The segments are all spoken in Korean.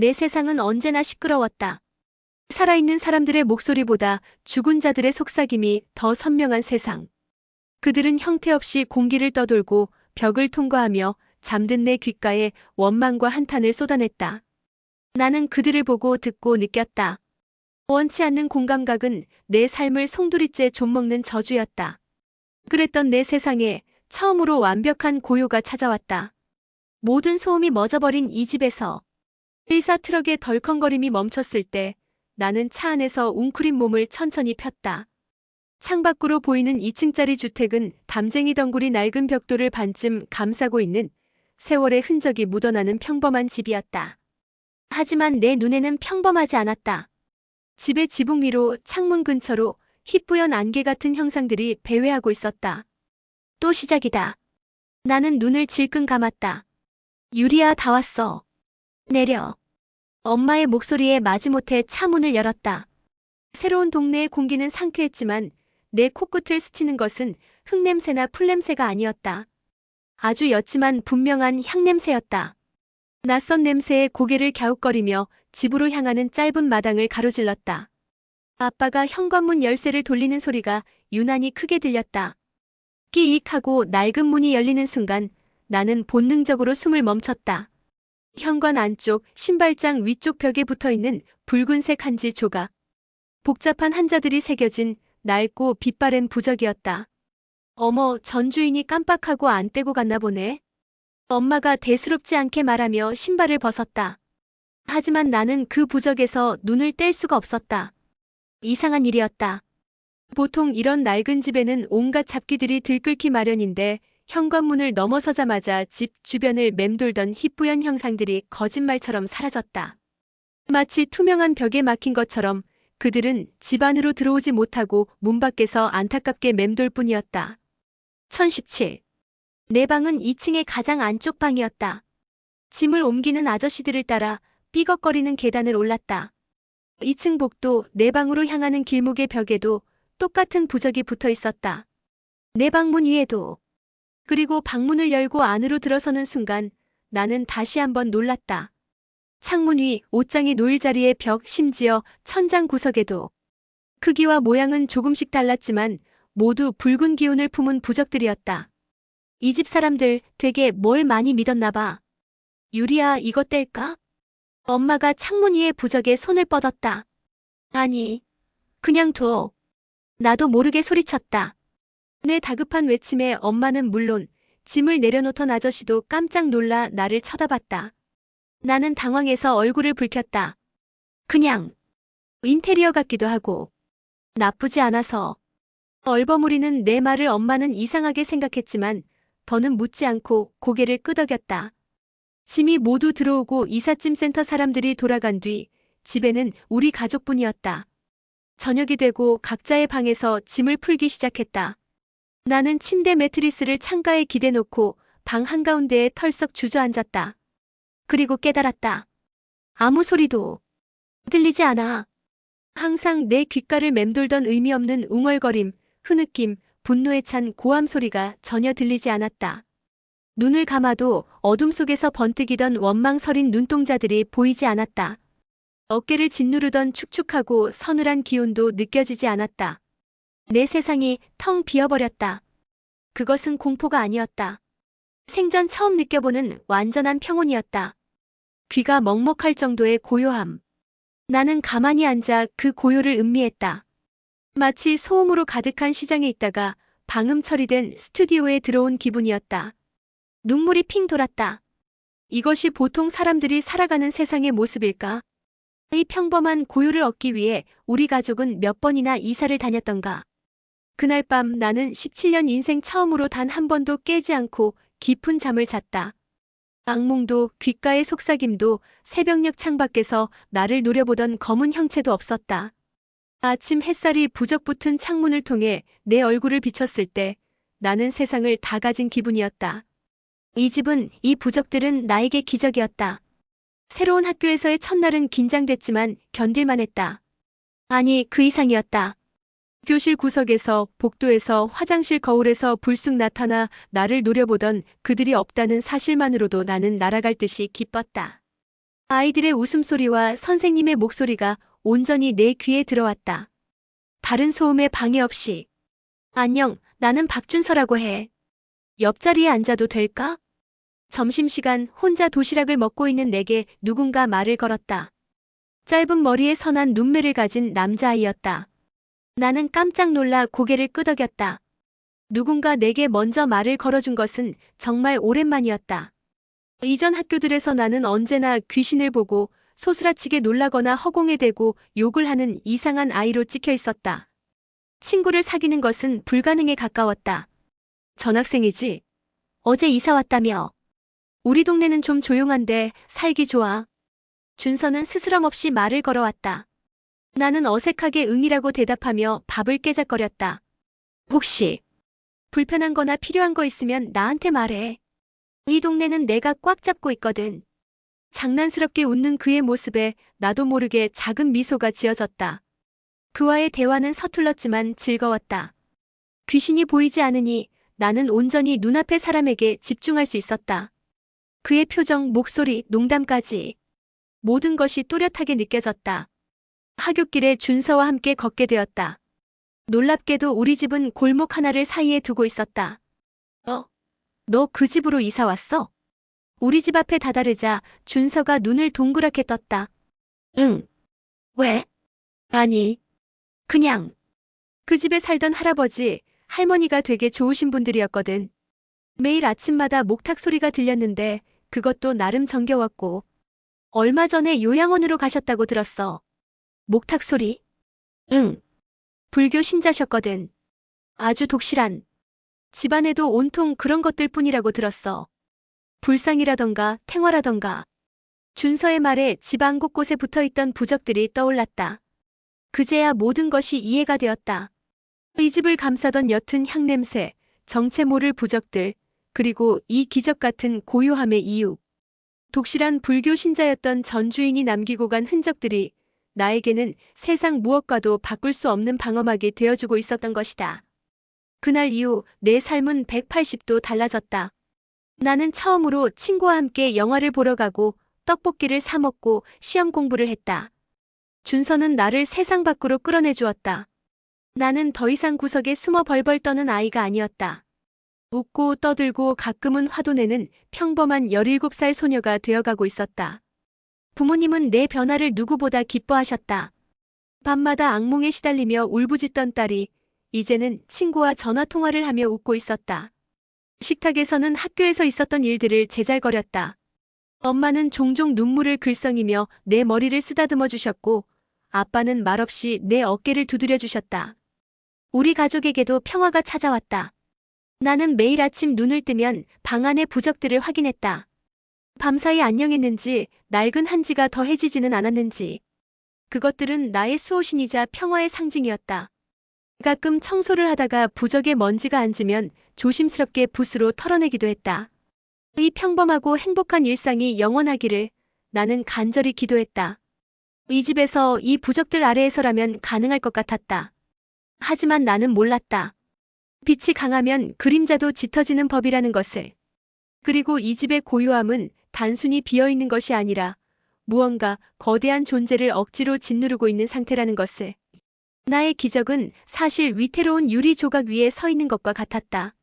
내 세상은 언제나 시끄러웠다. 살아있는 사람들의 목소리보다 죽은 자들의 속삭임이 더 선명한 세상. 그들은 형태 없이 공기를 떠돌고 벽을 통과하며 잠든 내 귓가에 원망과 한탄을 쏟아냈다. 나는 그들을 보고 듣고 느꼈다. 원치 않는 공감각은 내 삶을 송두리째 좀먹는 저주였다. 그랬던 내 세상에 처음으로 완벽한 고요가 찾아왔다. 모든 소음이 멎어버린 이 집에서 의사 트럭의 덜컹거림이 멈췄을 때 나는 차 안에서 웅크린 몸을 천천히 폈다. 창밖으로 보이는 2층짜리 주택은 담쟁이 덩굴이 낡은 벽돌을 반쯤 감싸고 있는 세월의 흔적이 묻어나는 평범한 집이었다. 하지만 내 눈에는 평범하지 않았다. 집의 지붕 위로 창문 근처로 희뿌연 안개 같은 형상들이 배회하고 있었다. 또 시작이다. 나는 눈을 질끈 감았다. 유리야, 다 왔어. 내려. 엄마의 목소리에 마지못해 차 문을 열었다. 새로운 동네의 공기는 상쾌했지만 내 코끝을 스치는 것은 흙냄새나 풀냄새가 아니었다. 아주 옅지만 분명한 향냄새였다. 낯선 냄새에 고개를 갸웃거리며 집으로 향하는 짧은 마당을 가로질렀다. 아빠가 현관문 열쇠를 돌리는 소리가 유난히 크게 들렸다. 끼익 하고 낡은 문이 열리는 순간 나는 본능적으로 숨을 멈췄다. 현관 안쪽 신발장 위쪽 벽에 붙어있는 붉은색 한지 조각. 복잡한 한자들이 새겨진 낡고 빛바랜 부적이었다. 어머, 전 주인이 깜빡하고 안 떼고 갔나 보네. 엄마가 대수롭지 않게 말하며 신발을 벗었다. 하지만 나는 그 부적에서 눈을 뗄 수가 없었다. 이상한 일이었다. 보통 이런 낡은 집에는 온갖 잡기들이 들끓기 마련인데 현관문을 넘어서자마자 집 주변을 맴돌던 희뿌연 형상들이 거짓말처럼 사라졌다. 마치 투명한 벽에 막힌 것처럼 그들은 집 안으로 들어오지 못하고 문 밖에서 안타깝게 맴돌 뿐이었다. 1017. 내 방은 2층의 가장 안쪽 방이었다. 짐을 옮기는 아저씨들을 따라 삐걱거리는 계단을 올랐다. 2층 복도 내 방으로 향하는 길목의 벽에도 똑같은 부적이 붙어 있었다. 내 방 문 위에도. 그리고 방문을 열고 안으로 들어서는 순간 나는 다시 한번 놀랐다. 창문 위 옷장이 놓일 자리의 벽, 심지어 천장 구석에도. 크기와 모양은 조금씩 달랐지만 모두 붉은 기운을 품은 부적들이었다. 이 집 사람들 되게 뭘 많이 믿었나 봐. 유리야, 이거 뗄까? 엄마가 창문 위의 부적에 손을 뻗었다. 아니, 그냥 둬. 나도 모르게 소리쳤다. 내 다급한 외침에 엄마는 물론 짐을 내려놓던 아저씨도 깜짝 놀라 나를 쳐다봤다. 나는 당황해서 얼굴을 붉혔다. 그냥 인테리어 같기도 하고 나쁘지 않아서. 얼버무리는 내 말을 엄마는 이상하게 생각했지만 더는 묻지 않고 고개를 끄덕였다. 짐이 모두 들어오고 이삿짐 센터 사람들이 돌아간 뒤 집에는 우리 가족뿐이었다. 저녁이 되고 각자의 방에서 짐을 풀기 시작했다. 나는 침대 매트리스를 창가에 기대놓고 방 한가운데에 털썩 주저앉았다. 그리고 깨달았다. 아무 소리도 들리지 않아. 항상 내 귓가를 맴돌던 의미 없는 웅얼거림, 흐느낌, 분노에 찬 고함 소리가 전혀 들리지 않았다. 눈을 감아도 어둠 속에서 번뜩이던 원망서린 눈동자들이 보이지 않았다. 어깨를 짓누르던 축축하고 서늘한 기운도 느껴지지 않았다. 내 세상이 텅 비어버렸다. 그것은 공포가 아니었다. 생전 처음 느껴보는 완전한 평온이었다. 귀가 먹먹할 정도의 고요함. 나는 가만히 앉아 그 고요를 음미했다. 마치 소음으로 가득한 시장에 있다가 방음 처리된 스튜디오에 들어온 기분이었다. 눈물이 핑 돌았다. 이것이 보통 사람들이 살아가는 세상의 모습일까? 이 평범한 고요를 얻기 위해 우리 가족은 몇 번이나 이사를 다녔던가. 그날 밤 나는 17년 인생 처음으로 단 한 번도 깨지 않고 깊은 잠을 잤다. 악몽도 귓가의 속삭임도 새벽녘 창밖에서 나를 노려보던 검은 형체도 없었다. 아침 햇살이 부적 붙은 창문을 통해 내 얼굴을 비쳤을 때 나는 세상을 다 가진 기분이었다. 이 집은, 이 부적들은 나에게 기적이었다. 새로운 학교에서의 첫날은 긴장됐지만 견딜만 했다. 아니, 그 이상이었다. 교실 구석에서, 복도에서, 화장실 거울에서 불쑥 나타나 나를 노려보던 그들이 없다는 사실만으로도 나는 날아갈 듯이 기뻤다. 아이들의 웃음소리와 선생님의 목소리가 온전히 내 귀에 들어왔다. 다른 소음에 방해 없이. 안녕, 나는 박준서라고 해. 옆자리에 앉아도 될까? 점심시간 혼자 도시락을 먹고 있는 내게 누군가 말을 걸었다. 짧은 머리에 선한 눈매를 가진 남자아이였다. 나는 깜짝 놀라 고개를 끄덕였다. 누군가 내게 먼저 말을 걸어준 것은 정말 오랜만이었다. 이전 학교들에서 나는 언제나 귀신을 보고 소스라치게 놀라거나 허공에 대고 욕을 하는 이상한 아이로 찍혀 있었다. 친구를 사귀는 것은 불가능에 가까웠다. 전학생이지? 어제 이사 왔다며. 우리 동네는 좀 조용한데 살기 좋아. 준서는 스스럼 없이 말을 걸어왔다. 나는 어색하게 응이라고 대답하며 밥을 깨작거렸다. 혹시 불편한 거나 필요한 거 있으면 나한테 말해. 이 동네는 내가 꽉 잡고 있거든. 장난스럽게 웃는 그의 모습에 나도 모르게 작은 미소가 지어졌다. 그와의 대화는 서툴렀지만 즐거웠다. 귀신이 보이지 않으니 나는 온전히 눈앞의 사람에게 집중할 수 있었다. 그의 표정, 목소리, 농담까지 모든 것이 또렷하게 느껴졌다. 하굣길에 준서와 함께 걷게 되었다. 놀랍게도 우리 집은 골목 하나를 사이에 두고 있었다. 너 그 집으로 이사 왔어? 우리 집 앞에 다다르자 준서가 눈을 동그랗게 떴다. 응. 왜? 아니, 그냥. 그 집에 살던 할아버지, 할머니가 되게 좋으신 분들이었거든. 매일 아침마다 목탁 소리가 들렸는데 그것도 나름 정겨웠고. 얼마 전에 요양원으로 가셨다고 들었어. 목탁 소리? 응. 불교 신자셨거든. 아주 독실한. 집안에도 온통 그런 것들 뿐이라고 들었어. 불상이라던가 탱화라던가. 준서의 말에 집안 곳곳에 붙어있던 부적들이 떠올랐다. 그제야 모든 것이 이해가 되었다. 이 집을 감싸던 옅은 향냄새, 정체 모를 부적들, 그리고 이 기적 같은 고요함의 이유. 독실한 불교 신자였던 전 주인이 남기고 간 흔적들이 나에게는 세상 무엇과도 바꿀 수 없는 방어막이 되어주고 있었던 것이다. 그날 이후 내 삶은 180도 달라졌다. 나는 처음으로 친구와 함께 영화를 보러 가고 떡볶이를 사 먹고 시험 공부를 했다. 준서는 나를 세상 밖으로 끌어내 주었다. 나는 더 이상 구석에 숨어 벌벌 떠는 아이가 아니었다. 웃고 떠들고 가끔은 화도 내는 평범한 17살 소녀가 되어가고 있었다. 부모님은 내 변화를 누구보다 기뻐하셨다. 밤마다 악몽에 시달리며 울부짖던 딸이 이제는 친구와 전화통화를 하며 웃고 있었다. 식탁에서는 학교에서 있었던 일들을 제잘거렸다. 엄마는 종종 눈물을 글썽이며 내 머리를 쓰다듬어 주셨고 아빠는 말없이 내 어깨를 두드려 주셨다. 우리 가족에게도 평화가 찾아왔다. 나는 매일 아침 눈을 뜨면 방 안의 부적들을 확인했다. 밤사이 안녕했는지 낡은 한지가 더해지지는 않았는지. 그것들은 나의 수호신이자 평화의 상징이었다. 가끔 청소를 하다가 부적에 먼지가 앉으면 조심스럽게 붓으로 털어내기도 했다. 이 평범하고 행복한 일상이 영원하기를 나는 간절히 기도했다. 이 집에서 이 부적들 아래에서라면 가능할 것 같았다. 하지만 나는 몰랐다. 빛이 강하면 그림자도 짙어지는 법이라는 것을. 그리고 이 집의 고요함은 단순히 비어있는 것이 아니라 무언가 거대한 존재를 억지로 짓누르고 있는 상태라는 것을. 나의 기적은 사실 위태로운 유리 조각 위에 서 있는 것과 같았다.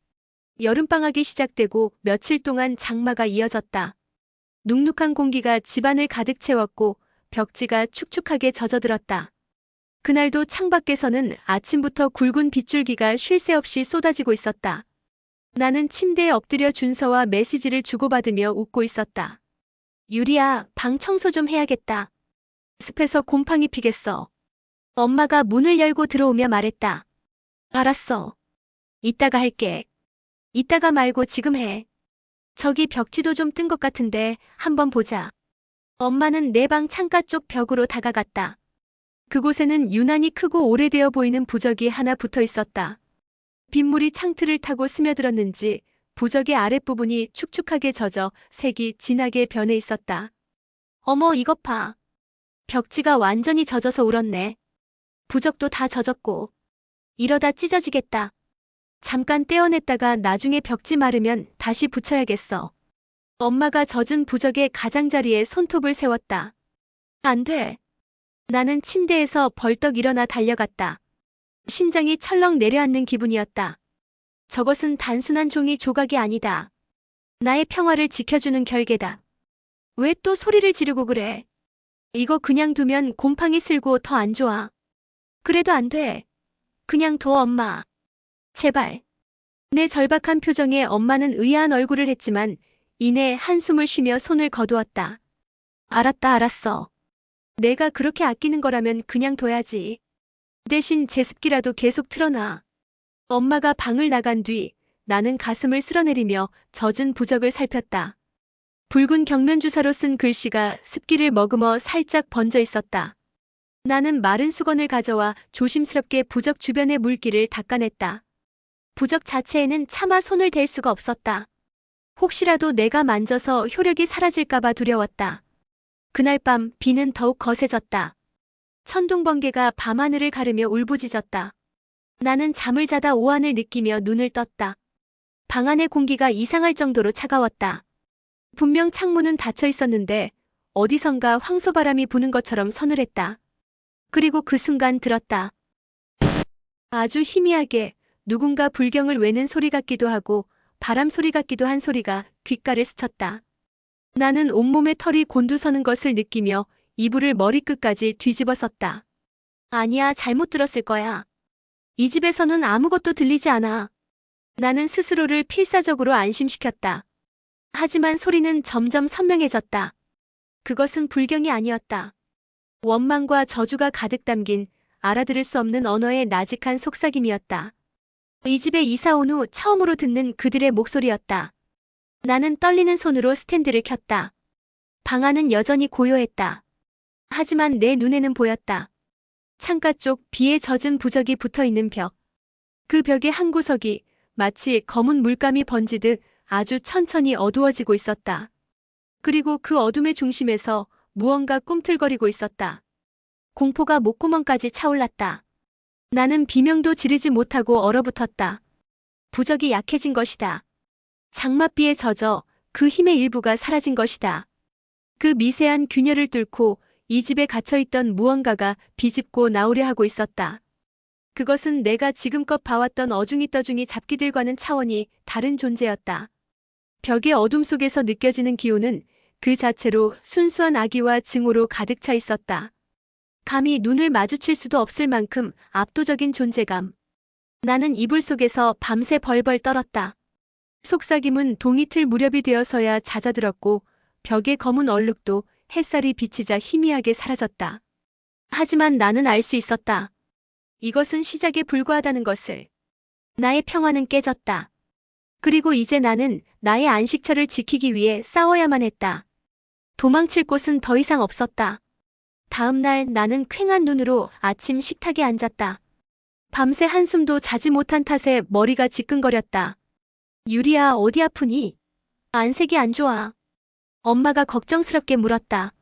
여름방학이 시작되고 며칠 동안 장마가 이어졌다. 눅눅한 공기가 집안을 가득 채웠고 벽지가 축축하게 젖어들었다. 그날도 창밖에서는 아침부터 굵은 빗줄기가 쉴 새 없이 쏟아지고 있었다. 나는 침대에 엎드려 준서와 메시지를 주고받으며 웃고 있었다. 유리야, 방 청소 좀 해야겠다. 습해서 곰팡이 피겠어. 엄마가 문을 열고 들어오며 말했다. 알았어. 이따가 할게. 이따가 말고 지금 해. 저기 벽지도 좀 뜬 것 같은데 한번 보자. 엄마는 내 방 창가 쪽 벽으로 다가갔다. 그곳에는 유난히 크고 오래되어 보이는 부적이 하나 붙어 있었다. 빗물이 창틀을 타고 스며들었는지 부적의 아랫부분이 축축하게 젖어 색이 진하게 변해 있었다. 어머, 이것 봐. 벽지가 완전히 젖어서 울었네. 부적도 다 젖었고. 이러다 찢어지겠다. 잠깐 떼어냈다가 나중에 벽지 마르면 다시 붙여야겠어. 엄마가 젖은 부적의 가장자리에 손톱을 세웠다. 안 돼. 나는 침대에서 벌떡 일어나 달려갔다. 심장이 철렁 내려앉는 기분이었다. 저것은 단순한 종이 조각이 아니다. 나의 평화를 지켜주는 결계다. 왜 또 소리를 지르고 그래? 이거 그냥 두면 곰팡이 슬고 더 안 좋아. 그래도 안 돼. 그냥 둬, 엄마. 제발. 내 절박한 표정에 엄마는 의아한 얼굴을 했지만 이내 한숨을 쉬며 손을 거두었다. 알았다, 알았어. 내가 그렇게 아끼는 거라면 그냥 둬야지. 대신 제습기라도 계속 틀어놔. 엄마가 방을 나간 뒤 나는 가슴을 쓸어내리며 젖은 부적을 살폈다. 붉은 경면주사로 쓴 글씨가 습기를 머금어 살짝 번져 있었다. 나는 마른 수건을 가져와 조심스럽게 부적 주변의 물기를 닦아냈다. 부적 자체에는 차마 손을 댈 수가 없었다. 혹시라도 내가 만져서 효력이 사라질까봐 두려웠다. 그날 밤 비는 더욱 거세졌다. 천둥번개가 밤하늘을 가르며 울부짖었다. 나는 잠을 자다 오한을 느끼며 눈을 떴다. 방 안의 공기가 이상할 정도로 차가웠다. 분명 창문은 닫혀 있었는데 어디선가 황소바람이 부는 것처럼 서늘했다. 그리고 그 순간 들었다. 아주 희미하게 누군가 불경을 외는 소리 같기도 하고 바람 소리 같기도 한 소리가 귓가를 스쳤다. 나는 온몸에 털이 곤두서는 것을 느끼며 이불을 머리끝까지 뒤집어썼다. 아니야, 잘못 들었을 거야. 이 집에서는 아무것도 들리지 않아. 나는 스스로를 필사적으로 안심시켰다. 하지만 소리는 점점 선명해졌다. 그것은 불경이 아니었다. 원망과 저주가 가득 담긴 알아들을 수 없는 언어의 나직한 속삭임이었다. 이 집에 이사 온 후 처음으로 듣는 그들의 목소리였다. 나는 떨리는 손으로 스탠드를 켰다. 방 안은 여전히 고요했다. 하지만 내 눈에는 보였다. 창가 쪽 비에 젖은 부적이 붙어있는 벽. 그 벽의 한 구석이 마치 검은 물감이 번지듯 아주 천천히 어두워지고 있었다. 그리고 그 어둠의 중심에서 무언가 꿈틀거리고 있었다. 공포가 목구멍까지 차올랐다. 나는 비명도 지르지 못하고 얼어붙었다. 부적이 약해진 것이다. 장맛비에 젖어 그 힘의 일부가 사라진 것이다. 그 미세한 균열을 뚫고 이 집에 갇혀있던 무언가가 비집고 나오려 하고 있었다. 그것은 내가 지금껏 봐왔던 어중이떠중이 잡기들과는 차원이 다른 존재였다. 벽의 어둠 속에서 느껴지는 기운은 그 자체로 순수한 악의와 증오로 가득 차 있었다. 감히 눈을 마주칠 수도 없을 만큼 압도적인 존재감. 나는 이불 속에서 밤새 벌벌 떨었다. 속삭임은 동이틀 무렵이 되어서야 잦아들었고 벽의 검은 얼룩도 햇살이 비치자 희미하게 사라졌다. 하지만 나는 알 수 있었다. 이것은 시작에 불과하다는 것을. 나의 평화는 깨졌다. 그리고 이제 나는 나의 안식처를 지키기 위해 싸워야만 했다. 도망칠 곳은 더 이상 없었다. 다음 날 나는 퀭한 눈으로 아침 식탁에 앉았다. 밤새 한숨도 자지 못한 탓에 머리가 지끈거렸다. 유리야, 어디 아프니? 안색이 안 좋아. 엄마가 걱정스럽게 물었다.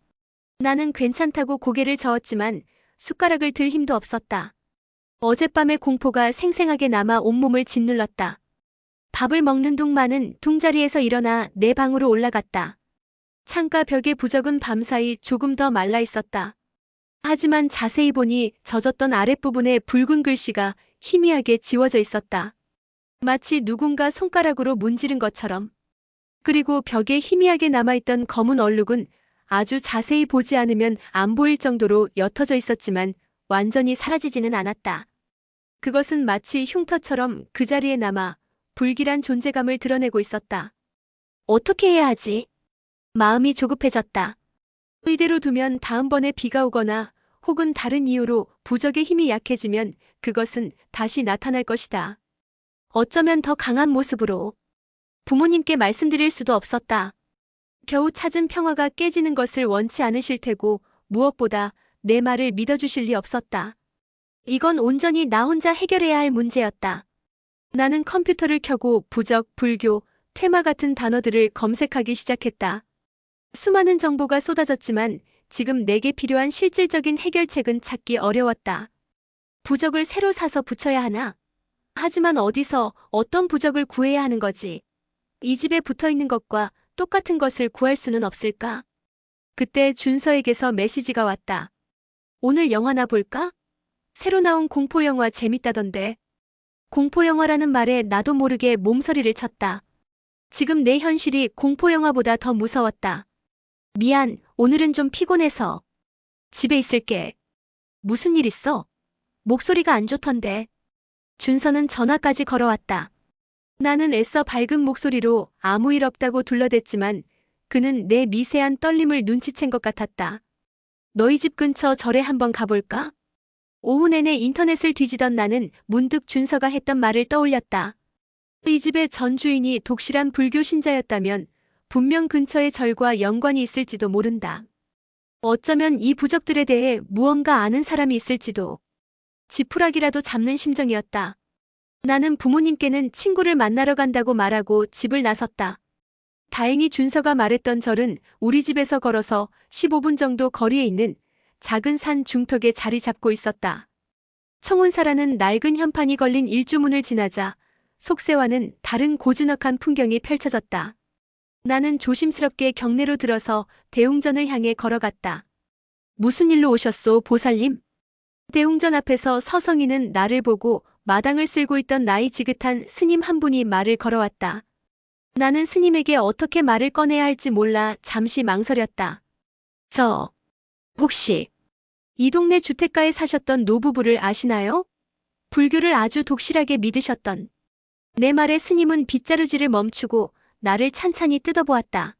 나는 괜찮다고 고개를 저었지만 숟가락을 들 힘도 없었다. 어젯밤의 공포가 생생하게 남아 온몸을 짓눌렀다. 밥을 먹는 둥마는 둥자리에서 일어나 내 방으로 올라갔다. 창가 벽의 부적은 밤사이 조금 더 말라 있었다. 하지만 자세히 보니 젖었던 아랫부분에 붉은 글씨가 희미하게 지워져 있었다. 마치 누군가 손가락으로 문지른 것처럼. 그리고 벽에 희미하게 남아있던 검은 얼룩은 아주 자세히 보지 않으면 안 보일 정도로 옅어져 있었지만 완전히 사라지지는 않았다. 그것은 마치 흉터처럼 그 자리에 남아 불길한 존재감을 드러내고 있었다. 어떻게 해야 하지? 마음이 조급해졌다. 이대로 두면 다음번에 비가 오거나 혹은 다른 이유로 부적의 힘이 약해지면 그것은 다시 나타날 것이다. 어쩌면 더 강한 모습으로. 부모님께 말씀드릴 수도 없었다. 겨우 찾은 평화가 깨지는 것을 원치 않으실 테고 무엇보다 내 말을 믿어주실 리 없었다. 이건 온전히 나 혼자 해결해야 할 문제였다. 나는 컴퓨터를 켜고 부적, 불교, 퇴마 같은 단어들을 검색하기 시작했다. 수많은 정보가 쏟아졌지만 지금 내게 필요한 실질적인 해결책은 찾기 어려웠다. 부적을 새로 사서 붙여야 하나? 하지만 어디서 어떤 부적을 구해야 하는 거지? 이 집에 붙어있는 것과 똑같은 것을 구할 수는 없을까? 그때 준서에게서 메시지가 왔다. 오늘 영화나 볼까? 새로 나온 공포영화 재밌다던데. 공포영화라는 말에 나도 모르게 몸서리를 쳤다. 지금 내 현실이 공포영화보다 더 무서웠다. 미안, 오늘은 좀 피곤해서. 집에 있을게. 무슨 일 있어? 목소리가 안 좋던데. 준서는 전화까지 걸어왔다. 나는 애써 밝은 목소리로 아무 일 없다고 둘러댔지만 그는 내 미세한 떨림을 눈치챈 것 같았다. 너희 집 근처 절에 한번 가볼까? 오후 내내 인터넷을 뒤지던 나는 문득 준서가 했던 말을 떠올렸다. 이 집의 전 주인이 독실한 불교 신자였다면 분명 근처의 절과 연관이 있을지도 모른다. 어쩌면 이 부적들에 대해 무언가 아는 사람이 있을지도. 지푸라기라도 잡는 심정이었다. 나는 부모님께는 친구를 만나러 간다고 말하고 집을 나섰다. 다행히 준서가 말했던 절은 우리 집에서 걸어서 15분 정도 거리에 있는 작은 산 중턱에 자리 잡고 있었다. 청운사라는 낡은 현판이 걸린 일주문을 지나자 속세와는 다른 고즈넉한 풍경이 펼쳐졌다. 나는 조심스럽게 경내로 들어서 대웅전을 향해 걸어갔다. 무슨 일로 오셨소, 보살님? 대웅전 앞에서 서성이는 나를 보고 마당을 쓸고 있던 나이 지긋한 스님 한 분이 말을 걸어왔다. 나는 스님에게 어떻게 말을 꺼내야 할지 몰라 잠시 망설였다. 혹시 이 동네 주택가에 사셨던 노부부를 아시나요? 불교를 아주 독실하게 믿으셨던. 내 말에 스님은 빗자루질을 멈추고 나를 찬찬히 뜯어보았다.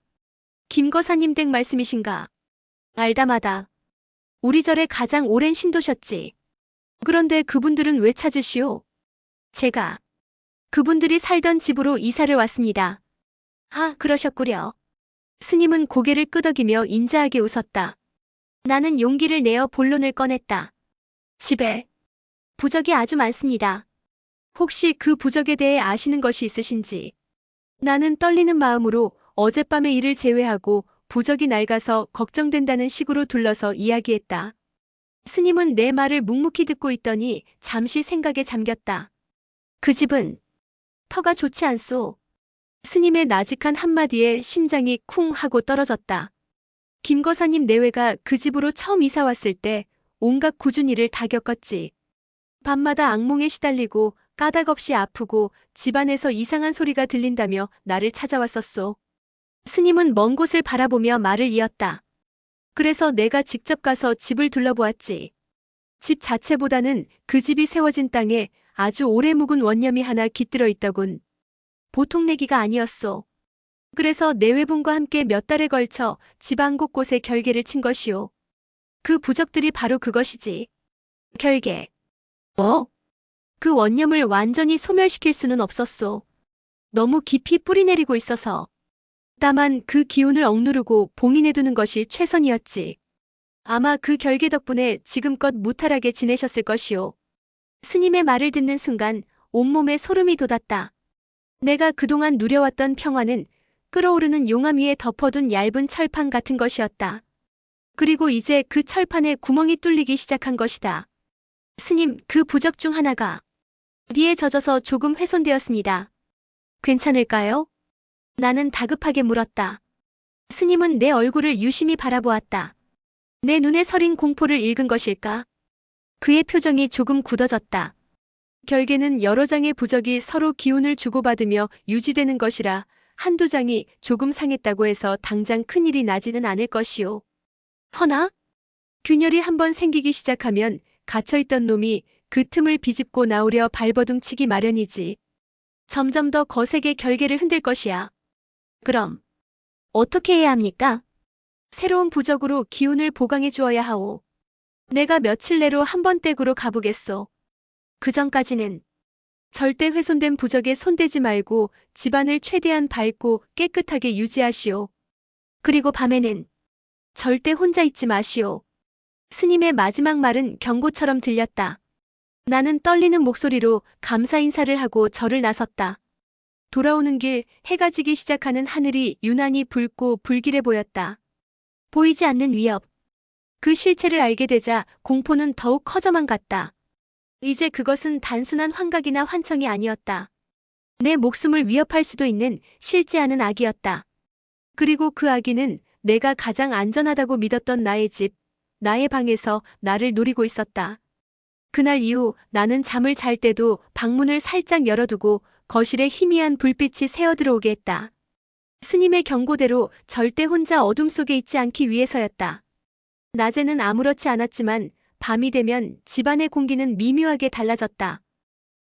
김거사님 댁 말씀이신가? 알다마다. 우리 절에 가장 오랜 신도셨지. 그런데 그분들은 왜 찾으시오? 제가 그분들이 살던 집으로 이사를 왔습니다. 아, 그러셨구려. 스님은 고개를 끄덕이며 인자하게 웃었다. 나는 용기를 내어 본론을 꺼냈다. 집에 부적이 아주 많습니다. 혹시 그 부적에 대해 아시는 것이 있으신지? 나는 떨리는 마음으로 어젯밤의 일을 제외하고 부적이 낡아서 걱정된다는 식으로 둘러서 이야기했다. 스님은 내 말을 묵묵히 듣고 있더니 잠시 생각에 잠겼다. 그 집은 터가 좋지 않소. 스님의 나직한 한마디에 심장이 쿵 하고 떨어졌다. 김거사님 내외가 그 집으로 처음 이사 왔을 때 온갖 굳은 일을 다 겪었지. 밤마다 악몽에 시달리고 까닭없이 아프고 집안에서 이상한 소리가 들린다며 나를 찾아왔었소. 스님은 먼 곳을 바라보며 말을 이었다. 그래서 내가 직접 가서 집을 둘러보았지. 집 자체보다는 그 집이 세워진 땅에 아주 오래 묵은 원념이 하나 깃들어 있더군. 보통 내기가 아니었소. 그래서 내외분과 함께 몇 달에 걸쳐 집안 곳곳에 결계를 친 것이오. 그 부적들이 바로 그것이지. 결계. 뭐? 그 원념을 완전히 소멸시킬 수는 없었소. 너무 깊이 뿌리내리고 있어서. 다만 그 기운을 억누르고 봉인해두는 것이 최선이었지. 아마 그 결계 덕분에 지금껏 무탈하게 지내셨을 것이오. 스님의 말을 듣는 순간 온몸에 소름이 돋았다. 내가 그동안 누려왔던 평화는 끓어오르는 용암 위에 덮어둔 얇은 철판 같은 것이었다. 그리고 이제 그 철판에 구멍이 뚫리기 시작한 것이다. 스님, 그 부적 중 하나가 비에 젖어서 조금 훼손되었습니다. 괜찮을까요? 나는 다급하게 물었다. 스님은 내 얼굴을 유심히 바라보았다. 내 눈에 서린 공포를 읽은 것일까? 그의 표정이 조금 굳어졌다. 결계는 여러 장의 부적이 서로 기운을 주고받으며 유지되는 것이라 한두 장이 조금 상했다고 해서 당장 큰일이 나지는 않을 것이오. 허나 균열이 한번 생기기 시작하면 갇혀있던 놈이 그 틈을 비집고 나오려 발버둥 치기 마련이지. 점점 더 거세게 결계를 흔들 것이야. 그럼 어떻게 해야 합니까? 새로운 부적으로 기운을 보강해 주어야 하오. 내가 며칠 내로 한번 댁으로 가보겠소. 그 전까지는 절대 훼손된 부적에 손대지 말고 집안을 최대한 밝고 깨끗하게 유지하시오. 그리고 밤에는 절대 혼자 있지 마시오. 스님의 마지막 말은 경고처럼 들렸다. 나는 떨리는 목소리로 감사 인사를 하고 절을 나섰다. 돌아오는 길 해가 지기 시작하는 하늘이 유난히 붉고 불길해 보였다. 보이지 않는 위협. 그 실체를 알게 되자 공포는 더욱 커져만 갔다. 이제 그것은 단순한 환각이나 환청이 아니었다. 내 목숨을 위협할 수도 있는 실제 않은 악이었다. 그리고 그 아기는 내가 가장 안전하다고 믿었던 나의 집, 나의 방에서 나를 노리고 있었다. 그날 이후 나는 잠을 잘 때도 방문을 살짝 열어두고 거실에 희미한 불빛이 새어 들어오게 했다. 스님의 경고대로 절대 혼자 어둠 속에 있지 않기 위해서였다. 낮에는 아무렇지 않았지만 밤이 되면 집안의 공기는 미묘하게 달라졌다.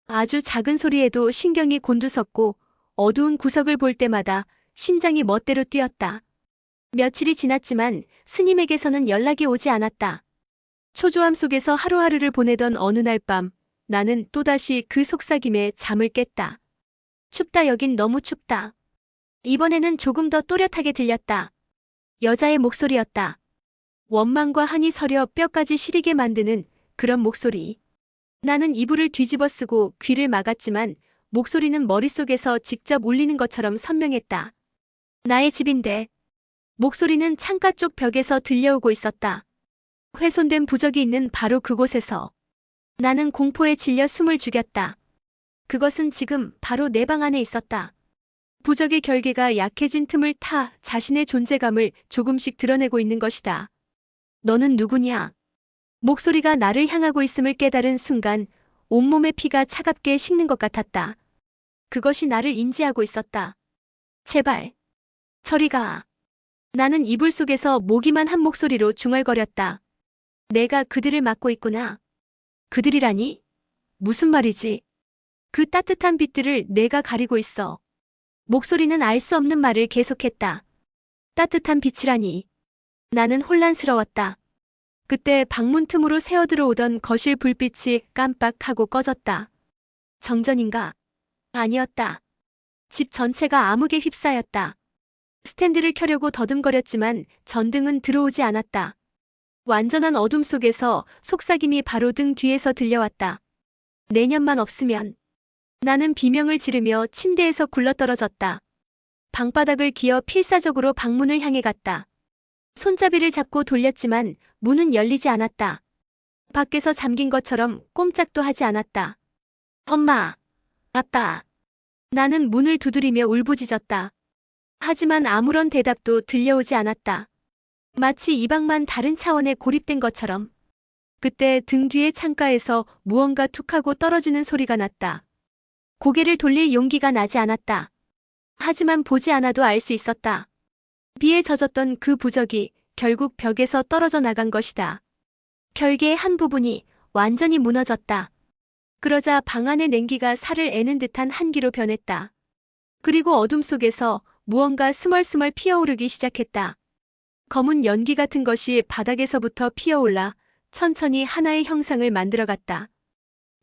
아주 작은 소리에도 신경이 곤두섰고 어두운 구석을 볼 때마다 심장이 멋대로 뛰었다. 며칠이 지났지만 스님에게서는 연락이 오지 않았다. 초조함 속에서 하루하루를 보내던 어느 날 밤, 나는 또다시 그 속삭임에 잠을 깼다. 춥다, 여긴 너무 춥다. 이번에는 조금 더 또렷하게 들렸다. 여자의 목소리였다. 원망과 한이 서려 뼈까지 시리게 만드는 그런 목소리. 나는 이불을 뒤집어 쓰고 귀를 막았지만 목소리는 머릿속에서 직접 울리는 것처럼 선명했다. 나의 집인데. 목소리는 창가 쪽 벽에서 들려오고 있었다. 훼손된 부적이 있는 바로 그곳에서. 나는 공포에 질려 숨을 죽였다. 그것은 지금 바로 내 방 안에 있었다. 부적의 결계가 약해진 틈을 타 자신의 존재감을 조금씩 드러내고 있는 것이다. 너는 누구냐? 목소리가 나를 향하고 있음을 깨달은 순간 온몸의 피가 차갑게 식는 것 같았다. 그것이 나를 인지하고 있었다. 제발, 저리 가. 나는 이불 속에서 모기만 한 목소리로 중얼거렸다. 내가 그들을 맡고 있구나. 그들이라니? 무슨 말이지? 그 따뜻한 빛들을 내가 가리고 있어. 목소리는 알 수 없는 말을 계속했다. 따뜻한 빛이라니. 나는 혼란스러웠다. 그때 방문 틈으로 새어 들어오던 거실 불빛이 깜빡하고 꺼졌다. 정전인가? 아니었다. 집 전체가 암흑에 휩싸였다. 스탠드를 켜려고 더듬거렸지만 전등은 들어오지 않았다. 완전한 어둠 속에서 속삭임이 바로 등 뒤에서 들려왔다. 내년만 없으면. 나는 비명을 지르며 침대에서 굴러떨어졌다. 방바닥을 기어 필사적으로 방문을 향해 갔다. 손잡이를 잡고 돌렸지만 문은 열리지 않았다. 밖에서 잠긴 것처럼 꼼짝도 하지 않았다. 엄마, 아빠. 나는 문을 두드리며 울부짖었다. 하지만 아무런 대답도 들려오지 않았다. 마치 이 방만 다른 차원에 고립된 것처럼. 그때 등 뒤의 창가에서 무언가 툭하고 떨어지는 소리가 났다. 고개를 돌릴 용기가 나지 않았다. 하지만 보지 않아도 알 수 있었다. 비에 젖었던 그 부적이 결국 벽에서 떨어져 나간 것이다. 결계의 한 부분이 완전히 무너졌다. 그러자 방 안의 냉기가 살을 애는 듯한 한기로 변했다. 그리고 어둠 속에서 무언가 스멀스멀 피어오르기 시작했다. 검은 연기 같은 것이 바닥에서부터 피어올라 천천히 하나의 형상을 만들어갔다.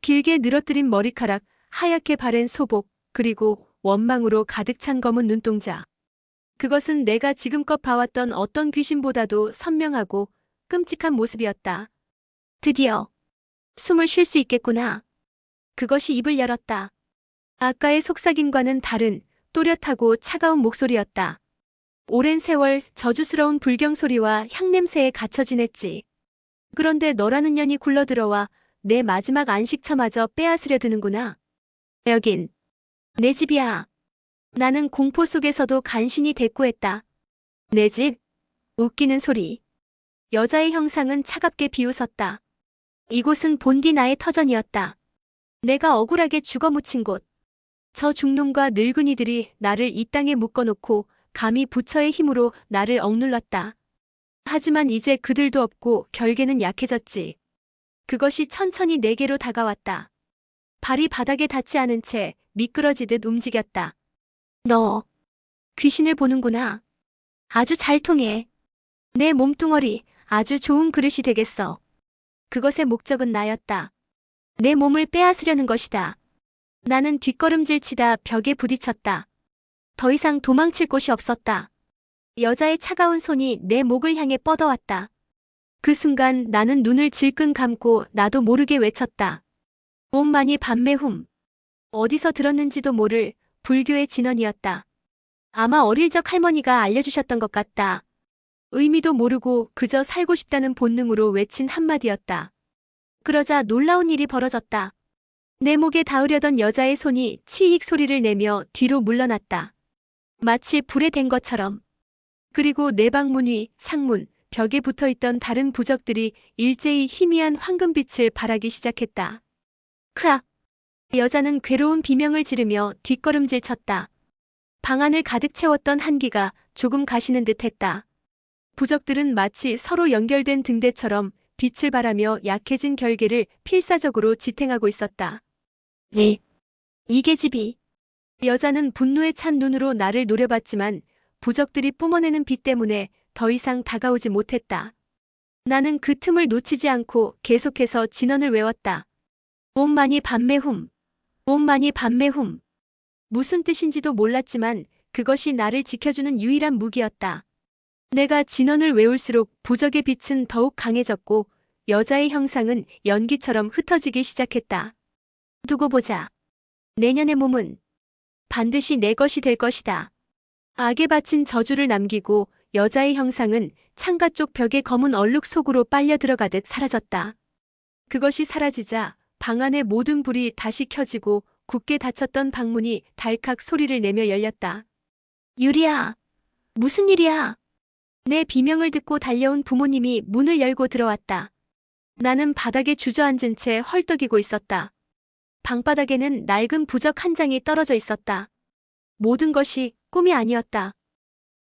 길게 늘어뜨린 머리카락, 하얗게 바랜 소복, 그리고 원망으로 가득 찬 검은 눈동자. 그것은 내가 지금껏 봐왔던 어떤 귀신보다도 선명하고 끔찍한 모습이었다. 드디어 숨을 쉴 수 있겠구나. 그것이 입을 열었다. 아까의 속삭임과는 다른 또렷하고 차가운 목소리였다. 오랜 세월 저주스러운 불경 소리와 향냄새에 갇혀 지냈지. 그런데 너라는 년이 굴러들어와 내 마지막 안식처마저 빼앗으려 드는구나. 여긴 내 집이야. 나는 공포 속에서도 간신히 대꾸했다. 내 집? 웃기는 소리. 여자의 형상은 차갑게 비웃었다. 이곳은 본디 나의 터전이었다. 내가 억울하게 죽어묻힌 곳. 저 중놈과 늙은이들이 나를 이 땅에 묶어놓고 감히 부처의 힘으로 나를 억눌렀다. 하지만 이제 그들도 없고 결계는 약해졌지. 그것이 천천히 내게로 다가왔다. 발이 바닥에 닿지 않은 채 미끄러지듯 움직였다. 너 귀신을 보는구나. 아주 잘 통해. 내 몸뚱어리 아주 좋은 그릇이 되겠어. 그것의 목적은 나였다. 내 몸을 빼앗으려는 것이다. 나는 뒷걸음질 치다 벽에 부딪혔다. 더 이상 도망칠 곳이 없었다. 여자의 차가운 손이 내 목을 향해 뻗어왔다. 그 순간 나는 눈을 질끈 감고 나도 모르게 외쳤다. 온만이 밤매훔. 어디서 들었는지도 모를 불교의 진언이었다. 아마 어릴 적 할머니가 알려주셨던 것 같다. 의미도 모르고 그저 살고 싶다는 본능으로 외친 한마디였다. 그러자 놀라운 일이 벌어졌다. 내 목에 닿으려던 여자의 손이 치익 소리를 내며 뒤로 물러났다. 마치 불에 댄 것처럼. 그리고 내 방 문 위, 창문, 벽에 붙어있던 다른 부적들이 일제히 희미한 황금빛을 발하기 시작했다. 크악! 여자는 괴로운 비명을 지르며 뒷걸음질 쳤다. 방 안을 가득 채웠던 한기가 조금 가시는 듯 했다. 부적들은 마치 서로 연결된 등대처럼 빛을 발하며 약해진 결계를 필사적으로 지탱하고 있었다. 네. 이게 집이. 여자는 분노에 찬 눈으로 나를 노려봤지만 부적들이 뿜어내는 빛 때문에 더 이상 다가오지 못했다. 나는 그 틈을 놓치지 않고 계속해서 진언을 외웠다. 옴마니 밤매훔. 옴마니 밤매훔. 무슨 뜻인지도 몰랐지만 그것이 나를 지켜주는 유일한 무기였다. 내가 진언을 외울수록 부적의 빛은 더욱 강해졌고 여자의 형상은 연기처럼 흩어지기 시작했다. 두고 보자. 내년의 몸은 반드시 내 것이 될 것이다. 악에 바친 저주를 남기고 여자의 형상은 창가 쪽 벽의 검은 얼룩 속으로 빨려 들어가듯 사라졌다. 그것이 사라지자 방 안의 모든 불이 다시 켜지고 굳게 닫혔던 방문이 달칵 소리를 내며 열렸다. 유리야, 무슨 일이야? 내 비명을 듣고 달려온 부모님이 문을 열고 들어왔다. 나는 바닥에 주저앉은 채 헐떡이고 있었다. 방바닥에는 낡은 부적 한 장이 떨어져 있었다. 모든 것이 꿈이 아니었다.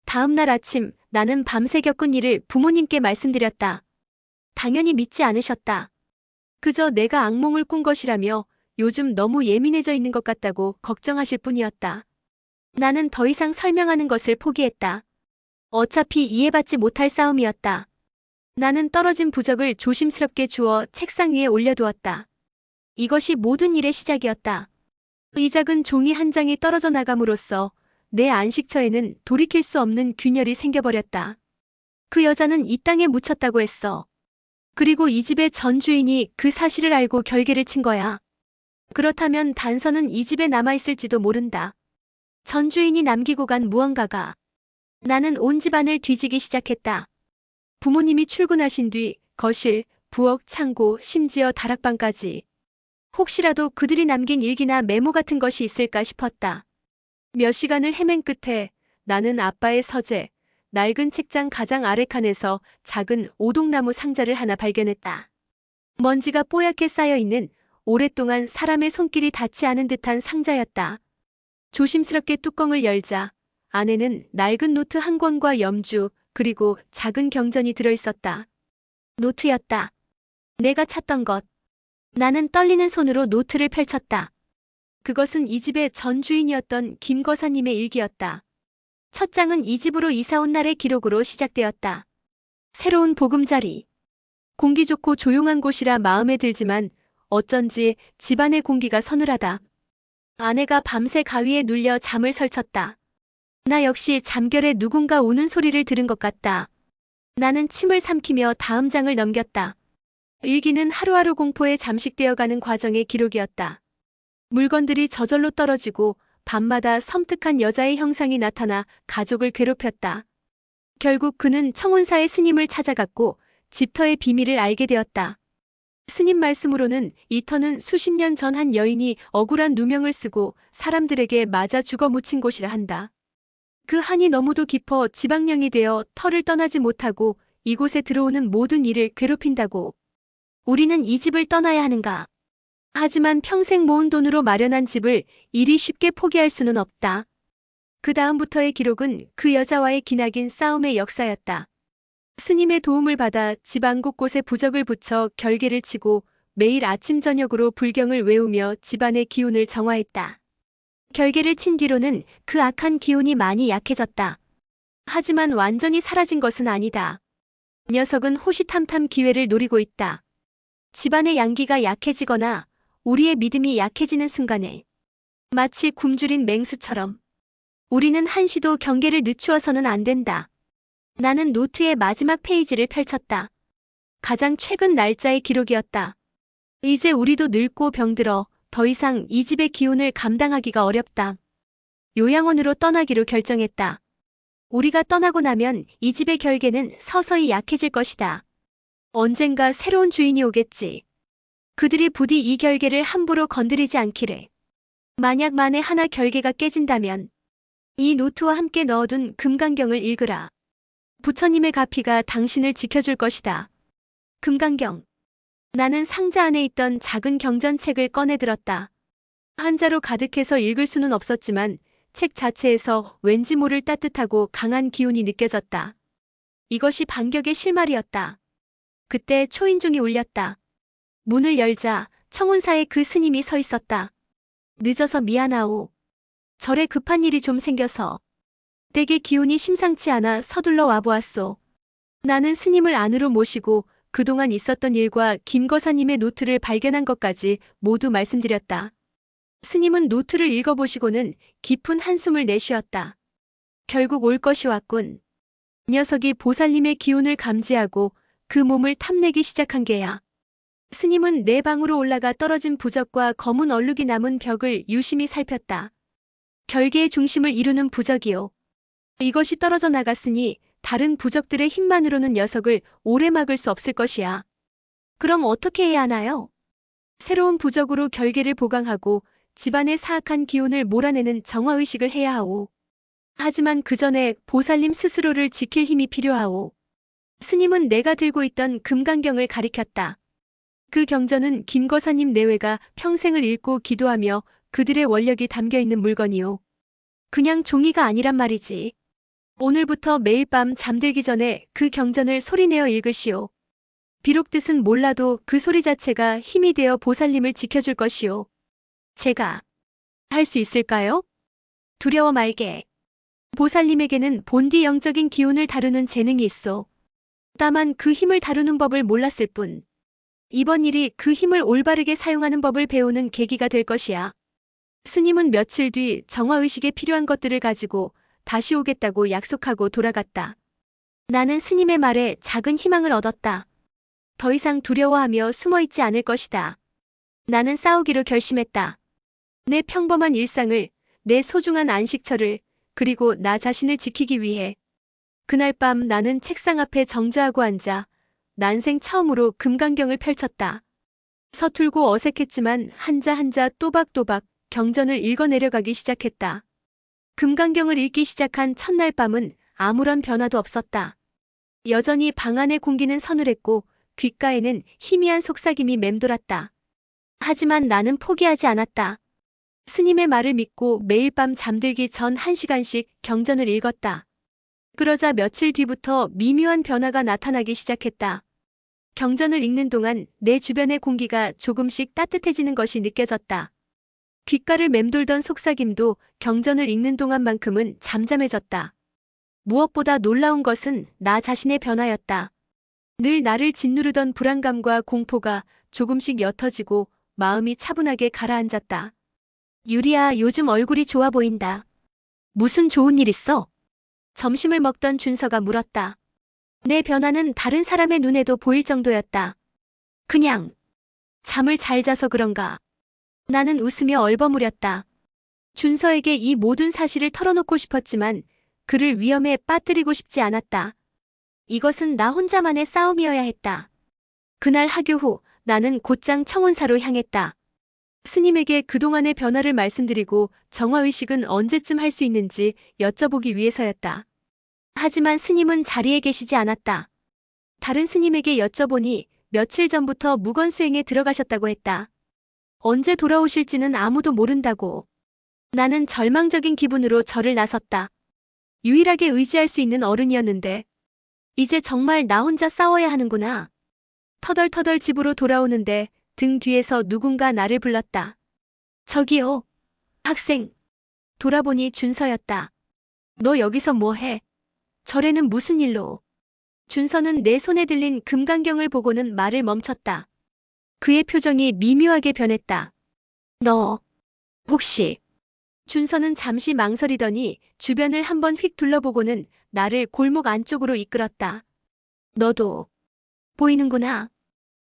다음 날 아침 나는 밤새 겪은 일을 부모님께 말씀드렸다. 당연히 믿지 않으셨다. 그저 내가 악몽을 꾼 것이라며 요즘 너무 예민해져 있는 것 같다고 걱정하실 뿐이었다. 나는 더 이상 설명하는 것을 포기했다. 어차피 이해받지 못할 싸움이었다. 나는 떨어진 부적을 조심스럽게 주워 책상 위에 올려두었다. 이것이 모든 일의 시작이었다. 이 작은 종이 한 장이 떨어져 나감으로써 내 안식처에는 돌이킬 수 없는 균열이 생겨버렸다. 그 여자는 이 땅에 묻혔다고 했어. 그리고 이 집의 전 주인이 그 사실을 알고 결계를 친 거야. 그렇다면 단서는 이 집에 남아있을지도 모른다. 전 주인이 남기고 간 무언가가. 나는 온 집안을 뒤지기 시작했다. 부모님이 출근하신 뒤 거실, 부엌, 창고, 심지어 다락방까지. 혹시라도 그들이 남긴 일기나 메모 같은 것이 있을까 싶었다. 몇 시간을 헤맨 끝에 나는 아빠의 서재, 낡은 책장 가장 아래 칸에서 작은 오동나무 상자를 하나 발견했다. 먼지가 뽀얗게 쌓여있는 오랫동안 사람의 손길이 닿지 않은 듯한 상자였다. 조심스럽게 뚜껑을 열자 안에는 낡은 노트 한 권과 염주 그리고 작은 경전이 들어있었다. 노트였다. 내가 찾던 것. 나는 떨리는 손으로 노트를 펼쳤다. 그것은 이 집의 전 주인이었던 김거사님의 일기였다. 첫 장은 이 집으로 이사온 날의 기록으로 시작되었다. 새로운 보금자리. 공기 좋고 조용한 곳이라 마음에 들지만 어쩐지 집안의 공기가 서늘하다. 아내가 밤새 가위에 눌려 잠을 설쳤다. 나 역시 잠결에 누군가 우는 소리를 들은 것 같다. 나는 침을 삼키며 다음 장을 넘겼다. 일기는 하루하루 공포에 잠식되어가는 과정의 기록이었다. 물건들이 저절로 떨어지고 밤마다 섬뜩한 여자의 형상이 나타나 가족을 괴롭혔다. 결국 그는 청운사의 스님을 찾아갔고 집터의 비밀을 알게 되었다. 스님 말씀으로는 이 터는 수십 년 전 한 여인이 억울한 누명을 쓰고 사람들에게 맞아 죽어 묻힌 곳이라 한다. 그 한이 너무도 깊어 지방령이 되어 터를 떠나지 못하고 이곳에 들어오는 모든 이를 괴롭힌다고. 우리는 이 집을 떠나야 하는가? 하지만 평생 모은 돈으로 마련한 집을 이리 쉽게 포기할 수는 없다. 그 다음부터의 기록은 그 여자와의 기나긴 싸움의 역사였다. 스님의 도움을 받아 집안 곳곳에 부적을 붙여 결계를 치고 매일 아침 저녁으로 불경을 외우며 집안의 기운을 정화했다. 결계를 친 뒤로는 그 악한 기운이 많이 약해졌다. 하지만 완전히 사라진 것은 아니다. 녀석은 호시탐탐 기회를 노리고 있다. 집안의 양기가 약해지거나 우리의 믿음이 약해지는 순간에 마치 굶주린 맹수처럼 우리는 한시도 경계를 늦추어서는 안 된다. 나는 노트의 마지막 페이지를 펼쳤다. 가장 최근 날짜의 기록이었다. 이제 우리도 늙고 병들어 더 이상 이 집의 기운을 감당하기가 어렵다. 요양원으로 떠나기로 결정했다. 우리가 떠나고 나면 이 집의 결계는 서서히 약해질 것이다. 언젠가 새로운 주인이 오겠지. 그들이 부디 이 결계를 함부로 건드리지 않기를. 만약 만에 하나 결계가 깨진다면 이 노트와 함께 넣어둔 금강경을 읽으라. 부처님의 가피가 당신을 지켜줄 것이다. 금강경. 나는 상자 안에 있던 작은 경전책을 꺼내 들었다. 한자로 가득해서 읽을 수는 없었지만 책 자체에서 왠지 모를 따뜻하고 강한 기운이 느껴졌다. 이것이 반격의 실마리였다. 그때 초인종이 울렸다. 문을 열자 청운사에 그 스님이 서 있었다. 늦어서 미안하오. 절에 급한 일이 좀 생겨서 댁의 기운이 심상치 않아 서둘러 와보았소. 나는 스님을 안으로 모시고 그동안 있었던 일과 김거사님의 노트를 발견한 것까지 모두 말씀드렸다. 스님은 노트를 읽어보시고는 깊은 한숨을 내쉬었다. 결국 올 것이 왔군. 녀석이 보살님의 기운을 감지하고 그 몸을 탐내기 시작한 게야. 스님은 내 방으로 올라가 떨어진 부적과 검은 얼룩이 남은 벽을 유심히 살폈다. 결계의 중심을 이루는 부적이요. 이것이 떨어져 나갔으니 다른 부적들의 힘만으로는 녀석을 오래 막을 수 없을 것이야. 그럼 어떻게 해야 하나요? 새로운 부적으로 결계를 보강하고 집안의 사악한 기운을 몰아내는 정화의식을 해야 하오. 하지만 그 전에 보살님 스스로를 지킬 힘이 필요하오. 스님은 내가 들고 있던 금강경을 가리켰다. 그 경전은 김거사님 내외가 평생을 읽고 기도하며 그들의 원력이 담겨있는 물건이오. 그냥 종이가 아니란 말이지. 오늘부터 매일 밤 잠들기 전에 그 경전을 소리내어 읽으시오. 비록 뜻은 몰라도 그 소리 자체가 힘이 되어 보살님을 지켜줄 것이오. 제가 할 수 있을까요? 두려워 말게. 보살님에게는 본디 영적인 기운을 다루는 재능이 있어. 다만 그 힘을 다루는 법을 몰랐을 뿐. 이번 일이 그 힘을 올바르게 사용하는 법을 배우는 계기가 될 것이야. 스님은 며칠 뒤 정화의식에 필요한 것들을 가지고 다시 오겠다고 약속하고 돌아갔다. 나는 스님의 말에 작은 희망을 얻었다. 더 이상 두려워하며 숨어있지 않을 것이다. 나는 싸우기로 결심했다. 내 평범한 일상을, 내 소중한 안식처를, 그리고 나 자신을 지키기 위해. 그날 밤 나는 책상 앞에 정좌하고 앉아 난생 처음으로 금강경을 펼쳤다. 서툴고 어색했지만 한자 한자 또박또박 경전을 읽어내려가기 시작했다. 금강경을 읽기 시작한 첫날 밤은 아무런 변화도 없었다. 여전히 방 안의 공기는 서늘했고 귓가에는 희미한 속삭임이 맴돌았다. 하지만 나는 포기하지 않았다. 스님의 말을 믿고 매일 밤 잠들기 전 1시간씩 경전을 읽었다. 그러자 며칠 뒤부터 미묘한 변화가 나타나기 시작했다. 경전을 읽는 동안 내 주변의 공기가 조금씩 따뜻해지는 것이 느껴졌다. 귓가를 맴돌던 속삭임도 경전을 읽는 동안만큼은 잠잠해졌다. 무엇보다 놀라운 것은 나 자신의 변화였다. 늘 나를 짓누르던 불안감과 공포가 조금씩 옅어지고 마음이 차분하게 가라앉았다. 유리야, 요즘 얼굴이 좋아 보인다. 무슨 좋은 일 있어? 점심을 먹던 준서가 물었다. 내 변화는 다른 사람의 눈에도 보일 정도였다. 그냥 잠을 잘 자서 그런가. 나는 웃으며 얼버무렸다. 준서에게 이 모든 사실을 털어놓고 싶었지만 그를 위험에 빠뜨리고 싶지 않았다. 이것은 나 혼자만의 싸움이어야 했다. 그날 하교 후 나는 곧장 청운사로 향했다. 스님에게 그동안의 변화를 말씀드리고 정화의식은 언제쯤 할 수 있는지 여쭤보기 위해서였다. 하지만 스님은 자리에 계시지 않았다. 다른 스님에게 여쭤보니 며칠 전부터 무건수행에 들어가셨다고 했다. 언제 돌아오실지는 아무도 모른다고. 나는 절망적인 기분으로 절을 나섰다. 유일하게 의지할 수 있는 어른이었는데 이제 정말 나 혼자 싸워야 하는구나. 터덜터덜 집으로 돌아오는데 등 뒤에서 누군가 나를 불렀다. 저기요, 학생. 돌아보니 준서였다. 너 여기서 뭐 해? 절에는 무슨 일로? 준서는 내 손에 들린 금강경을 보고는 말을 멈췄다. 그의 표정이 미묘하게 변했다. 너, 혹시? 준서는 잠시 망설이더니 주변을 한번 휙 둘러보고는 나를 골목 안쪽으로 이끌었다. 너도 보이는구나.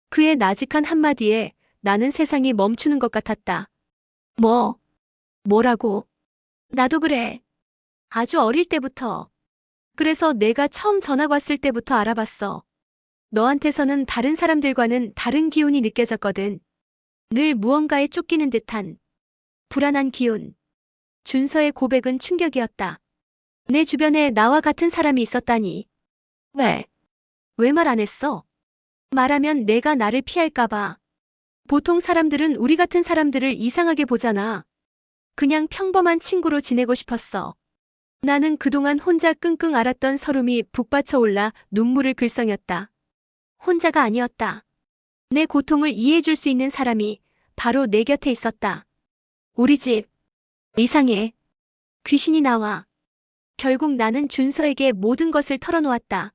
그의 나직한 한마디에 나는 세상이 멈추는 것 같았다. 뭐라고? 나도 그래. 아주 어릴 때부터. 그래서 내가 처음 전학 왔을 때부터 알아봤어. 너한테서는 다른 사람들과는 다른 기운이 느껴졌거든. 늘 무언가에 쫓기는 듯한 불안한 기운. 준서의 고백은 충격이었다. 내 주변에 나와 같은 사람이 있었다니. 왜? 왜 말 안 했어? 말하면 내가 나를 피할까봐. 보통 사람들은 우리 같은 사람들을 이상하게 보잖아. 그냥 평범한 친구로 지내고 싶었어. 나는 그동안 혼자 끙끙 앓았던 서름이 북받쳐 올라 눈물을 글썽였다. 혼자가 아니었다. 내 고통을 이해해줄 수 있는 사람이 바로 내 곁에 있었다. 우리 집. 이상해. 귀신이 나와. 결국 나는 준서에게 모든 것을 털어놓았다.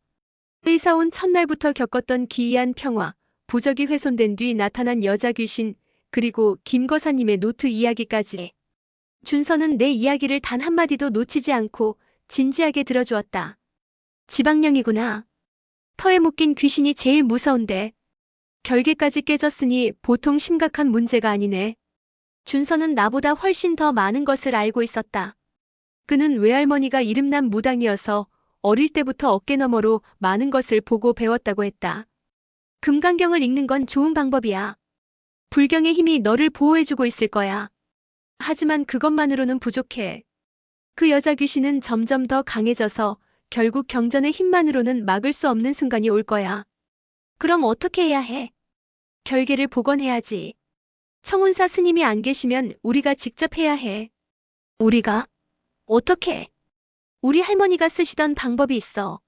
의사 온 첫날부터 겪었던 기이한 평화, 부적이 훼손된 뒤 나타난 여자 귀신, 그리고 김 거사님의 노트 이야기까지. 준서는 내 이야기를 단 한마디도 놓치지 않고 진지하게 들어주었다. 지방령이구나. 터에 묶인 귀신이 제일 무서운데. 결계까지 깨졌으니 보통 심각한 문제가 아니네. 준서는 나보다 훨씬 더 많은 것을 알고 있었다. 그는 외할머니가 이름난 무당이어서 어릴 때부터 어깨너머로 많은 것을 보고 배웠다고 했다. 금강경을 읽는 건 좋은 방법이야. 불경의 힘이 너를 보호해주고 있을 거야. 하지만 그것만으로는 부족해. 그 여자 귀신은 점점 더 강해져서 결국 경전의 힘만으로는 막을 수 없는 순간이 올 거야. 그럼 어떻게 해야 해? 결계를 복원해야지. 청운사 스님이 안 계시면 우리가 직접 해야 해. 우리가? 어떻게? 우리 할머니가 쓰시던 방법이 있어.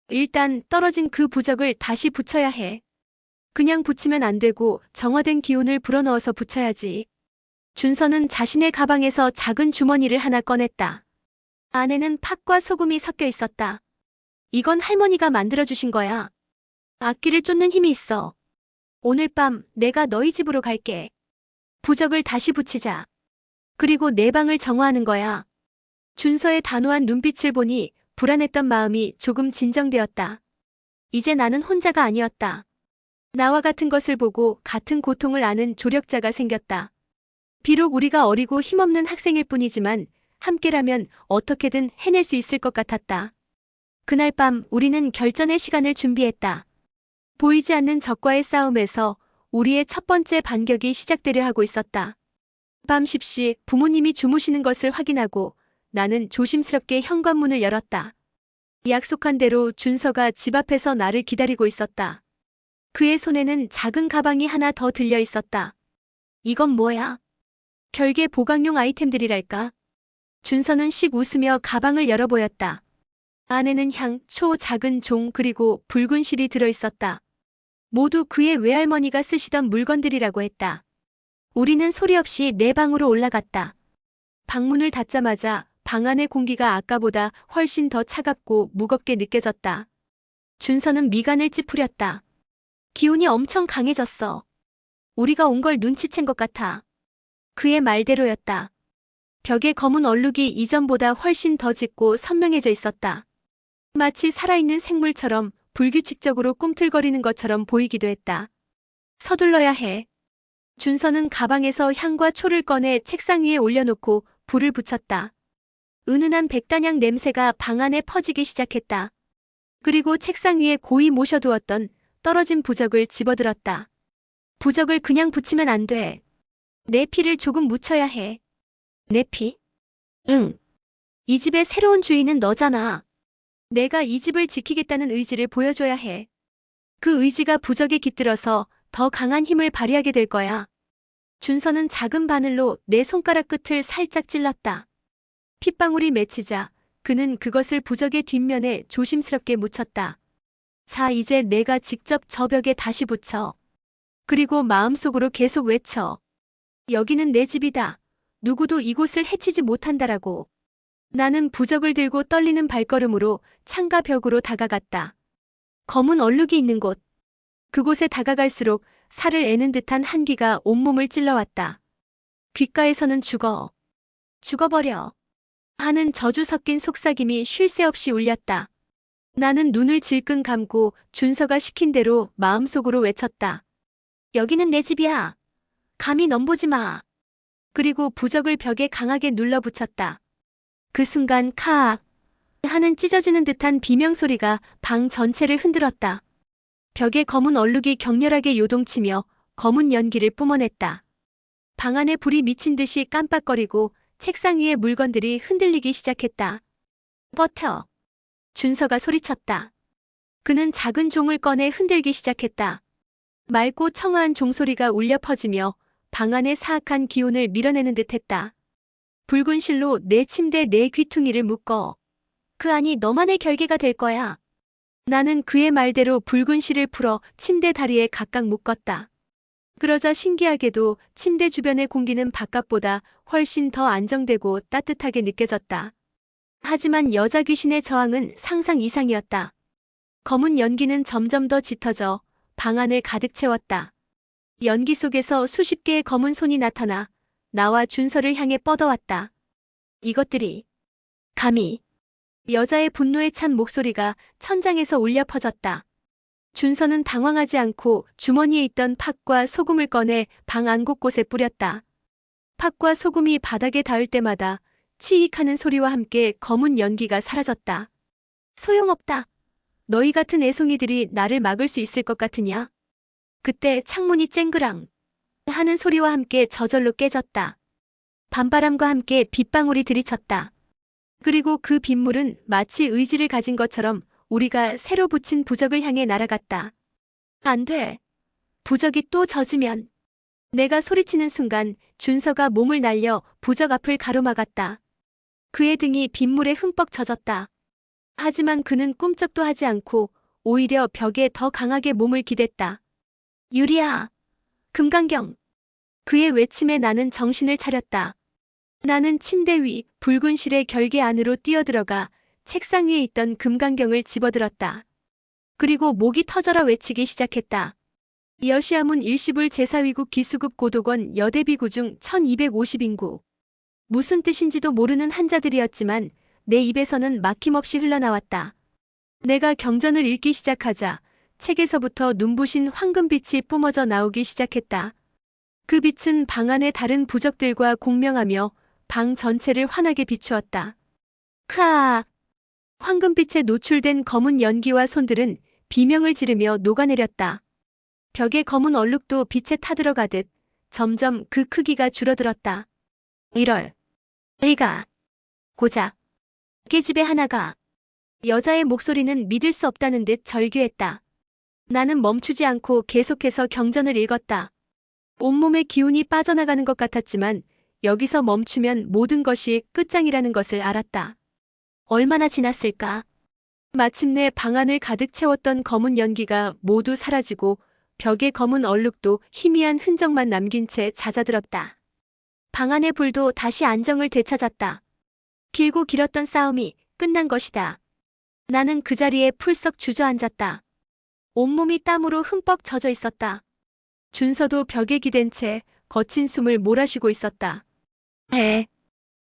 일단 떨어진 그 부적을 다시 붙여야 해. 그냥 붙이면 안 되고 정화된 기운을 불어넣어서 붙여야지. 준서는 자신의 가방에서 작은 주머니를 하나 꺼냈다. 안에는 팥과 소금이 섞여 있었다. 이건 할머니가 만들어주신 거야. 악귀를 쫓는 힘이 있어. 오늘 밤 내가 너희 집으로 갈게. 부적을 다시 붙이자. 그리고 내 방을 정화하는 거야. 준서의 단호한 눈빛을 보니 불안했던 마음이 조금 진정되었다. 이제 나는 혼자가 아니었다. 나와 같은 것을 보고 같은 고통을 아는 조력자가 생겼다. 비록 우리가 어리고 힘없는 학생일 뿐이지만 함께라면 어떻게든 해낼 수 있을 것 같았다. 그날 밤 우리는 결전의 시간을 준비했다. 보이지 않는 적과의 싸움에서 우리의 첫 번째 반격이 시작되려 하고 있었다. 밤 10시 부모님이 주무시는 것을 확인하고 나는 조심스럽게 현관문을 열었다. 약속한 대로 준서가 집 앞에서 나를 기다리고 있었다. 그의 손에는 작은 가방이 하나 더 들려 있었다. 이건 뭐야? 결계 보강용 아이템들이랄까? 준서는 씩 웃으며 가방을 열어 보였다. 안에는 향, 초, 작은 종 그리고 붉은 실이 들어 있었다. 모두 그의 외할머니가 쓰시던 물건들이라고 했다. 우리는 소리 없이 내 방으로 올라갔다. 방문을 닫자마자 방 안의 공기가 아까보다 훨씬 더 차갑고 무겁게 느껴졌다. 준서는 미간을 찌푸렸다. 기운이 엄청 강해졌어. 우리가 온 걸 눈치챈 것 같아. 그의 말대로였다. 벽에 검은 얼룩이 이전보다 훨씬 더 짙고 선명해져 있었다. 마치 살아있는 생물처럼 불규칙적으로 꿈틀거리는 것처럼 보이기도 했다. 서둘러야 해. 준서는 가방에서 향과 초를 꺼내 책상 위에 올려놓고 불을 붙였다. 은은한 백단향 냄새가 방 안에 퍼지기 시작했다. 그리고 책상 위에 고이 모셔두었던 떨어진 부적을 집어들었다. 부적을 그냥 붙이면 안 돼. 내 피를 조금 묻혀야 해. 내 피? 응. 이 집의 새로운 주인은 너잖아. 내가 이 집을 지키겠다는 의지를 보여줘야 해. 그 의지가 부적에 깃들어서 더 강한 힘을 발휘하게 될 거야. 준서는 작은 바늘로 내 손가락 끝을 살짝 찔렀다. 핏방울이 맺히자 그는 그것을 부적의 뒷면에 조심스럽게 묻혔다. 자, 이제 내가 직접 저 벽에 다시 붙여. 그리고 마음속으로 계속 외쳐. 여기는 내 집이다. 누구도 이곳을 해치지 못한다라고. 나는 부적을 들고 떨리는 발걸음으로 창가 벽으로 다가갔다. 검은 얼룩이 있는 곳. 그곳에 다가갈수록 살을 애는 듯한 한기가 온몸을 찔러왔다. 귓가에서는 죽어. 죽어버려. 하는 저주 섞인 속삭임이 쉴 새 없이 울렸다. 나는 눈을 질끈 감고 준서가 시킨 대로 마음속으로 외쳤다. 여기는 내 집이야. 감히 넘보지 마. 그리고 부적을 벽에 강하게 눌러붙였다. 그 순간 카악 하는 찢어지는 듯한 비명소리가 방 전체를 흔들었다. 벽에 검은 얼룩이 격렬하게 요동치며 검은 연기를 뿜어냈다. 방 안에 불이 미친 듯이 깜빡거리고 책상 위의 물건들이 흔들리기 시작했다. 버텨. 준서가 소리쳤다. 그는 작은 종을 꺼내 흔들기 시작했다. 맑고 청아한 종소리가 울려 퍼지며 방 안의 사악한 기운을 밀어내는 듯했다. 붉은 실로 내 침대 내 귀퉁이를 묶어. 그 안이 너만의 결계가 될 거야. 나는 그의 말대로 붉은 실을 풀어 침대 다리에 각각 묶었다. 그러자 신기하게도 침대 주변의 공기는 바깥보다 훨씬 더 안정되고 따뜻하게 느껴졌다. 하지만 여자 귀신의 저항은 상상 이상이었다. 검은 연기는 점점 더 짙어져 방 안을 가득 채웠다. 연기 속에서 수십 개의 검은 손이 나타나 나와 준서를 향해 뻗어왔다. 이것들이 감히. 여자의 분노에 찬 목소리가 천장에서 울려 퍼졌다. 준서는 당황하지 않고 주머니에 있던 팥과 소금을 꺼내 방 안 곳곳에 뿌렸다. 팥과 소금이 바닥에 닿을 때마다 치익하는 소리와 함께 검은 연기가 사라졌다. 소용없다. 너희 같은 애송이들이 나를 막을 수 있을 것 같으냐? 그때 창문이 쨍그랑 하는 소리와 함께 저절로 깨졌다. 밤바람과 함께 빗방울이 들이쳤다. 그리고 그 빗물은 마치 의지를 가진 것처럼 우리가 새로 붙인 부적을 향해 날아갔다. 안 돼. 부적이 또 젖으면. 내가 소리치는 순간 준서가 몸을 날려 부적 앞을 가로막았다. 그의 등이 빗물에 흠뻑 젖었다. 하지만 그는 꿈쩍도 하지 않고 오히려 벽에 더 강하게 몸을 기댔다. 유리야. 금강경. 그의 외침에 나는 정신을 차렸다. 나는 침대 위 붉은 실의 결계 안으로 뛰어들어가 책상 위에 있던 금강경을 집어들었다. 그리고 목이 터져라 외치기 시작했다. 여시아문 일시불 제사위국 기수급 고독원 여대비구 중 1250인구. 무슨 뜻인지도 모르는 한자들이었지만 내 입에서는 막힘없이 흘러나왔다. 내가 경전을 읽기 시작하자 책에서부터 눈부신 황금빛이 뿜어져 나오기 시작했다. 그 빛은 방 안의 다른 부적들과 공명하며 방 전체를 환하게 비추었다. 크아! 황금빛에 노출된 검은 연기와 손들은 비명을 지르며 녹아내렸다. 벽의 검은 얼룩도 빛에 타들어가듯 점점 그 크기가 줄어들었다. 1월. 의가. 고작. 깨집에 하나가. 여자의 목소리는 믿을 수 없다는 듯 절규했다. 나는 멈추지 않고 계속해서 경전을 읽었다. 온몸의 기운이 빠져나가는 것 같았지만 여기서 멈추면 모든 것이 끝장이라는 것을 알았다. 얼마나 지났을까? 마침내 방 안을 가득 채웠던 검은 연기가 모두 사라지고 벽의 검은 얼룩도 희미한 흔적만 남긴 채 잦아들었다. 방 안의 불도 다시 안정을 되찾았다. 길고 길었던 싸움이 끝난 것이다. 나는 그 자리에 풀썩 주저앉았다. 온몸이 땀으로 흠뻑 젖어 있었다. 준서도 벽에 기댄 채 거친 숨을 몰아쉬고 있었다.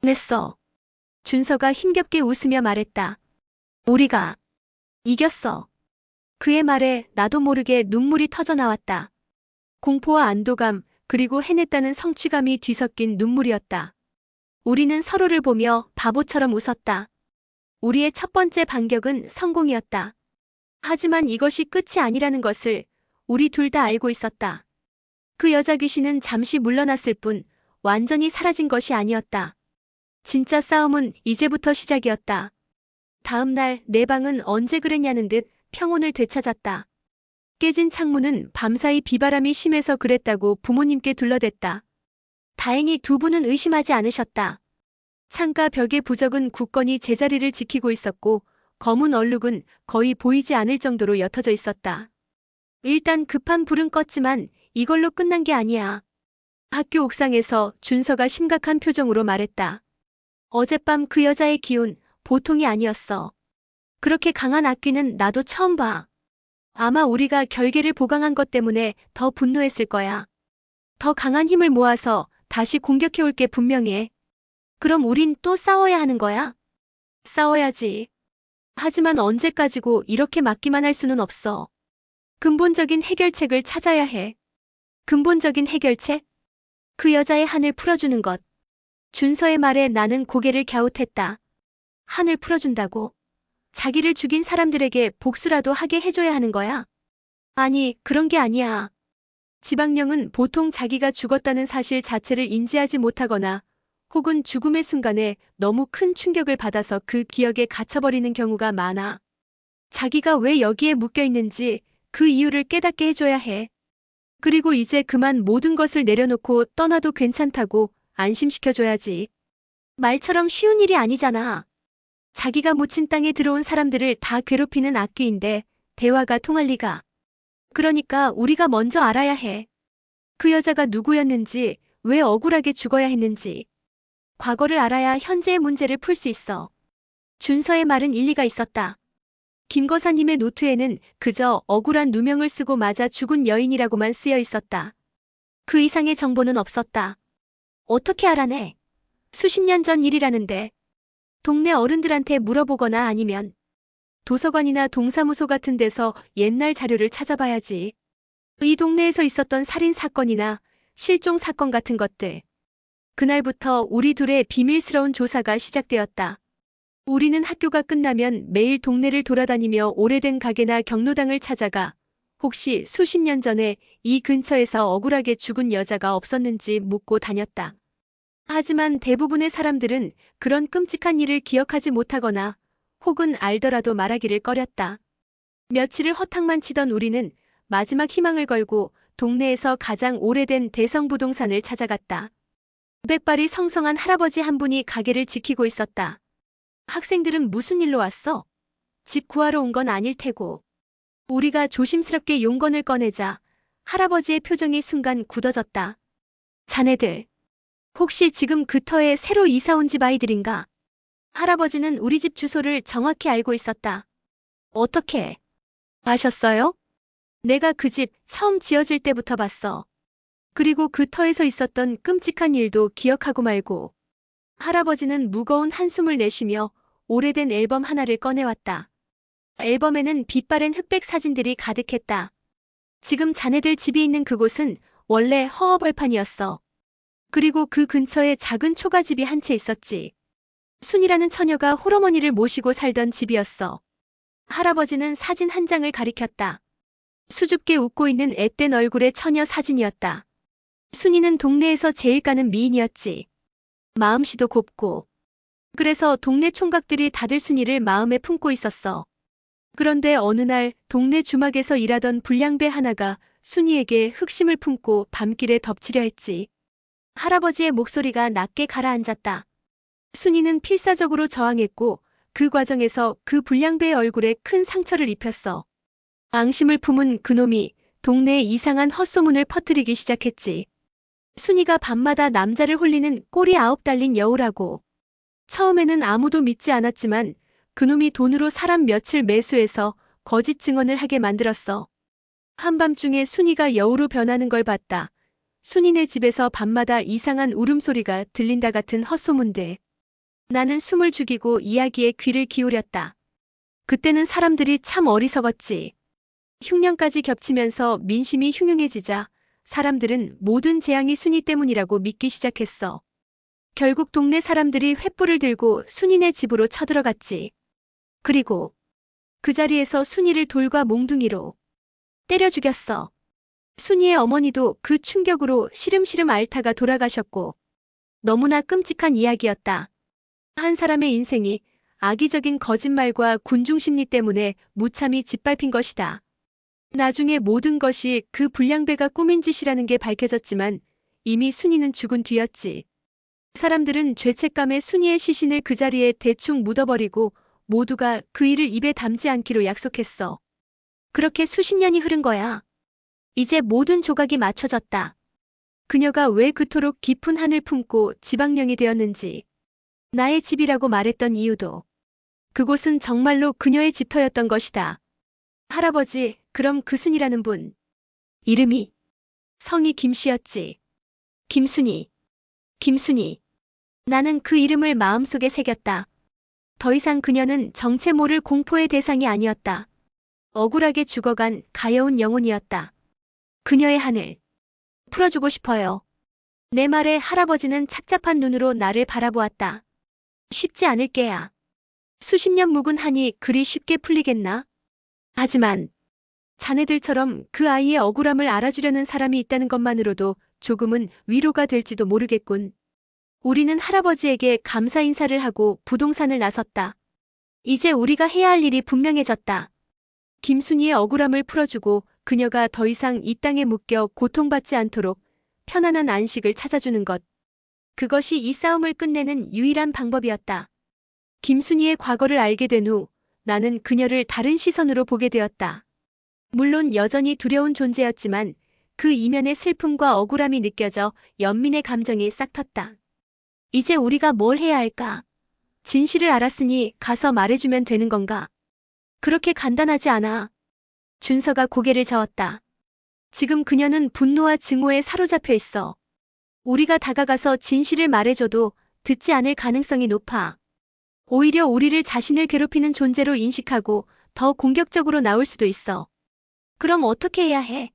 냈어. 준서가 힘겹게 웃으며 말했다. 우리가 이겼어. 그의 말에 나도 모르게 눈물이 터져 나왔다. 공포와 안도감, 그리고 해냈다는 성취감이 뒤섞인 눈물이었다. 우리는 서로를 보며 바보처럼 웃었다. 우리의 첫 번째 반격은 성공이었다. 하지만 이것이 끝이 아니라는 것을 우리 둘 다 알고 있었다. 그 여자 귀신은 잠시 물러났을 뿐 완전히 사라진 것이 아니었다. 진짜 싸움은 이제부터 시작이었다. 다음 날 내 방은 언제 그랬냐는 듯 평온을 되찾았다. 깨진 창문은 밤사이 비바람이 심해서 그랬다고 부모님께 둘러댔다. 다행히 두 분은 의심하지 않으셨다. 창가 벽의 부적은 굳건히 제자리를 지키고 있었고 검은 얼룩은 거의 보이지 않을 정도로 옅어져 있었다. 일단 급한 불은 껐지만 이걸로 끝난 게 아니야. 학교 옥상에서 준서가 심각한 표정으로 말했다. 어젯밤 그 여자의 기운 보통이 아니었어. 그렇게 강한 악귀는 나도 처음 봐. 아마 우리가 결계를 보강한 것 때문에 더 분노했을 거야. 더 강한 힘을 모아서 다시 공격해올 게 분명해. 그럼 우린 또 싸워야 하는 거야? 싸워야지. 하지만 언제까지고 이렇게 막기만 할 수는 없어. 근본적인 해결책을 찾아야 해. 근본적인 해결책? 그 여자의 한을 풀어주는 것. 준서의 말에 나는 고개를 갸웃했다. 한을 풀어준다고? 자기를 죽인 사람들에게 복수라도 하게 해줘야 하는 거야? 아니, 그런 게 아니야. 지방령은 보통 자기가 죽었다는 사실 자체를 인지하지 못하거나 혹은 죽음의 순간에 너무 큰 충격을 받아서 그 기억에 갇혀버리는 경우가 많아. 자기가 왜 여기에 묶여 있는지 그 이유를 깨닫게 해줘야 해. 그리고 이제 그만 모든 것을 내려놓고 떠나도 괜찮다고 안심시켜줘야지. 말처럼 쉬운 일이 아니잖아. 자기가 묻힌 땅에 들어온 사람들을 다 괴롭히는 악귀인데 대화가 통할 리가. 그러니까 우리가 먼저 알아야 해. 그 여자가 누구였는지, 왜 억울하게 죽어야 했는지. 과거를 알아야 현재의 문제를 풀 수 있어. 준서의 말은 일리가 있었다. 김거사님의 노트에는 그저 억울한 누명을 쓰고 맞아 죽은 여인이라고만 쓰여 있었다. 그 이상의 정보는 없었다. 어떻게 알아내? 수십 년 전 일이라는데. 동네 어른들한테 물어보거나 아니면 도서관이나 동사무소 같은 데서 옛날 자료를 찾아봐야지. 이 동네에서 있었던 살인 사건이나 실종 사건 같은 것들. 그날부터 우리 둘의 비밀스러운 조사가 시작되었다. 우리는 학교가 끝나면 매일 동네를 돌아다니며 오래된 가게나 경로당을 찾아가 혹시 수십 년 전에 이 근처에서 억울하게 죽은 여자가 없었는지 묻고 다녔다. 하지만 대부분의 사람들은 그런 끔찍한 일을 기억하지 못하거나 혹은 알더라도 말하기를 꺼렸다. 며칠을 허탕만 치던 우리는 마지막 희망을 걸고 동네에서 가장 오래된 대성부동산을 찾아갔다. 백발이 성성한 할아버지 한 분이 가게를 지키고 있었다. 학생들은 무슨 일로 왔어? 집 구하러 온 건 아닐 테고. 우리가 조심스럽게 용건을 꺼내자 할아버지의 표정이 순간 굳어졌다. 자네들, 혹시 지금 그 터에 새로 이사 온 집 아이들인가? 할아버지는 우리 집 주소를 정확히 알고 있었다. 어떻게 아셨어요? 내가 그 집 처음 지어질 때부터 봤어. 그리고 그 터에서 있었던 끔찍한 일도 기억하고 말고. 할아버지는 무거운 한숨을 내쉬며 오래된 앨범 하나를 꺼내왔다. 앨범에는 빛바랜 흑백 사진들이 가득했다. 지금 자네들 집이 있는 그곳은 원래 허허벌판이었어. 그리고 그 근처에 작은 초가집이 한 채 있었지. 순이라는 처녀가 홀어머니를 모시고 살던 집이었어. 할아버지는 사진 한 장을 가리켰다. 수줍게 웃고 있는 앳된 얼굴의 처녀 사진이었다. 순이는 동네에서 제일 까는 미인이었지. 마음씨도 곱고. 그래서 동네 총각들이 다들 순이를 마음에 품고 있었어. 그런데 어느 날 동네 주막에서 일하던 불량배 하나가 순이에게 흑심을 품고 밤길에 덮치려 했지. 할아버지의 목소리가 낮게 가라앉았다. 순이는 필사적으로 저항했고 그 과정에서 그 불량배의 얼굴에 큰 상처를 입혔어. 앙심을 품은 그놈이 동네에 이상한 헛소문을 퍼뜨리기 시작했지. 순이가 밤마다 남자를 홀리는 꼬리 9 달린 여우라고. 처음에는 아무도 믿지 않았지만 그놈이 돈으로 사람 며칠 매수해서 거짓 증언을 하게 만들었어. 한밤중에 순이가 여우로 변하는 걸 봤다. 순이네 집에서 밤마다 이상한 울음소리가 들린다 같은 헛소문들. 나는 숨을 죽이고 이야기에 귀를 기울였다. 그때는 사람들이 참 어리석었지. 흉년까지 겹치면서 민심이 흉흉해지자 사람들은 모든 재앙이 순이 때문이라고 믿기 시작했어. 결국 동네 사람들이 횃불을 들고 순이네 집으로 쳐들어갔지. 그리고 그 자리에서 순이를 돌과 몽둥이로 때려 죽였어. 순이의 어머니도 그 충격으로 시름시름 앓다가 돌아가셨고. 너무나 끔찍한 이야기였다. 한 사람의 인생이 악의적인 거짓말과 군중심리 때문에 무참히 짓밟힌 것이다. 나중에 모든 것이 그 불량배가 꾸민 짓이라는 게 밝혀졌지만 이미 순이는 죽은 뒤였지. 사람들은 죄책감에 순이의 시신을 그 자리에 대충 묻어버리고 모두가 그 일을 입에 담지 않기로 약속했어. 그렇게 수십 년이 흐른 거야. 이제 모든 조각이 맞춰졌다. 그녀가 왜 그토록 깊은 한을 품고 지방령이 되었는지. 나의 집이라고 말했던 이유도. 그곳은 정말로 그녀의 집터였던 것이다. 할아버지, 그럼 그 순이라는 분. 이름이 성이 김씨였지. 김순이. 김순이. 나는 그 이름을 마음속에 새겼다. 더 이상 그녀는 정체 모를 공포의 대상이 아니었다. 억울하게 죽어간 가여운 영혼이었다. 그녀의 한을 풀어주고 싶어요. 내 말에 할아버지는 착잡한 눈으로 나를 바라보았다. 쉽지 않을 게야. 수십 년 묵은 한이 그리 쉽게 풀리겠나? 하지만 자네들처럼 그 아이의 억울함을 알아주려는 사람이 있다는 것만으로도 조금은 위로가 될지도 모르겠군. 우리는 할아버지에게 감사 인사를 하고 부동산을 나섰다. 이제 우리가 해야 할 일이 분명해졌다. 김순희의 억울함을 풀어주고 그녀가 더 이상 이 땅에 묶여 고통받지 않도록 편안한 안식을 찾아주는 것. 그것이 이 싸움을 끝내는 유일한 방법이었다. 김순희의 과거를 알게 된 후 나는 그녀를 다른 시선으로 보게 되었다. 물론 여전히 두려운 존재였지만 그 이면의 슬픔과 억울함이 느껴져 연민의 감정이 싹 텄다. 이제 우리가 뭘 해야 할까? 진실을 알았으니 가서 말해주면 되는 건가? 그렇게 간단하지 않아. 준서가 고개를 저었다. 지금 그녀는 분노와 증오에 사로잡혀 있어. 우리가 다가가서 진실을 말해줘도 듣지 않을 가능성이 높아. 오히려 우리를 자신을 괴롭히는 존재로 인식하고 더 공격적으로 나올 수도 있어. 그럼 어떻게 해야 해?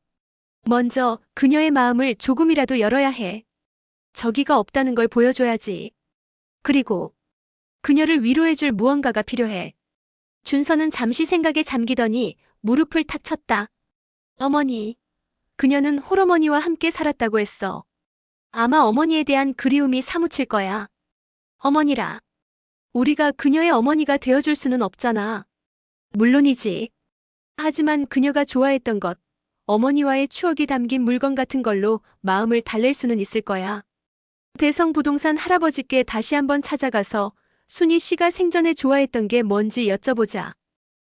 먼저 그녀의 마음을 조금이라도 열어야 해. 적의가 없다는 걸 보여줘야지. 그리고 그녀를 위로해줄 무언가가 필요해. 준서는 잠시 생각에 잠기더니 무릎을 탁 쳤다. 어머니. 그녀는 홀어머니와 함께 살았다고 했어. 아마 어머니에 대한 그리움이 사무칠 거야. 어머니라. 우리가 그녀의 어머니가 되어줄 수는 없잖아. 물론이지. 하지만 그녀가 좋아했던 것, 어머니와의 추억이 담긴 물건 같은 걸로 마음을 달랠 수는 있을 거야. 대성부동산 할아버지께 다시 한번 찾아가서 순희 씨가 생전에 좋아했던 게 뭔지 여쭤보자.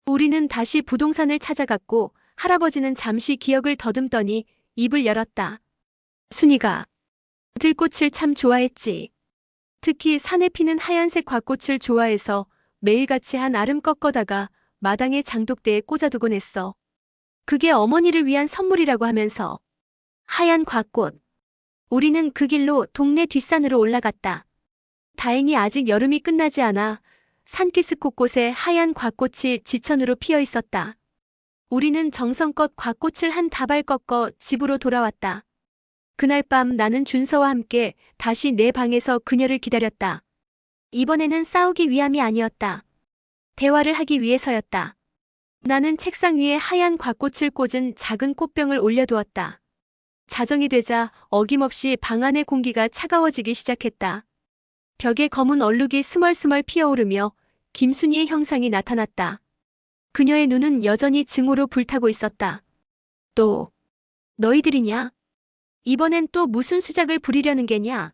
우리는 다시 부동산을 찾아갔고 할아버지는 잠시 기억을 더듬더니 입을 열었다. 순희가 들꽃을 참 좋아했지. 특히 산에 피는 하얀색 곽꽃을 좋아해서 매일같이 한 알음 꺾어다가 마당의 장독대에 꽂아두곤 했어. 그게 어머니를 위한 선물이라고 하면서. 하얀 곽꽃. 우리는 그 길로 동네 뒷산으로 올라갔다. 다행히 아직 여름이 끝나지 않아 산기슭 곳곳에 하얀 곽꽃이 지천으로 피어 있었다. 우리는 정성껏 곽꽃을 한 다발 꺾어 집으로 돌아왔다. 그날 밤 나는 준서와 함께 다시 내 방에서 그녀를 기다렸다. 이번에는 싸우기 위함이 아니었다. 대화를 하기 위해서였다. 나는 책상 위에 하얀 곽꽃을 꽂은 작은 꽃병을 올려두었다. 자정이 되자 어김없이 방 안의 공기가 차가워지기 시작했다. 벽에 검은 얼룩이 스멀스멀 피어오르며 김순희의 형상이 나타났다. 그녀의 눈은 여전히 증오로 불타고 있었다. 또 너희들이냐? 이번엔 또 무슨 수작을 부리려는 게냐?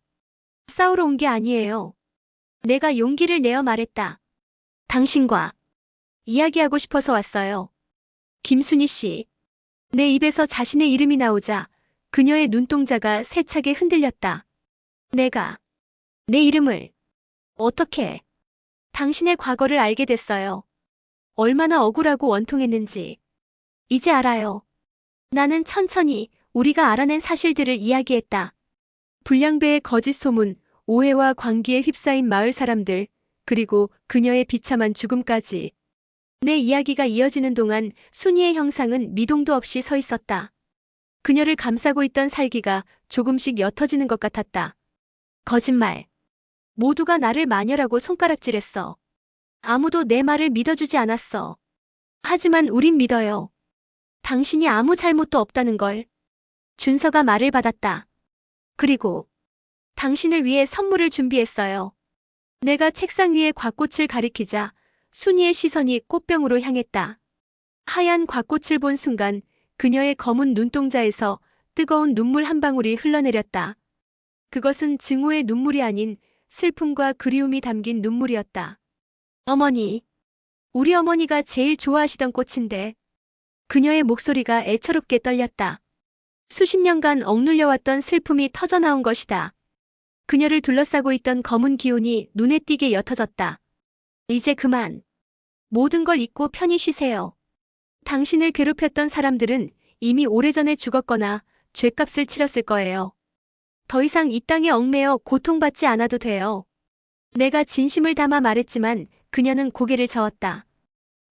싸우러 온 게 아니에요. 내가 용기를 내어 말했다. 당신과 이야기하고 싶어서 왔어요. 김순희 씨. 내 입에서 자신의 이름이 나오자 그녀의 눈동자가 세차게 흔들렸다. 내가 내 이름을 어떻게? 당신의 과거를 알게 됐어요. 얼마나 억울하고 원통했는지. 이제 알아요. 나는 천천히 우리가 알아낸 사실들을 이야기했다. 불량배의 거짓 소문, 오해와 광기에 휩싸인 마을 사람들, 그리고 그녀의 비참한 죽음까지. 내 이야기가 이어지는 동안 순희의 형상은 미동도 없이 서 있었다. 그녀를 감싸고 있던 살기가 조금씩 옅어지는 것 같았다. 거짓말. 모두가 나를 마녀라고 손가락질했어. 아무도 내 말을 믿어주지 않았어. 하지만 우린 믿어요. 당신이 아무 잘못도 없다는 걸. 준서가 말을 받았다. 그리고 당신을 위해 선물을 준비했어요. 내가 책상 위에 곽꽃을 가리키자 순희의 시선이 꽃병으로 향했다. 하얀 곽꽃을 본 순간 그녀의 검은 눈동자에서 뜨거운 눈물 한 방울이 흘러내렸다. 그것은 증오의 눈물이 아닌 슬픔과 그리움이 담긴 눈물이었다. 어머니, 우리 어머니가 제일 좋아하시던 꽃인데. 그녀의 목소리가 애처롭게 떨렸다. 수십 년간 억눌려왔던 슬픔이 터져나온 것이다. 그녀를 둘러싸고 있던 검은 기운이 눈에 띄게 옅어졌다. 이제 그만. 모든 걸 잊고 편히 쉬세요. 당신을 괴롭혔던 사람들은 이미 오래전에 죽었거나 죗값을 치렀을 거예요. 더 이상 이 땅에 얽매여 고통받지 않아도 돼요. 내가 진심을 담아 말했지만 그녀는 고개를 저었다.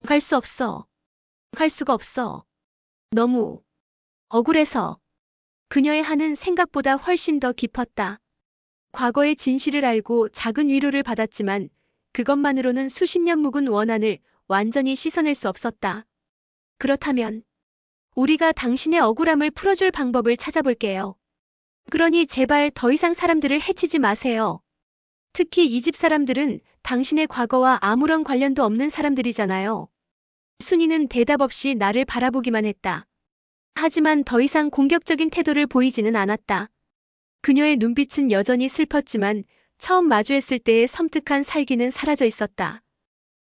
갈 수 없어. 갈 수가 없어. 너무 억울해서. 그녀의 한은 생각보다 훨씬 더 깊었다. 과거의 진실을 알고 작은 위로를 받았지만 그것만으로는 수십 년 묵은 원한을 완전히 씻어낼 수 없었다. 그렇다면 우리가 당신의 억울함을 풀어줄 방법을 찾아볼게요. 그러니 제발 더 이상 사람들을 해치지 마세요. 특히 이 집 사람들은 당신의 과거와 아무런 관련도 없는 사람들이잖아요. 순이는 대답 없이 나를 바라보기만 했다. 하지만 더 이상 공격적인 태도를 보이지는 않았다. 그녀의 눈빛은 여전히 슬펐지만 처음 마주했을 때의 섬뜩한 살기는 사라져 있었다.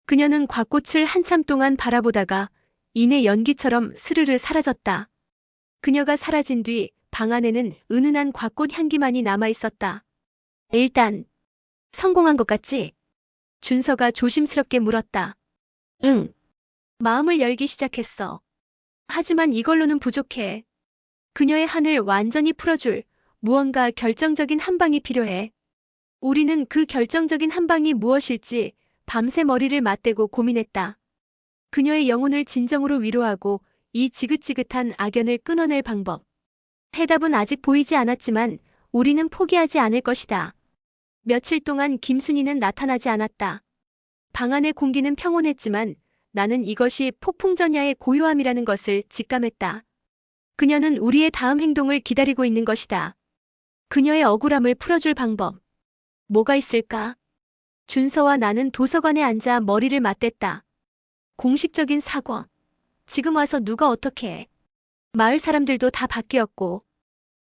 그녀는 곽꽃을 한참 동안 바라보다가 이내 연기처럼 스르르 사라졌다. 그녀가 사라진 뒤 방 안에는 은은한 곽꽃 향기만이 남아 있었다. 일단 성공한 것 같지? 준서가 조심스럽게 물었다. 응. 마음을 열기 시작했어. 하지만 이걸로는 부족해. 그녀의 한을 완전히 풀어줄 무언가 결정적인 한 방이 필요해. 우리는 그 결정적인 한 방이 무엇일지 밤새 머리를 맞대고 고민했다. 그녀의 영혼을 진정으로 위로하고 이 지긋지긋한 악연을 끊어낼 방법. 해답은 아직 보이지 않았지만 우리는 포기하지 않을 것이다. 며칠 동안 김순이는 나타나지 않았다. 방 안의 공기는 평온했지만 나는 이것이 폭풍전야의 고요함이라는 것을 직감했다. 그녀는 우리의 다음 행동을 기다리고 있는 것이다. 그녀의 억울함을 풀어줄 방법. 뭐가 있을까? 준서와 나는 도서관에 앉아 머리를 맞댔다. 공식적인 사과. 지금 와서 누가 어떻게 해. 마을 사람들도 다 바뀌었고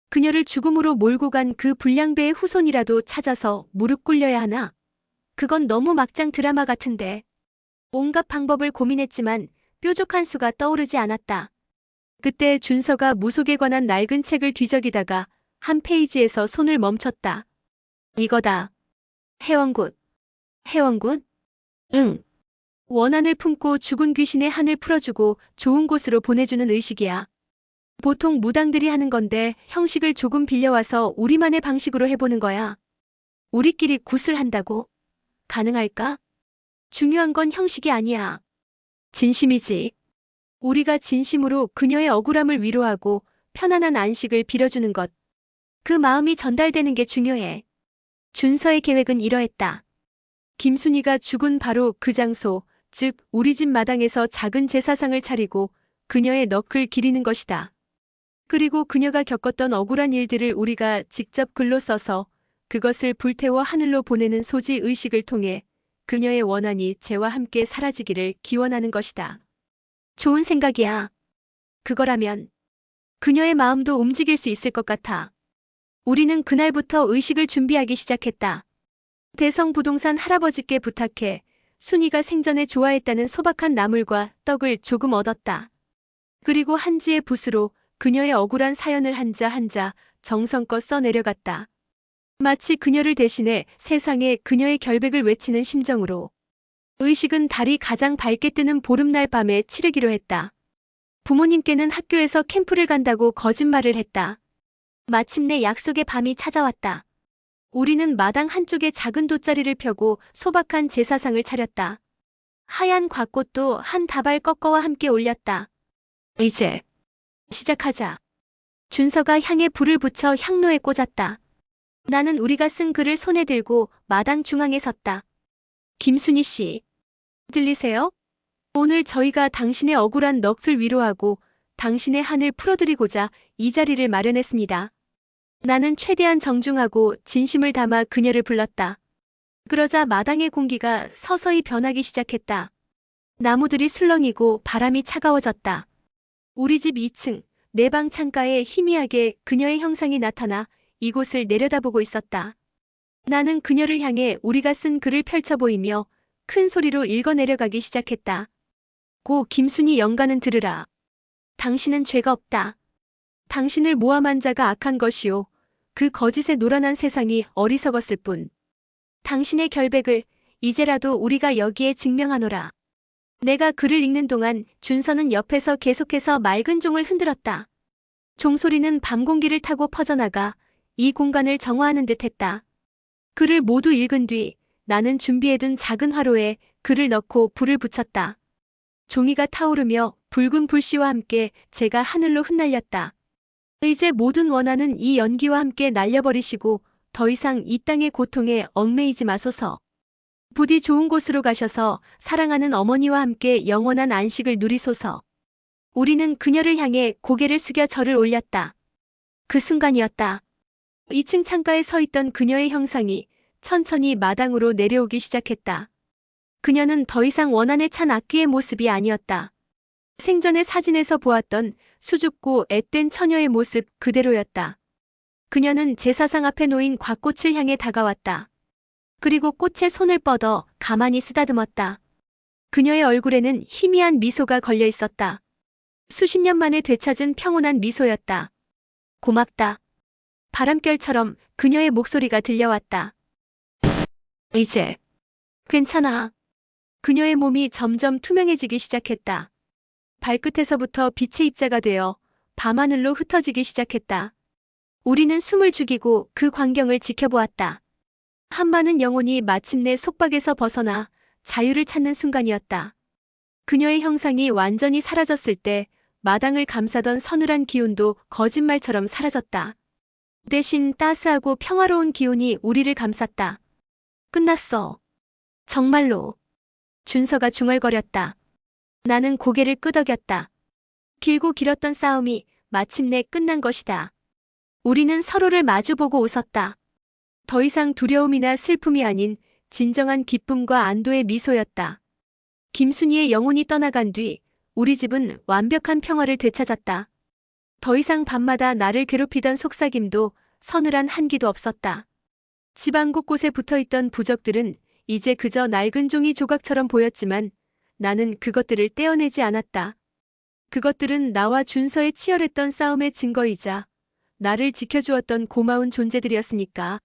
그녀를 죽음으로 몰고 간 그 불량배의 후손이라도 찾아서 무릎 꿇려야 하나? 그건 너무 막장 드라마 같은데. 온갖 방법을 고민했지만 뾰족한 수가 떠오르지 않았다. 그때 준서가 무속에 관한 낡은 책을 뒤적이다가 한 페이지에서 손을 멈췄다. 이거다. 해원굿. 해원굿? 응. 원한을 품고 죽은 귀신의 한을 풀어주고 좋은 곳으로 보내주는 의식이야. 보통 무당들이 하는 건데 형식을 조금 빌려와서 우리만의 방식으로 해보는 거야. 우리끼리 굿을 한다고? 가능할까? 중요한 건 형식이 아니야. 진심이지. 우리가 진심으로 그녀의 억울함을 위로하고 편안한 안식을 빌어주는 것. 그 마음이 전달되는 게 중요해. 준서의 계획은 이러했다. 김순이가 죽은 바로 그 장소, 즉 우리 집 마당에서 작은 제사상을 차리고 그녀의 넋을 기리는 것이다. 그리고 그녀가 겪었던 억울한 일들을 우리가 직접 글로 써서 그것을 불태워 하늘로 보내는 소지 의식을 통해 그녀의 원한이 재와 함께 사라지기를 기원하는 것이다. 좋은 생각이야. 그거라면 그녀의 마음도 움직일 수 있을 것 같아. 우리는 그날부터 의식을 준비하기 시작했다. 대성부동산 할아버지께 부탁해 순이가 생전에 좋아했다는 소박한 나물과 떡을 조금 얻었다. 그리고 한지의 붓으로 그녀의 억울한 사연을 한자 한자 정성껏 써내려갔다. 마치 그녀를 대신해 세상에 그녀의 결백을 외치는 심정으로. 의식은 달이 가장 밝게 뜨는 보름날 밤에 치르기로 했다. 부모님께는 학교에서 캠프를 간다고 거짓말을 했다. 마침내 약속의 밤이 찾아왔다. 우리는 마당 한쪽에 작은 돗자리를 펴고 소박한 제사상을 차렸다. 하얀 곽꽃도 한 다발 꺾어와 함께 올렸다. 이제 시작하자. 준서가 향에 불을 붙여 향로에 꽂았다. 나는 우리가 쓴 글을 손에 들고 마당 중앙에 섰다. 김순이 씨, 들리세요? 오늘 저희가 당신의 억울한 넋을 위로하고 당신의 한을 풀어드리고자 이 자리를 마련했습니다. 나는 최대한 정중하고 진심을 담아 그녀를 불렀다. 그러자 마당의 공기가 서서히 변하기 시작했다. 나무들이 술렁이고 바람이 차가워졌다. 우리 집 2층, 내 방 창가에 희미하게 그녀의 형상이 나타나 이곳을 내려다보고 있었다. 나는 그녀를 향해 우리가 쓴 글을 펼쳐 보이며 큰 소리로 읽어내려가기 시작했다. 고 김순이 영가는 들으라. 당신은 죄가 없다. 당신을 모함한 자가 악한 것이요. 그 거짓의 노란한 세상이 어리석었을 뿐. 당신의 결백을 이제라도 우리가 여기에 증명하노라. 내가 글을 읽는 동안 준서는 옆에서 계속해서 맑은 종을 흔들었다. 종소리는 밤 공기를 타고 퍼져나가 이 공간을 정화하는 듯 했다. 글을 모두 읽은 뒤 나는 준비해둔 작은 화로에 글을 넣고 불을 붙였다. 종이가 타오르며 붉은 불씨와 함께 제가 하늘로 흩날렸다. 이제 모든 원한은 이 연기와 함께 날려버리시고 더 이상 이 땅의 고통에 얽매이지 마소서. 부디 좋은 곳으로 가셔서 사랑하는 어머니와 함께 영원한 안식을 누리소서. 우리는 그녀를 향해 고개를 숙여 절을 올렸다. 그 순간이었다. 2층 창가에 서 있던 그녀의 형상이 천천히 마당으로 내려오기 시작했다. 그녀는 더 이상 원한에 찬 악귀의 모습이 아니었다. 생전에 사진에서 보았던 수줍고 앳된 처녀의 모습 그대로였다. 그녀는 제사상 앞에 놓인 곽꽃을 향해 다가왔다. 그리고 꽃에 손을 뻗어 가만히 쓰다듬었다. 그녀의 얼굴에는 희미한 미소가 걸려 있었다. 수십 년 만에 되찾은 평온한 미소였다. 고맙다. 바람결처럼 그녀의 목소리가 들려왔다. 이제 괜찮아. 그녀의 몸이 점점 투명해지기 시작했다. 발끝에서부터 빛의 입자가 되어 밤하늘로 흩어지기 시작했다. 우리는 숨을 죽이고 그 광경을 지켜보았다. 한 많은 영혼이 마침내 속박에서 벗어나 자유를 찾는 순간이었다. 그녀의 형상이 완전히 사라졌을 때 마당을 감싸던 서늘한 기운도 거짓말처럼 사라졌다. 대신 따스하고 평화로운 기운이 우리를 감쌌다. 끝났어. 정말로. 준서가 중얼거렸다. 나는 고개를 끄덕였다. 길고 길었던 싸움이 마침내 끝난 것이다. 우리는 서로를 마주보고 웃었다. 더 이상 두려움이나 슬픔이 아닌 진정한 기쁨과 안도의 미소였다. 김순희의 영혼이 떠나간 뒤 우리 집은 완벽한 평화를 되찾았다. 더 이상 밤마다 나를 괴롭히던 속삭임도 서늘한 한기도 없었다. 집안 곳곳에 붙어있던 부적들은 이제 그저 낡은 종이 조각처럼 보였지만 나는 그것들을 떼어내지 않았다. 그것들은 나와 준서의 치열했던 싸움의 증거이자 나를 지켜주었던 고마운 존재들이었으니까.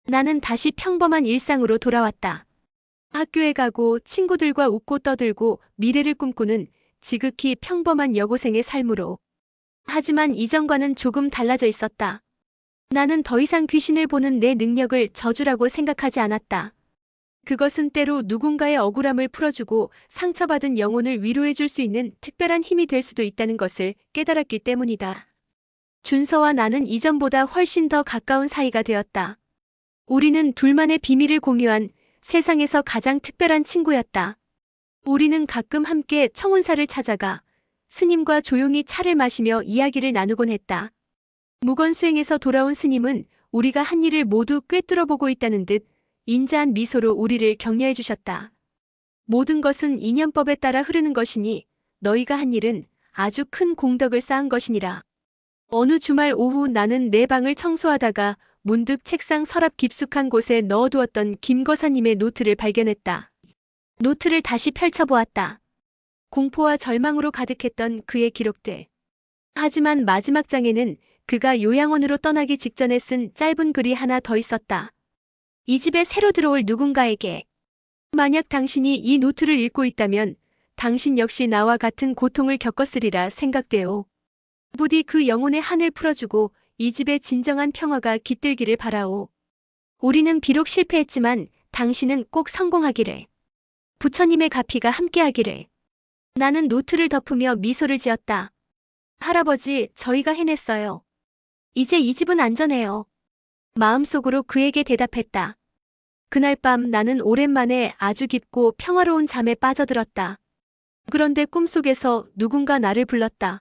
나는 다시 평범한 일상으로 돌아왔다. 학교에 가고 친구들과 웃고 떠들고 미래를 꿈꾸는 지극히 평범한 여고생의 삶으로. 하지만 이전과는 조금 달라져 있었다. 나는 더 이상 귀신을 보는 내 능력을 저주라고 생각하지 않았다. 그것은 때로 누군가의 억울함을 풀어주고 상처받은 영혼을 위로해줄 수 있는 특별한 힘이 될 수도 있다는 것을 깨달았기 때문이다. 준서와 나는 이전보다 훨씬 더 가까운 사이가 되었다. 우리는 둘만의 비밀을 공유한 세상에서 가장 특별한 친구였다. 우리는 가끔 함께 청운사를 찾아가 스님과 조용히 차를 마시며 이야기를 나누곤 했다. 무건수행에서 돌아온 스님은 우리가 한 일을 모두 꿰뚫어보고 있다는 듯 인자한 미소로 우리를 격려해 주셨다. 모든 것은 인연법에 따라 흐르는 것이니 너희가 한 일은 아주 큰 공덕을 쌓은 것이니라. 어느 주말 오후 나는 내 방을 청소하다가 문득 책상 서랍 깊숙한 곳에 넣어두었던 김거사님의 노트를 발견했다. 노트를 다시 펼쳐보았다. 공포와 절망으로 가득했던 그의 기록들. 하지만 마지막 장에는 그가 요양원으로 떠나기 직전에 쓴 짧은 글이 하나 더 있었다. 이 집에 새로 들어올 누군가에게. 만약 당신이 이 노트를 읽고 있다면 당신 역시 나와 같은 고통을 겪었으리라 생각되오. 부디 그 영혼의 한을 풀어주고 이 집의 진정한 평화가 깃들기를 바라오. 우리는 비록 실패했지만 당신은 꼭 성공하기를. 부처님의 가피가 함께하기를. 나는 노트를 덮으며 미소를 지었다. 할아버지, 저희가 해냈어요. 이제 이 집은 안전해요. 마음속으로 그에게 대답했다. 그날 밤 나는 오랜만에 아주 깊고 평화로운 잠에 빠져들었다. 그런데 꿈속에서 누군가 나를 불렀다.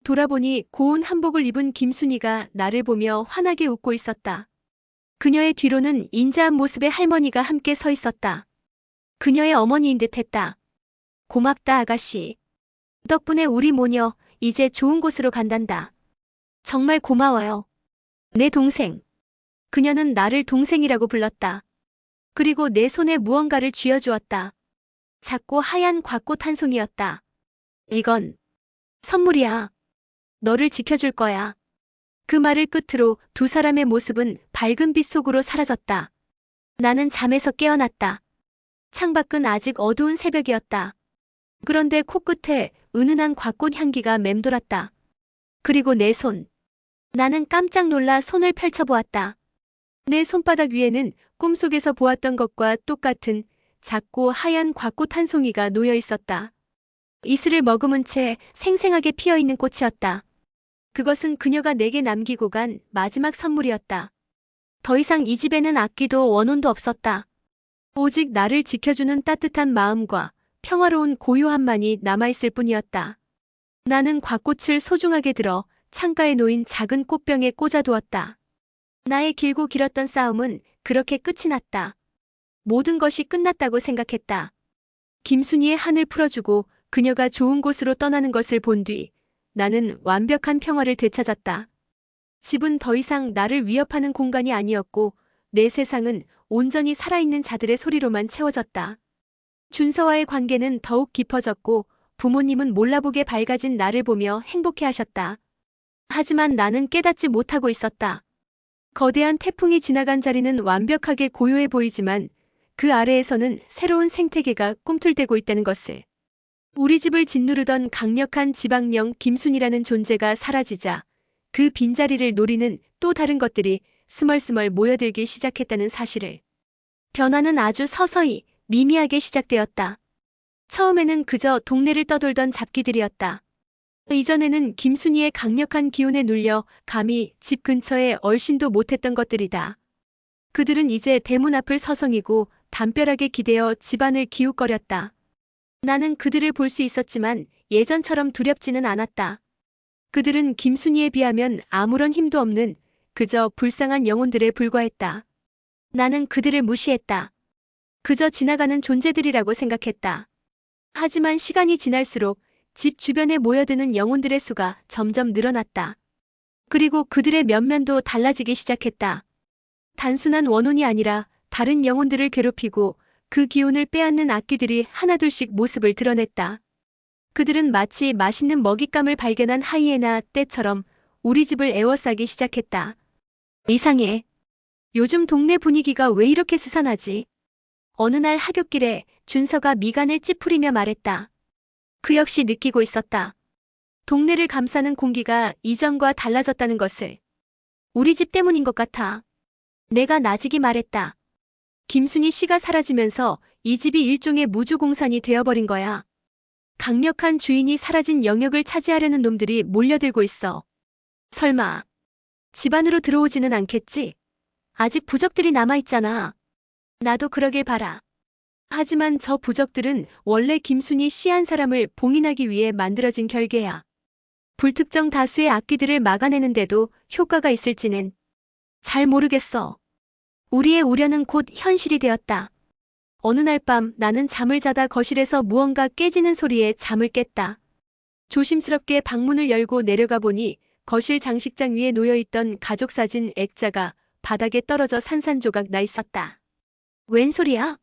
돌아보니 고운 한복을 입은 김순희가 나를 보며 환하게 웃고 있었다. 그녀의 뒤로는 인자한 모습의 할머니가 함께 서 있었다. 그녀의 어머니인 듯했다. 고맙다, 아가씨. 덕분에 우리 모녀 이제 좋은 곳으로 간단다. 정말 고마워요. 내 동생. 그녀는 나를 동생이라고 불렀다. 그리고 내 손에 무언가를 쥐어주었다. 작고 하얀 곽꽃 한 송이였다. 이건 선물이야. 너를 지켜줄 거야. 그 말을 끝으로 두 사람의 모습은 밝은 빛 속으로 사라졌다. 나는 잠에서 깨어났다. 창밖은 아직 어두운 새벽이었다. 그런데 코끝에 은은한 곽꽃 향기가 맴돌았다. 그리고 내 손. 나는 깜짝 놀라 손을 펼쳐보았다. 내 손바닥 위에는 꿈속에서 보았던 것과 똑같은 작고 하얀 곽꽃 한 송이가 놓여 있었다. 이슬을 머금은 채 생생하게 피어있는 꽃이었다. 그것은 그녀가 내게 남기고 간 마지막 선물이었다. 더 이상 이 집에는 악기도 원혼도 없었다. 오직 나를 지켜주는 따뜻한 마음과 평화로운 고요함만이 남아있을 뿐이었다. 나는 곽꽃을 소중하게 들어 창가에 놓인 작은 꽃병에 꽂아두었다. 나의 길고 길었던 싸움은 그렇게 끝이 났다. 모든 것이 끝났다고 생각했다. 김순희의 한을 풀어주고 그녀가 좋은 곳으로 떠나는 것을 본 뒤 나는 완벽한 평화를 되찾았다. 집은 더 이상 나를 위협하는 공간이 아니었고 내 세상은 온전히 살아있는 자들의 소리로만 채워졌다. 준서와의 관계는 더욱 깊어졌고 부모님은 몰라보게 밝아진 나를 보며 행복해하셨다. 하지만 나는 깨닫지 못하고 있었다. 거대한 태풍이 지나간 자리는 완벽하게 고요해 보이지만 그 아래에서는 새로운 생태계가 꿈틀대고 있다는 것을. 우리 집을 짓누르던 강력한 지방령 김순이라는 존재가 사라지자 그 빈자리를 노리는 또 다른 것들이 스멀스멀 모여들기 시작했다는 사실을. 변화는 아주 서서히 미미하게 시작되었다. 처음에는 그저 동네를 떠돌던 잡기들이었다. 이전에는 김순이의 강력한 기운에 눌려 감히 집 근처에 얼씬도 못했던 것들이다. 그들은 이제 대문 앞을 서성이고 담벼락에 기대어 집안을 기웃거렸다. 나는 그들을 볼 수 있었지만 예전처럼 두렵지는 않았다. 그들은 김순이에 비하면 아무런 힘도 없는 그저 불쌍한 영혼들에 불과했다. 나는 그들을 무시했다. 그저 지나가는 존재들이라고 생각했다. 하지만 시간이 지날수록 집 주변에 모여드는 영혼들의 수가 점점 늘어났다. 그리고 그들의 면면도 달라지기 시작했다. 단순한 원혼이 아니라 다른 영혼들을 괴롭히고 그 기운을 빼앗는 악귀들이 하나둘씩 모습을 드러냈다. 그들은 마치 맛있는 먹잇감을 발견한 하이에나 떼처럼 우리 집을 에워싸기 시작했다. 이상해. 요즘 동네 분위기가 왜 이렇게 스산하지? 어느 날 하굣길에 준서가 미간을 찌푸리며 말했다. 그 역시 느끼고 있었다. 동네를 감싸는 공기가 이전과 달라졌다는 것을. 우리 집 때문인 것 같아. 내가 나직이 말했다. 김순이 씨가 사라지면서 이 집이 일종의 무주공산이 되어버린 거야. 강력한 주인이 사라진 영역을 차지하려는 놈들이 몰려들고 있어. 설마 집 안으로 들어오지는 않겠지? 아직 부적들이 남아있잖아. 나도 그러길 바라. 하지만 저 부적들은 원래 김순이 씨 한 사람을 봉인하기 위해 만들어진 결계야. 불특정 다수의 악귀들을 막아내는데도 효과가 있을지는 잘 모르겠어. 우리의 우려는 곧 현실이 되었다. 어느 날 밤 나는 잠을 자다 거실에서 무언가 깨지는 소리에 잠을 깼다. 조심스럽게 방문을 열고 내려가 보니 거실 장식장 위에 놓여있던 가족사진 액자가 바닥에 떨어져 산산조각 나 있었다. 웬 소리야?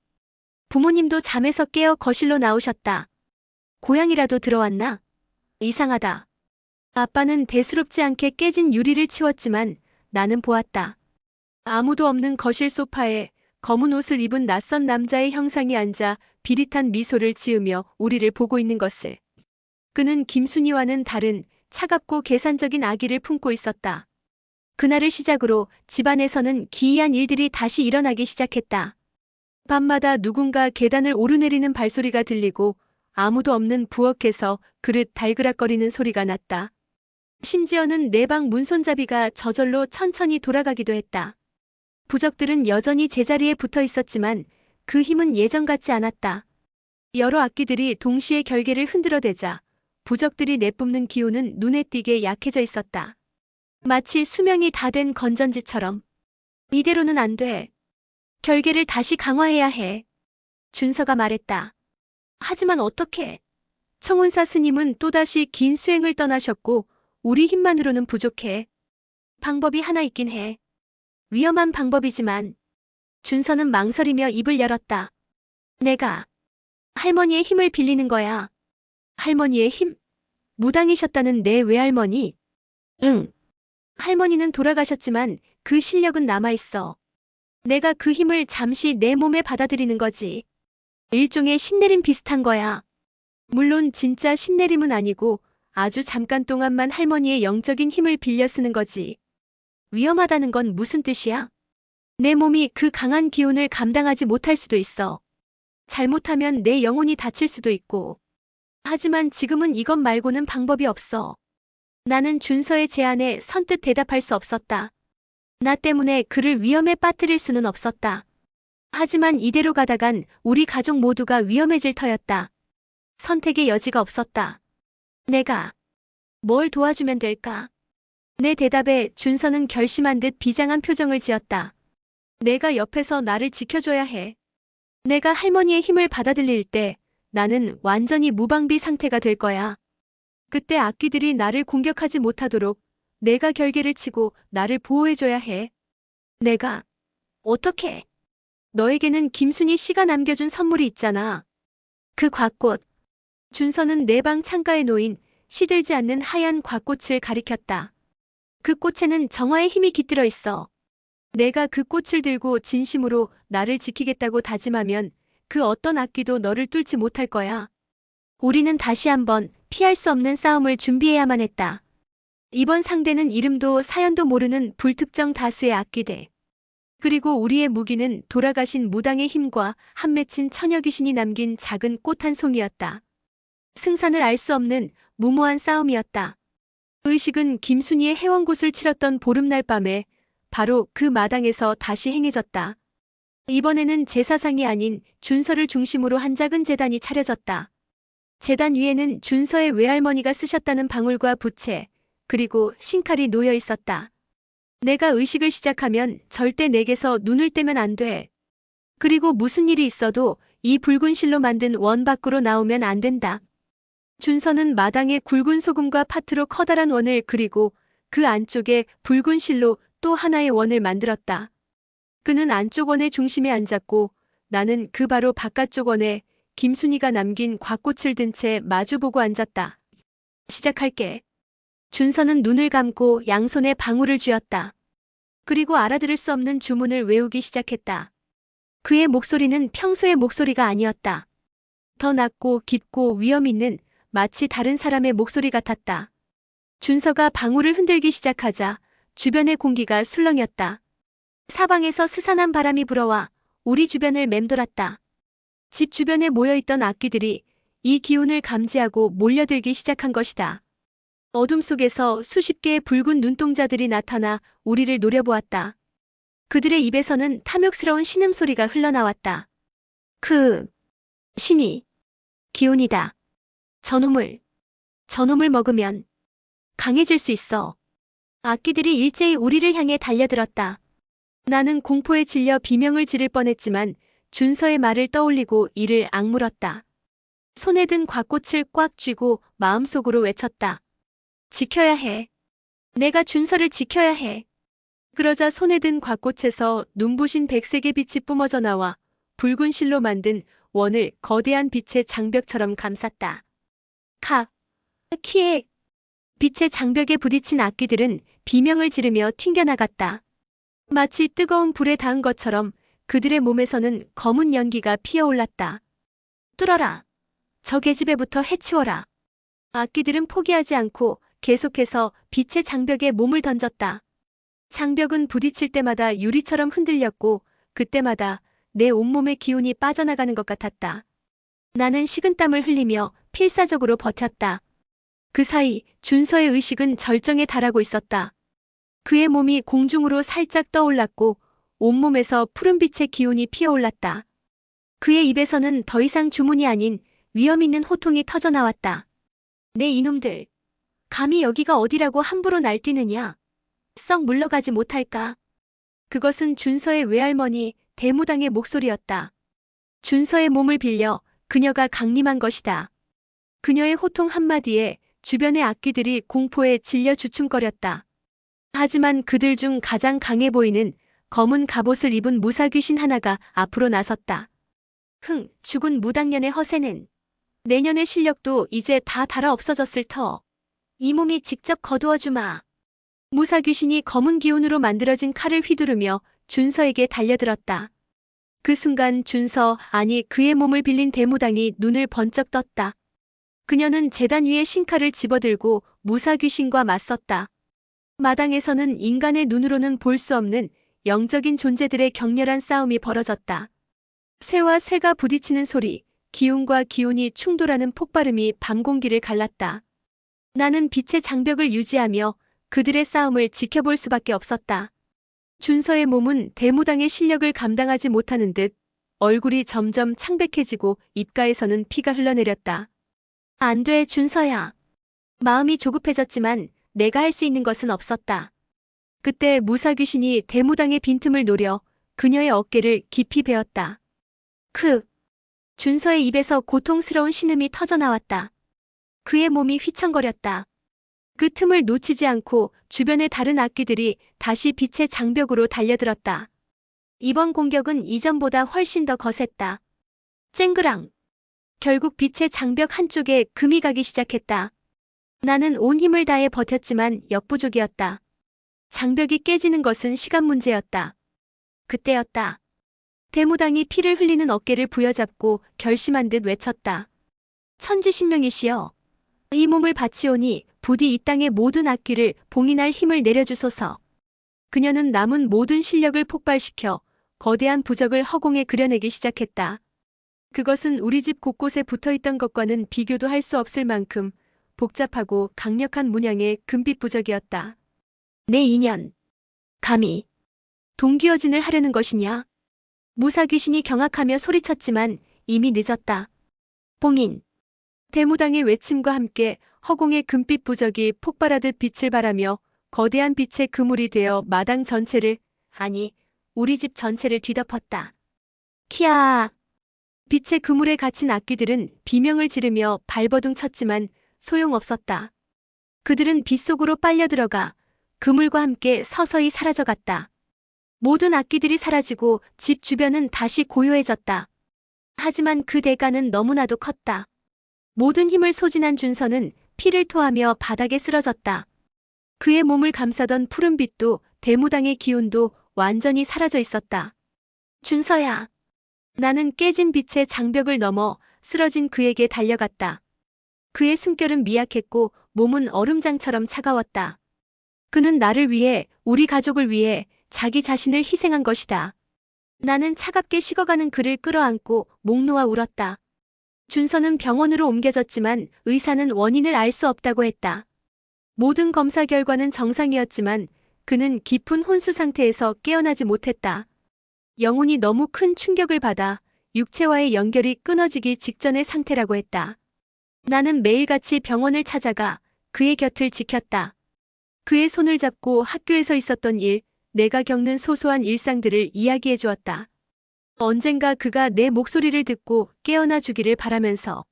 부모님도 잠에서 깨어 거실로 나오셨다. 고양이라도 들어왔나? 이상하다. 아빠는 대수롭지 않게 깨진 유리를 치웠지만 나는 보았다. 아무도 없는 거실 소파에 검은 옷을 입은 낯선 남자의 형상이 앉아 비릿한 미소를 지으며 우리를 보고 있는 것을. 그는 김순이와는 다른 차갑고 계산적인 악의를 품고 있었다. 그날을 시작으로 집안에서는 기이한 일들이 다시 일어나기 시작했다. 밤마다 누군가 계단을 오르내리는 발소리가 들리고 아무도 없는 부엌에서 그릇 달그락거리는 소리가 났다. 심지어는 내 방 문손잡이가 저절로 천천히 돌아가기도 했다. 부적들은 여전히 제자리에 붙어 있었지만 그 힘은 예전 같지 않았다. 여러 악기들이 동시에 결계를 흔들어대자 부적들이 내뿜는 기운은 눈에 띄게 약해져 있었다. 마치 수명이 다 된 건전지처럼. 이대로는 안 돼. 결계를 다시 강화해야 해. 준서가 말했다. 하지만 어떻게? 청운사 스님은 또다시 긴 수행을 떠나셨고 우리 힘만으로는 부족해. 방법이 하나 있긴 해. 위험한 방법이지만. 준서는 망설이며 입을 열었다. 내가 할머니의 힘을 빌리는 거야. 할머니의 힘? 무당이셨다는 내 외할머니? 응. 할머니는 돌아가셨지만 그 실력은 남아있어. 내가 그 힘을 잠시 내 몸에 받아들이는 거지. 일종의 신내림 비슷한 거야. 물론 진짜 신내림은 아니고 아주 잠깐 동안만 할머니의 영적인 힘을 빌려 쓰는 거지. 위험하다는 건 무슨 뜻이야? 내 몸이 그 강한 기운을 감당하지 못할 수도 있어. 잘못하면 내 영혼이 다칠 수도 있고. 하지만 지금은 이것 말고는 방법이 없어. 나는 준서의 제안에 선뜻 대답할 수 없었다. 나 때문에 그를 위험에 빠뜨릴 수는 없었다. 하지만 이대로 가다간 우리 가족 모두가 위험해질 터였다. 선택의 여지가 없었다. 내가 뭘 도와주면 될까? 내 대답에 준서는 결심한 듯 비장한 표정을 지었다. 내가 옆에서 나를 지켜줘야 해. 내가 할머니의 힘을 받아들일 때 나는 완전히 무방비 상태가 될 거야. 그때 악귀들이 나를 공격하지 못하도록 내가 결계를 치고 나를 보호해줘야 해. 내가 어떻게? 너에게는 김순희 씨가 남겨준 선물이 있잖아. 그 곽꽃. 준서는 내 방 창가에 놓인 시들지 않는 하얀 곽꽃을 가리켰다. 그 꽃에는 정화의 힘이 깃들어 있어. 내가 그 꽃을 들고 진심으로 나를 지키겠다고 다짐하면 그 어떤 악귀도 너를 뚫지 못할 거야. 우리는 다시 한번 피할 수 없는 싸움을 준비해야만 했다. 이번 상대는 이름도 사연도 모르는 불특정 다수의 악귀들. 그리고 우리의 무기는 돌아가신 무당의 힘과 한 맺힌 처녀 귀신이 남긴 작은 꽃 한 송이였다. 승산을 알 수 없는 무모한 싸움이었다. 의식은 김순희의 해원굿을 치렀던 보름날 밤에 바로 그 마당에서 다시 행해졌다. 이번에는 제사상이 아닌 준서를 중심으로 한 작은 제단이 차려졌다. 제단 위에는 준서의 외할머니가 쓰셨다는 방울과 부채, 그리고 신칼이 놓여 있었다. 내가 의식을 시작하면 절대 내게서 눈을 떼면 안 돼. 그리고 무슨 일이 있어도 이 붉은 실로 만든 원 밖으로 나오면 안 된다. 준서는 마당에 굵은 소금과 파트로 커다란 원을 그리고 그 안쪽에 붉은 실로 또 하나의 원을 만들었다. 그는 안쪽 원의 중심에 앉았고 나는 그 바로 바깥쪽 원에 김순희가 남긴 곽꽃을 든 채 마주보고 앉았다. 시작할게. 준서는 눈을 감고 양손에 방울을 쥐었다. 그리고 알아들을 수 없는 주문을 외우기 시작했다. 그의 목소리는 평소의 목소리가 아니었다. 더 낮고 깊고 위험 있는 마치 다른 사람의 목소리 같았다. 준서가 방울을 흔들기 시작하자 주변의 공기가 술렁였다. 사방에서 스산한 바람이 불어와 우리 주변을 맴돌았다. 집 주변에 모여있던 악귀들이 이 기운을 감지하고 몰려들기 시작한 것이다. 어둠 속에서 수십 개의 붉은 눈동자들이 나타나 우리를 노려보았다. 그들의 입에서는 탐욕스러운 신음소리가 흘러나왔다. 그 신이 기운이다. 저놈을 먹으면 강해질 수 있어. 악귀들이 일제히 우리를 향해 달려들었다. 나는 공포에 질려 비명을 지를 뻔했지만 준서의 말을 떠올리고 이를 악물었다. 손에 든 곽꽃을 꽉 쥐고 마음속으로 외쳤다. 지켜야 해. 내가 준서를 지켜야 해. 그러자 손에 든 곽꽃에서 눈부신 백색의 빛이 뿜어져 나와 붉은 실로 만든 원을 거대한 빛의 장벽처럼 감쌌다. 키에 빛의 장벽에 부딪힌 악귀들은 비명을 지르며 튕겨나갔다. 마치 뜨거운 불에 닿은 것처럼 그들의 몸에서는 검은 연기가 피어올랐다. 뚫어라. 저 계집애부터 해치워라. 악귀들은 포기하지 않고 계속해서 빛의 장벽에 몸을 던졌다. 장벽은 부딪힐 때마다 유리처럼 흔들렸고 그때마다 내 온몸의 기운이 빠져나가는 것 같았다. 나는 식은땀을 흘리며 필사적으로 버텼다. 그 사이 준서의 의식은 절정에 달하고 있었다. 그의 몸이 공중으로 살짝 떠올랐고 온몸에서 푸른빛의 기운이 피어올랐다. 그의 입에서는 더 이상 주문이 아닌 위험 있는 호통이 터져나왔다. 내 이놈들, 감히 여기가 어디라고 함부로 날뛰느냐. 썩 물러가지 못할까. 그것은 준서의 외할머니 대무당의 목소리였다. 준서의 몸을 빌려 그녀가 강림한 것이다. 그녀의 호통 한마디에 주변의 악귀들이 공포에 질려 주춤거렸다. 하지만 그들 중 가장 강해 보이는 검은 갑옷을 입은 무사귀신 하나가 앞으로 나섰다. 죽은 무당년의 허세는 내년의 실력도 이제 다 달아 없어졌을 터. 이 몸이 직접 거두어주마. 무사귀신이 검은 기운으로 만들어진 칼을 휘두르며 준서에게 달려들었다. 그 순간 준서, 아니 그의 몸을 빌린 대무당이 눈을 번쩍 떴다. 그녀는 제단 위에 신칼을 집어들고 무사귀신과 맞섰다. 마당에서는 인간의 눈으로는 볼 수 없는 영적인 존재들의 격렬한 싸움이 벌어졌다. 쇠와 쇠가 부딪히는 소리, 기운과 기운이 충돌하는 폭발음이 밤 공기를 갈랐다. 나는 빛의 장벽을 유지하며 그들의 싸움을 지켜볼 수밖에 없었다. 준서의 몸은 대무당의 실력을 감당하지 못하는 듯 얼굴이 점점 창백해지고 입가에서는 피가 흘러내렸다. 안 돼, 준서야. 마음이 조급해졌지만 내가 할 수 있는 것은 없었다. 그때 무사귀신이 대무당의 빈틈을 노려 그녀의 어깨를 깊이 베었다. 준서의 입에서 고통스러운 신음이 터져나왔다. 그의 몸이 휘청거렸다. 그 틈을 놓치지 않고 주변의 다른 악귀들이 다시 빛의 장벽으로 달려들었다. 이번 공격은 이전보다 훨씬 더 거셌다. 쨍그랑. 결국 빛의 장벽 한쪽에 금이 가기 시작했다. 나는 온 힘을 다해 버텼지만 역부족이었다. 장벽이 깨지는 것은 시간 문제였다. 그때였다. 대무당이 피를 흘리는 어깨를 부여잡고 결심한 듯 외쳤다. 천지신명이시여. 이 몸을 바치오니 부디 이 땅의 모든 악귀를 봉인할 힘을 내려주소서. 그녀는 남은 모든 실력을 폭발시켜 거대한 부적을 허공에 그려내기 시작했다. 그것은 우리 집 곳곳에 붙어있던 것과는 비교도 할 수 없을 만큼 복잡하고 강력한 문양의 금빛 부적이었다. 내 인연. 감히 동기어진을 하려는 것이냐? 무사귀신이 경악하며 소리쳤지만 이미 늦었다. 봉인. 대무당의 외침과 함께 허공의 금빛 부적이 폭발하듯 빛을 발하며 거대한 빛의 그물이 되어 마당 전체를, 아니 우리 집 전체를 뒤덮었다. 키아. 빛의 그물에 갇힌 악귀들은 비명을 지르며 발버둥 쳤지만 소용없었다. 그들은 빛 속으로 빨려 들어가 그물과 함께 서서히 사라져갔다. 모든 악귀들이 사라지고 집 주변은 다시 고요해졌다. 하지만 그 대가는 너무나도 컸다. 모든 힘을 소진한 준서는 피를 토하며 바닥에 쓰러졌다. 그의 몸을 감싸던 푸른빛도 대무당의 기운도 완전히 사라져 있었다. 준서야. 나는 깨진 빛의 장벽을 넘어 쓰러진 그에게 달려갔다. 그의 숨결은 미약했고 몸은 얼음장처럼 차가웠다. 그는 나를 위해, 우리 가족을 위해 자기 자신을 희생한 것이다. 나는 차갑게 식어가는 그를 끌어안고 목 놓아 울었다. 준서는 병원으로 옮겨졌지만 의사는 원인을 알 수 없다고 했다. 모든 검사 결과는 정상이었지만 그는 깊은 혼수 상태에서 깨어나지 못했다. 영혼이 너무 큰 충격을 받아 육체와의 연결이 끊어지기 직전의 상태라고 했다. 나는 매일같이 병원을 찾아가 그의 곁을 지켰다. 그의 손을 잡고 학교에서 있었던 일, 내가 겪는 소소한 일상들을 이야기해 주었다. 언젠가 그가 내 목소리를 듣고 깨어나 주기를 바라면서.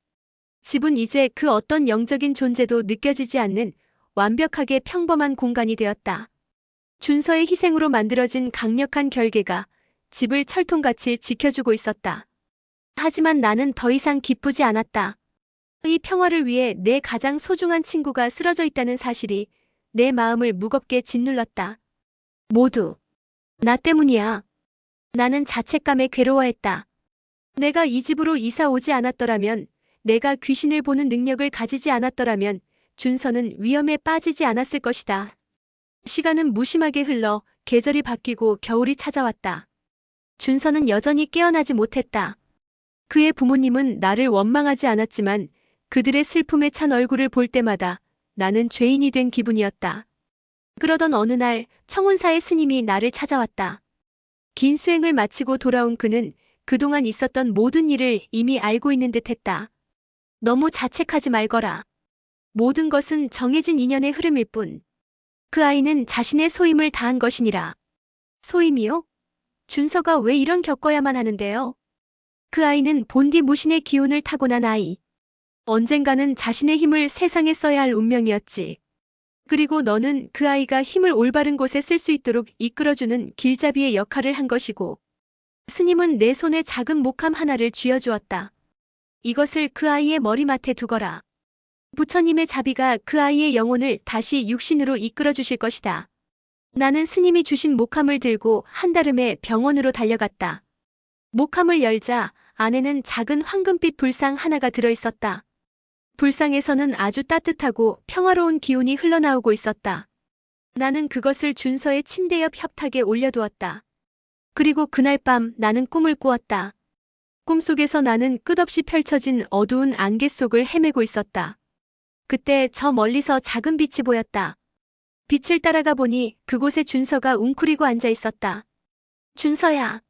집은 이제 그 어떤 영적인 존재도 느껴지지 않는 완벽하게 평범한 공간이 되었다. 준서의 희생으로 만들어진 강력한 결계가 집을 철통같이 지켜주고 있었다. 하지만 나는 더 이상 기쁘지 않았다. 이 평화를 위해 내 가장 소중한 친구가 쓰러져 있다는 사실이 내 마음을 무겁게 짓눌렀다. 모두 나 때문이야. 나는 자책감에 괴로워했다. 내가 이 집으로 이사 오지 않았더라면, 내가 귀신을 보는 능력을 가지지 않았더라면 준서는 위험에 빠지지 않았을 것이다. 시간은 무심하게 흘러 계절이 바뀌고 겨울이 찾아왔다. 준서는 여전히 깨어나지 못했다. 그의 부모님은 나를 원망하지 않았지만 그들의 슬픔에 찬 얼굴을 볼 때마다 나는 죄인이 된 기분이었다. 그러던 어느 날 청운사의 스님이 나를 찾아왔다. 긴 수행을 마치고 돌아온 그는 그동안 있었던 모든 일을 이미 알고 있는 듯했다. 너무 자책하지 말거라. 모든 것은 정해진 인연의 흐름일 뿐. 그 아이는 자신의 소임을 다한 것이니라. 소임이요? 준서가 왜 이런 겪어야만 하는데요? 그 아이는 본디 무신의 기운을 타고난 아이. 언젠가는 자신의 힘을 세상에 써야 할 운명이었지. 그리고 너는 그 아이가 힘을 올바른 곳에 쓸 수 있도록 이끌어주는 길잡이의 역할을 한 것이고, 스님은 내 손에 작은 목함 하나를 쥐어주었다. 이것을 그 아이의 머리맡에 두거라. 부처님의 자비가 그 아이의 영혼을 다시 육신으로 이끌어 주실 것이다. 나는 스님이 주신 목함을 들고 한달음에 병원으로 달려갔다. 목함을 열자 안에는 작은 황금빛 불상 하나가 들어있었다. 불상에서는 아주 따뜻하고 평화로운 기운이 흘러나오고 있었다. 나는 그것을 준서의 침대 옆 협탁에 올려두었다. 그리고 그날 밤 나는 꿈을 꾸었다. 꿈속에서 나는 끝없이 펼쳐진 어두운 안개 속을 헤매고 있었다. 그때 저 멀리서 작은 빛이 보였다. 빛을 따라가 보니 그곳에 준서가 웅크리고 앉아 있었다. 준서야.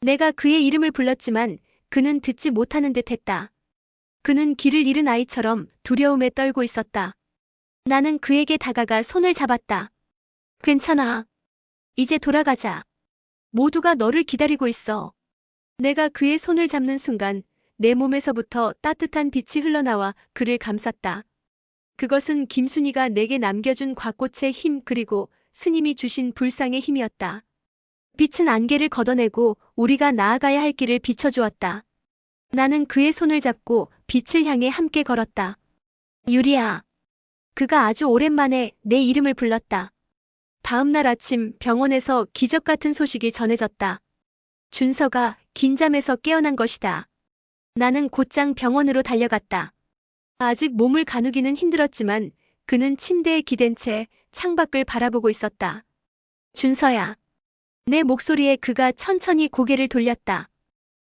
내가 그의 이름을 불렀지만 그는 듣지 못하는 듯 했다. 그는 길을 잃은 아이처럼 두려움에 떨고 있었다. 나는 그에게 다가가 손을 잡았다. 괜찮아. 이제 돌아가자. 모두가 너를 기다리고 있어. 내가 그의 손을 잡는 순간 내 몸에서부터 따뜻한 빛이 흘러나와 그를 감쌌다. 그것은 김순이가 내게 남겨준 곽꽃의 힘 그리고 스님이 주신 불상의 힘이었다. 빛은 안개를 걷어내고 우리가 나아가야 할 길을 비춰주었다. 나는 그의 손을 잡고 빛을 향해 함께 걸었다. 유리야. 그가 아주 오랜만에 내 이름을 불렀다. 다음 날 아침 병원에서 기적 같은 소식이 전해졌다. 준서가 긴잠에서 깨어난 것이다. 나는 곧장 병원으로 달려갔다. 아직 몸을 가누기는 힘들었지만 그는 침대에 기댄 채 창밖을 바라보고 있었다. 준서야. 내 목소리에 그가 천천히 고개를 돌렸다.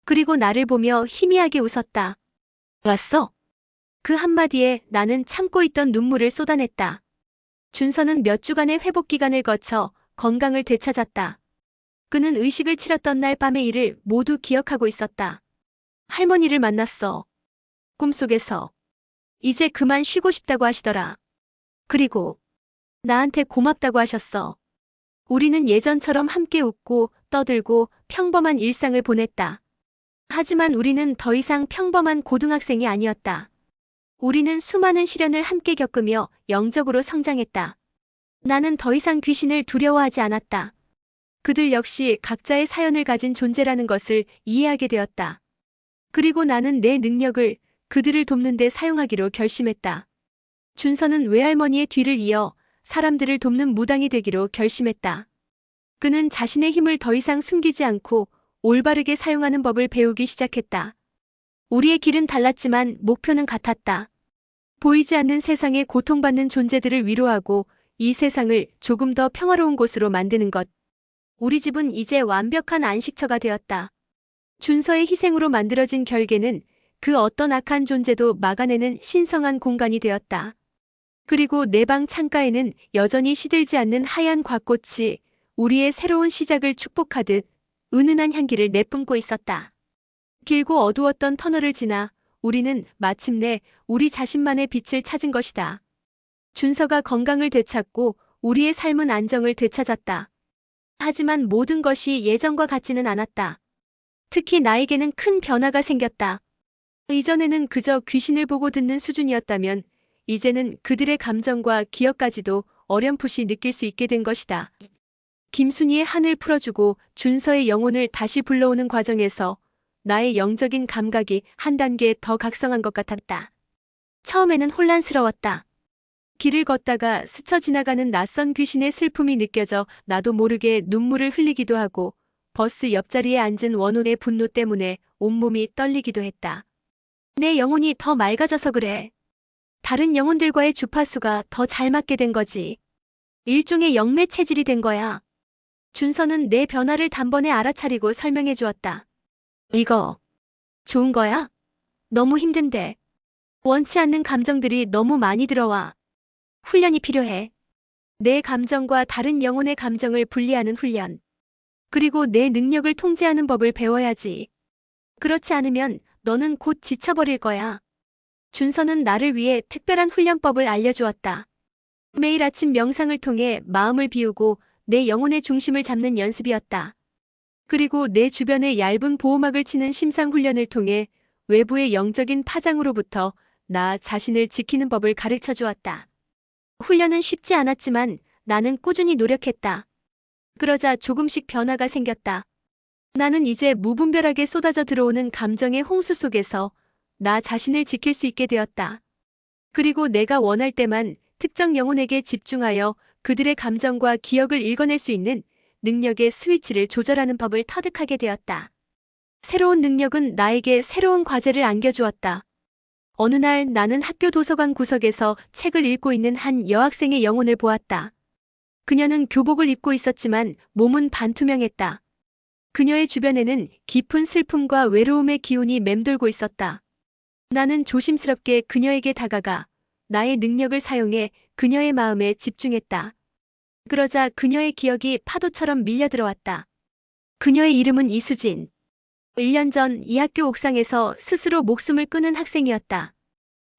그리고 나를 보며 희미하게 웃었다. 왔어? 그 한마디에 나는 참고 있던 눈물을 쏟아냈다. 준서는 몇 주간의 회복 기간을 거쳐 건강을 되찾았다. 그는 의식을 치렀던 날 밤의 일을 모두 기억하고 있었다. 할머니를 만났어. 꿈속에서. 이제 그만 쉬고 싶다고 하시더라. 그리고 나한테 고맙다고 하셨어. 우리는 예전처럼 함께 웃고 떠들고 평범한 일상을 보냈다. 하지만 우리는 더 이상 평범한 고등학생이 아니었다. 우리는 수많은 시련을 함께 겪으며 영적으로 성장했다. 나는 더 이상 귀신을 두려워하지 않았다. 그들 역시 각자의 사연을 가진 존재라는 것을 이해하게 되었다. 그리고 나는 내 능력을 그들을 돕는 데 사용하기로 결심했다. 준서는 외할머니의 뒤를 이어 사람들을 돕는 무당이 되기로 결심했다. 그는 자신의 힘을 더 이상 숨기지 않고 올바르게 사용하는 법을 배우기 시작했다. 우리의 길은 달랐지만 목표는 같았다. 보이지 않는 세상에 고통받는 존재들을 위로하고 이 세상을 조금 더 평화로운 곳으로 만드는 것. 우리 집은 이제 완벽한 안식처가 되었다. 준서의 희생으로 만들어진 결계는 그 어떤 악한 존재도 막아내는 신성한 공간이 되었다. 그리고 내 방 창가에는 여전히 시들지 않는 하얀 곽꽃이 우리의 새로운 시작을 축복하듯 은은한 향기를 내뿜고 있었다. 길고 어두웠던 터널을 지나 우리는 마침내 우리 자신만의 빛을 찾은 것이다. 준서가 건강을 되찾고 우리의 삶은 안정을 되찾았다. 하지만 모든 것이 예전과 같지는 않았다. 특히 나에게는 큰 변화가 생겼다. 이전에는 그저 귀신을 보고 듣는 수준이었다면 이제는 그들의 감정과 기억까지도 어렴풋이 느낄 수 있게 된 것이다. 김순이의 한을 풀어주고 준서의 영혼을 다시 불러오는 과정에서 나의 영적인 감각이 한 단계 더 각성한 것 같았다. 처음에는 혼란스러웠다. 길을 걷다가 스쳐 지나가는 낯선 귀신의 슬픔이 느껴져 나도 모르게 눈물을 흘리기도 하고 버스 옆자리에 앉은 원혼의 분노 때문에 온몸이 떨리기도 했다. 내 영혼이 더 맑아져서 그래. 다른 영혼들과의 주파수가 더 잘 맞게 된 거지. 일종의 영매 체질이 된 거야. 준서는 내 변화를 단번에 알아차리고 설명해 주었다. 이거 좋은 거야? 너무 힘든데. 원치 않는 감정들이 너무 많이 들어와. 훈련이 필요해. 내 감정과 다른 영혼의 감정을 분리하는 훈련. 그리고 내 능력을 통제하는 법을 배워야지. 그렇지 않으면 너는 곧 지쳐버릴 거야. 준서는 나를 위해 특별한 훈련법을 알려주었다. 매일 아침 명상을 통해 마음을 비우고 내 영혼의 중심을 잡는 연습이었다. 그리고 내 주변에 얇은 보호막을 치는 심상훈련을 통해 외부의 영적인 파장으로부터 나 자신을 지키는 법을 가르쳐 주었다. 훈련은 쉽지 않았지만 나는 꾸준히 노력했다. 그러자 조금씩 변화가 생겼다. 나는 이제 무분별하게 쏟아져 들어오는 감정의 홍수 속에서 나 자신을 지킬 수 있게 되었다. 그리고 내가 원할 때만 특정 영혼에게 집중하여 그들의 감정과 기억을 읽어낼 수 있는 능력의 스위치를 조절하는 법을 터득하게 되었다. 새로운 능력은 나에게 새로운 과제를 안겨주었다. 어느 날 나는 학교 도서관 구석에서 책을 읽고 있는 한 여학생의 영혼을 보았다. 그녀는 교복을 입고 있었지만 몸은 반투명했다. 그녀의 주변에는 깊은 슬픔과 외로움의 기운이 맴돌고 있었다. 나는 조심스럽게 그녀에게 다가가 나의 능력을 사용해 그녀의 마음에 집중했다. 그러자 그녀의 기억이 파도처럼 밀려들어왔다. 그녀의 이름은 이수진. 1년 전 이 학교 옥상에서 스스로 목숨을 끊은 학생이었다.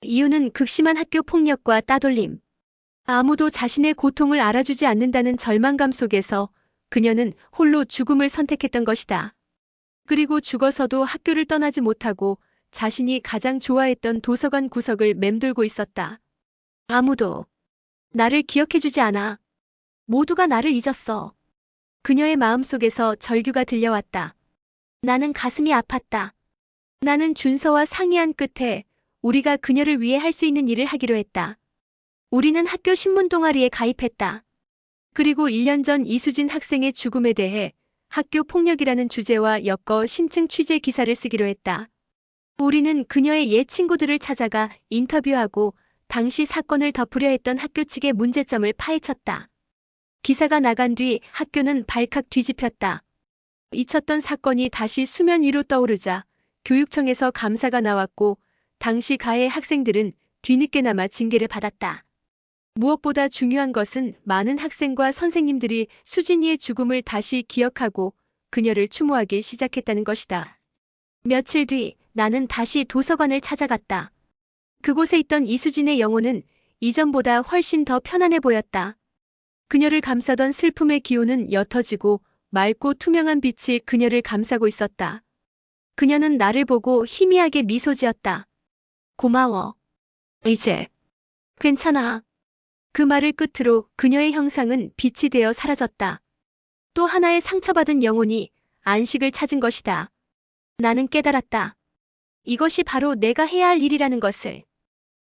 이유는 극심한 학교 폭력과 따돌림. 아무도 자신의 고통을 알아주지 않는다는 절망감 속에서 그녀는 홀로 죽음을 선택했던 것이다. 그리고 죽어서도 학교를 떠나지 못하고 자신이 가장 좋아했던 도서관 구석을 맴돌고 있었다. 아무도 나를 기억해주지 않아. 모두가 나를 잊었어. 그녀의 마음속에서 절규가 들려왔다. 나는 가슴이 아팠다. 나는 준서와 상의한 끝에 우리가 그녀를 위해 할 수 있는 일을 하기로 했다. 우리는 학교 신문 동아리에 가입했다. 그리고 1년 전 이수진 학생의 죽음에 대해 학교 폭력이라는 주제와 엮어 심층 취재 기사를 쓰기로 했다. 우리는 그녀의 옛 친구들을 찾아가 인터뷰하고 당시 사건을 덮으려 했던 학교 측의 문제점을 파헤쳤다. 기사가 나간 뒤 학교는 발칵 뒤집혔다. 잊혔던 사건이 다시 수면 위로 떠오르자 교육청에서 감사가 나왔고 당시 가해 학생들은 뒤늦게나마 징계를 받았다. 무엇보다 중요한 것은 많은 학생과 선생님들이 수진이의 죽음을 다시 기억하고 그녀를 추모하기 시작했다는 것이다. 며칠 뒤 나는 다시 도서관을 찾아갔다. 그곳에 있던 이수진의 영혼은 이전보다 훨씬 더 편안해 보였다. 그녀를 감싸던 슬픔의 기운은 옅어지고 맑고 투명한 빛이 그녀를 감싸고 있었다. 그녀는 나를 보고 희미하게 미소 지었다. 고마워. 이제 괜찮아. 그 말을 끝으로 그녀의 형상은 빛이 되어 사라졌다. 또 하나의 상처받은 영혼이 안식을 찾은 것이다. 나는 깨달았다. 이것이 바로 내가 해야 할 일이라는 것을.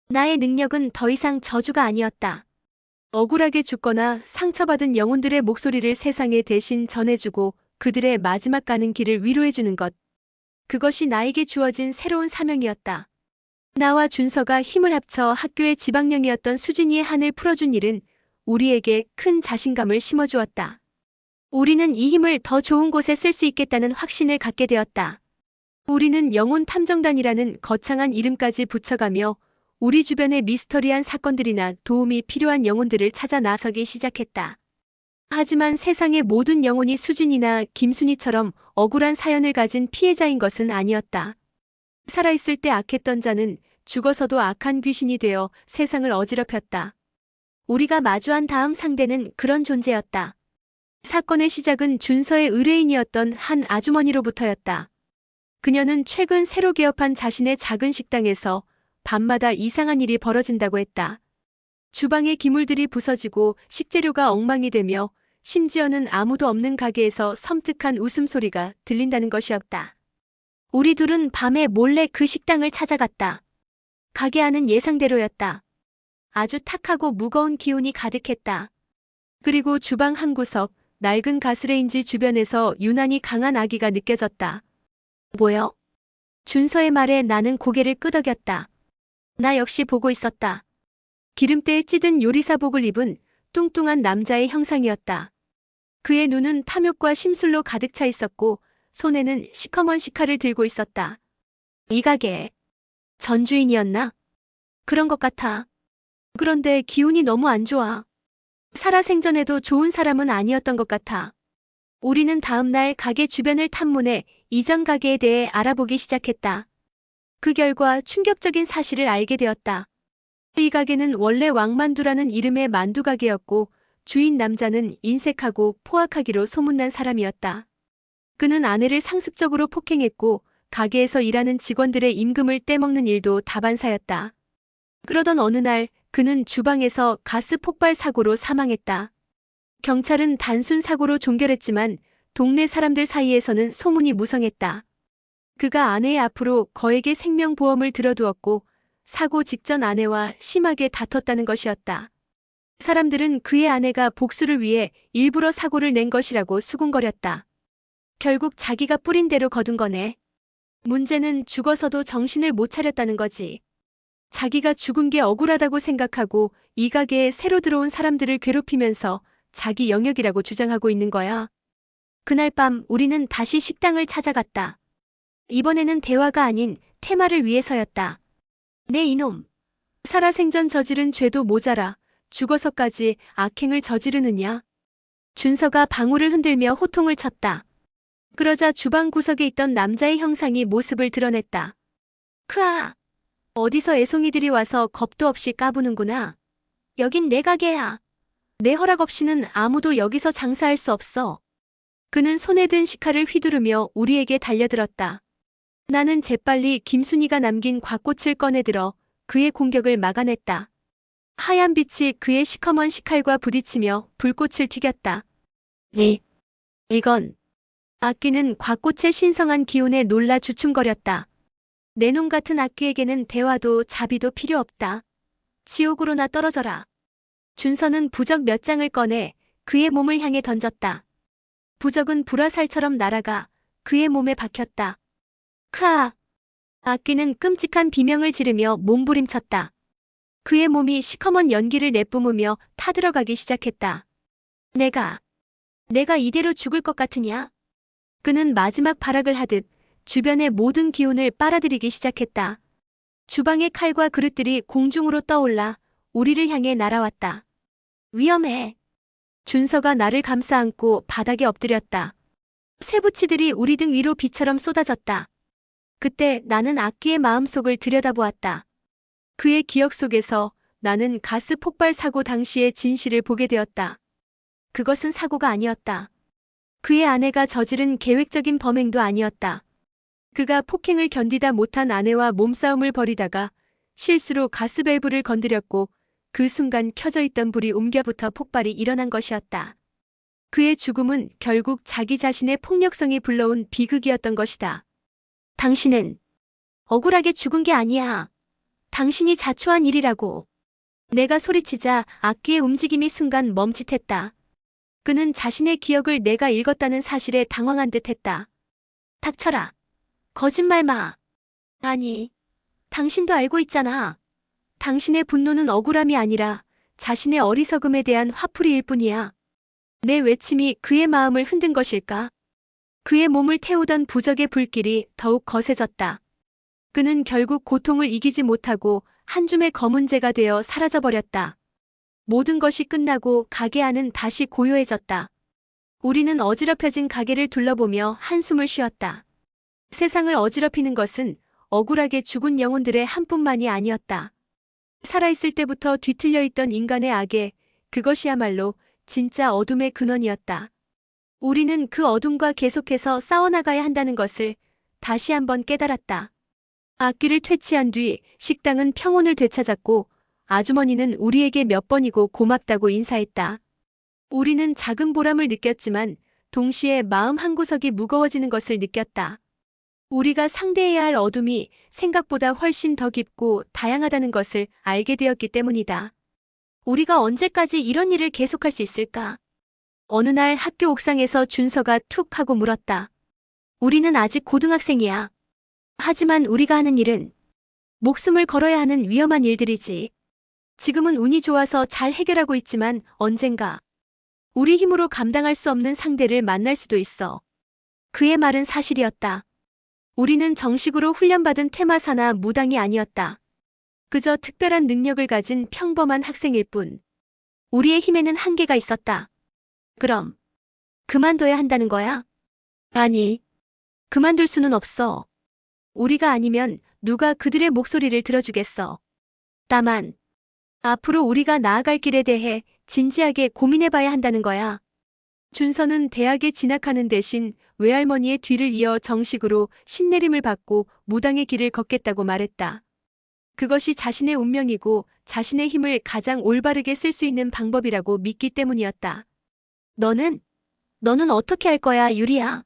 나의 능력은 더 이상 저주가 아니었다. 억울하게 죽거나 상처받은 영혼들의 목소리를 세상에 대신 전해주고 그들의 마지막 가는 길을 위로해주는 것. 그것이 나에게 주어진 새로운 사명이었다. 나와 준서가 힘을 합쳐 학교의 지방령이었던 수진이의 한을 풀어준 일은 우리에게 큰 자신감을 심어주었다. 우리는 이 힘을 더 좋은 곳에 쓸 수 있겠다는 확신을 갖게 되었다. 우리는 영혼 탐정단이라는 거창한 이름까지 붙여가며 우리 주변의 미스터리한 사건들이나 도움이 필요한 영혼들을 찾아 나서기 시작했다. 하지만 세상의 모든 영혼이 수진이나 김순희처럼 억울한 사연을 가진 피해자인 것은 아니었다. 살아있을 때 악했던 자는 죽어서도 악한 귀신이 되어 세상을 어지럽혔다. 우리가 마주한 다음 상대는 그런 존재였다. 사건의 시작은 준서의 의뢰인이었던 한 아주머니로부터였다. 그녀는 최근 새로 개업한 자신의 작은 식당에서 밤마다 이상한 일이 벌어진다고 했다. 주방의 기물들이 부서지고 식재료가 엉망이 되며 심지어는 아무도 없는 가게에서 섬뜩한 웃음소리가 들린다는 것이었다. 우리 둘은 밤에 몰래 그 식당을 찾아갔다. 가게 안은 예상대로였다. 아주 탁하고 무거운 기운이 가득했다. 그리고 주방 한 구석, 낡은 가스레인지 주변에서 유난히 강한 아기가 느껴졌다. 뭐여? 준서의 말에 나는 고개를 끄덕였다. 나 역시 보고 있었다. 기름때에 찌든 요리사복을 입은 뚱뚱한 남자의 형상이었다. 그의 눈은 탐욕과 심술로 가득 차 있었고 손에는 시커먼 식칼을 들고 있었다. 이 가게 전주인이었나? 그런 것 같아. 그런데 기운이 너무 안 좋아. 살아생전에도 좋은 사람은 아니었던 것 같아. 우리는 다음 날 가게 주변을 탐문해 이전 가게에 대해 알아보기 시작했다. 그 결과 충격적인 사실을 알게 되었다. 이 가게는 원래 왕만두라는 이름의 만두 가게였고 주인 남자는 인색하고 포악하기로 소문난 사람이었다. 그는 아내를 상습적으로 폭행했고 가게에서 일하는 직원들의 임금을 떼먹는 일도 다반사였다. 그러던 어느 날 그는 주방에서 가스 폭발 사고로 사망했다. 경찰은 단순 사고로 종결했지만 동네 사람들 사이에서는 소문이 무성했다. 그가 아내의 앞으로 거액의 생명보험을 들어두었고 사고 직전 아내와 심하게 다퉜다는 것이었다. 사람들은 그의 아내가 복수를 위해 일부러 사고를 낸 것이라고 수군거렸다. 결국 자기가 뿌린 대로 거둔 거네. 문제는 죽어서도 정신을 못 차렸다는 거지. 자기가 죽은 게 억울하다고 생각하고 이 가게에 새로 들어온 사람들을 괴롭히면서 자기 영역이라고 주장하고 있는 거야. 그날 밤 우리는 다시 식당을 찾아갔다. 이번에는 대화가 아닌 테마를 위해서였다. 네 이놈. 살아생전 저지른 죄도 모자라 죽어서까지 악행을 저지르느냐. 준서가 방울을 흔들며 호통을 쳤다. 그러자 주방 구석에 있던 남자의 형상이 모습을 드러냈다. 크아. 어디서 애송이들이 와서 겁도 없이 까부는구나. 여긴 내 가게야. 내 허락 없이는 아무도 여기서 장사할 수 없어. 그는 손에 든 식칼을 휘두르며 우리에게 달려들었다. 나는 재빨리 김순이가 남긴 곽꽃을 꺼내들어 그의 공격을 막아냈다. 하얀 빛이 그의 시커먼 식칼과 부딪히며 불꽃을 튀겼다. 이건. 악귀는 곽꽃의 신성한 기운에 놀라 주춤거렸다. 내 놈 같은 악귀에게는 대화도 자비도 필요 없다. 지옥으로나 떨어져라. 준서는 부적 몇 장을 꺼내 그의 몸을 향해 던졌다. 부적은 불화살처럼 날아가 그의 몸에 박혔다. 크아! 악귀는 끔찍한 비명을 지르며 몸부림쳤다. 그의 몸이 시커먼 연기를 내뿜으며 타들어가기 시작했다. 내가 이대로 죽을 것 같으냐? 그는 마지막 발악을 하듯 주변의 모든 기운을 빨아들이기 시작했다. 주방의 칼과 그릇들이 공중으로 떠올라 우리를 향해 날아왔다. 위험해. 준서가 나를 감싸 안고 바닥에 엎드렸다. 쇠붙이들이 우리 등 위로 비처럼 쏟아졌다. 그때 나는 악귀의 마음속을 들여다보았다. 그의 기억 속에서 나는 가스 폭발 사고 당시의 진실을 보게 되었다. 그것은 사고가 아니었다. 그의 아내가 저지른 계획적인 범행도 아니었다. 그가 폭행을 견디다 못한 아내와 몸싸움을 벌이다가 실수로 가스밸브를 건드렸고 그 순간 켜져 있던 불이 옮겨붙어 폭발이 일어난 것이었다. 그의 죽음은 결국 자기 자신의 폭력성이 불러온 비극이었던 것이다. 당신은 억울하게 죽은 게 아니야. 당신이 자초한 일이라고. 내가 소리치자 악기의 움직임이 순간 멈칫했다. 그는 자신의 기억을 내가 읽었다는 사실에 당황한 듯했다. 닥쳐라. 거짓말 마. 아니, 당신도 알고 있잖아. 당신의 분노는 억울함이 아니라 자신의 어리석음에 대한 화풀이일 뿐이야. 내 외침이 그의 마음을 흔든 것일까? 그의 몸을 태우던 부적의 불길이 더욱 거세졌다. 그는 결국 고통을 이기지 못하고 한 줌의 검은재가 되어 사라져버렸다. 모든 것이 끝나고 가게 안은 다시 고요해졌다. 우리는 어지럽혀진 가게를 둘러보며 한숨을 쉬었다. 세상을 어지럽히는 것은 억울하게 죽은 영혼들의 한뿐만이 아니었다. 살아있을 때부터 뒤틀려 있던 인간의 악에 그것이야말로 진짜 어둠의 근원이었다. 우리는 그 어둠과 계속해서 싸워나가야 한다는 것을 다시 한번 깨달았다. 악귀를 퇴치한 뒤 식당은 평온을 되찾았고 아주머니는 우리에게 몇 번이고 고맙다고 인사했다. 우리는 작은 보람을 느꼈지만 동시에 마음 한구석이 무거워지는 것을 느꼈다. 우리가 상대해야 할 어둠이 생각보다 훨씬 더 깊고 다양하다는 것을 알게 되었기 때문이다. 우리가 언제까지 이런 일을 계속할 수 있을까? 어느 날 학교 옥상에서 준서가 툭 하고 물었다. 우리는 아직 고등학생이야. 하지만 우리가 하는 일은 목숨을 걸어야 하는 위험한 일들이지. 지금은 운이 좋아서 잘 해결하고 있지만 언젠가 우리 힘으로 감당할 수 없는 상대를 만날 수도 있어. 그의 말은 사실이었다. 우리는 정식으로 훈련받은 퇴마사나 무당이 아니었다. 그저 특별한 능력을 가진 평범한 학생일 뿐. 우리의 힘에는 한계가 있었다. 그럼 그만둬야 한다는 거야? 아니, 그만둘 수는 없어. 우리가 아니면 누가 그들의 목소리를 들어주겠어. 다만 앞으로 우리가 나아갈 길에 대해 진지하게 고민해봐야 한다는 거야. 준서는 대학에 진학하는 대신 외할머니의 뒤를 이어 정식으로 신내림을 받고 무당의 길을 걷겠다고 말했다. 그것이 자신의 운명이고 자신의 힘을 가장 올바르게 쓸 수 있는 방법이라고 믿기 때문이었다. 너는 어떻게 할 거야, 유리야?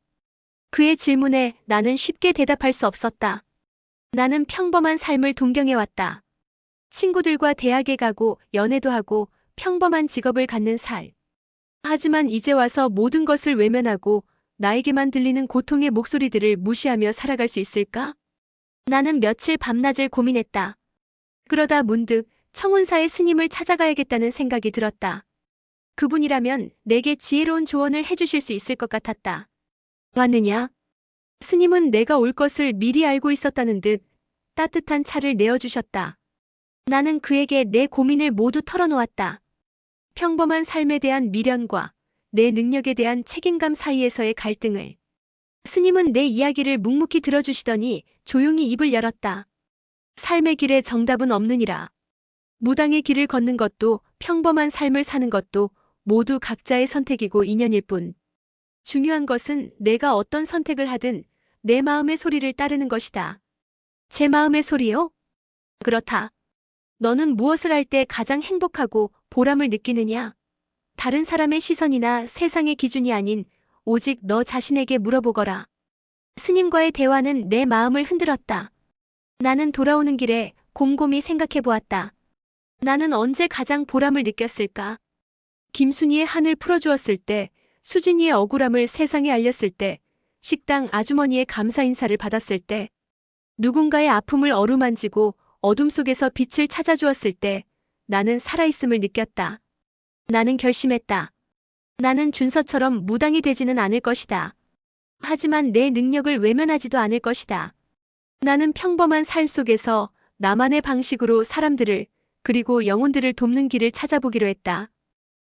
그의 질문에 나는 쉽게 대답할 수 없었다. 나는 평범한 삶을 동경해왔다. 친구들과 대학에 가고 연애도 하고 평범한 직업을 갖는 살. 하지만 이제 와서 모든 것을 외면하고 나에게만 들리는 고통의 목소리들을 무시하며 살아갈 수 있을까? 나는 며칠 밤낮을 고민했다. 그러다 문득 청운사의 스님을 찾아가야겠다는 생각이 들었다. 그분이라면 내게 지혜로운 조언을 해주실 수 있을 것 같았다. 왔느냐? 스님은 내가 올 것을 미리 알고 있었다는 듯 따뜻한 차를 내어주셨다. 나는 그에게 내 고민을 모두 털어놓았다. 평범한 삶에 대한 미련과 내 능력에 대한 책임감 사이에서의 갈등을. 스님은 내 이야기를 묵묵히 들어주시더니 조용히 입을 열었다. 삶의 길에 정답은 없느니라. 무당의 길을 걷는 것도 평범한 삶을 사는 것도 모두 각자의 선택이고 인연일 뿐. 중요한 것은 내가 어떤 선택을 하든 내 마음의 소리를 따르는 것이다. 제 마음의 소리요? 그렇다. 너는 무엇을 할 때 가장 행복하고 보람을 느끼느냐? 다른 사람의 시선이나 세상의 기준이 아닌 오직 너 자신에게 물어보거라. 스님과의 대화는 내 마음을 흔들었다. 나는 돌아오는 길에 곰곰이 생각해 보았다. 나는 언제 가장 보람을 느꼈을까? 김순이의 한을 풀어주었을 때, 수진이의 억울함을 세상에 알렸을 때, 식당 아주머니의 감사 인사를 받았을 때, 누군가의 아픔을 어루만지고 어둠 속에서 빛을 찾아주었을 때, 나는 살아있음을 느꼈다. 나는 결심했다. 나는 준서처럼 무당이 되지는 않을 것이다. 하지만 내 능력을 외면하지도 않을 것이다. 나는 평범한 삶 속에서 나만의 방식으로 사람들을 그리고 영혼들을 돕는 길을 찾아보기로 했다.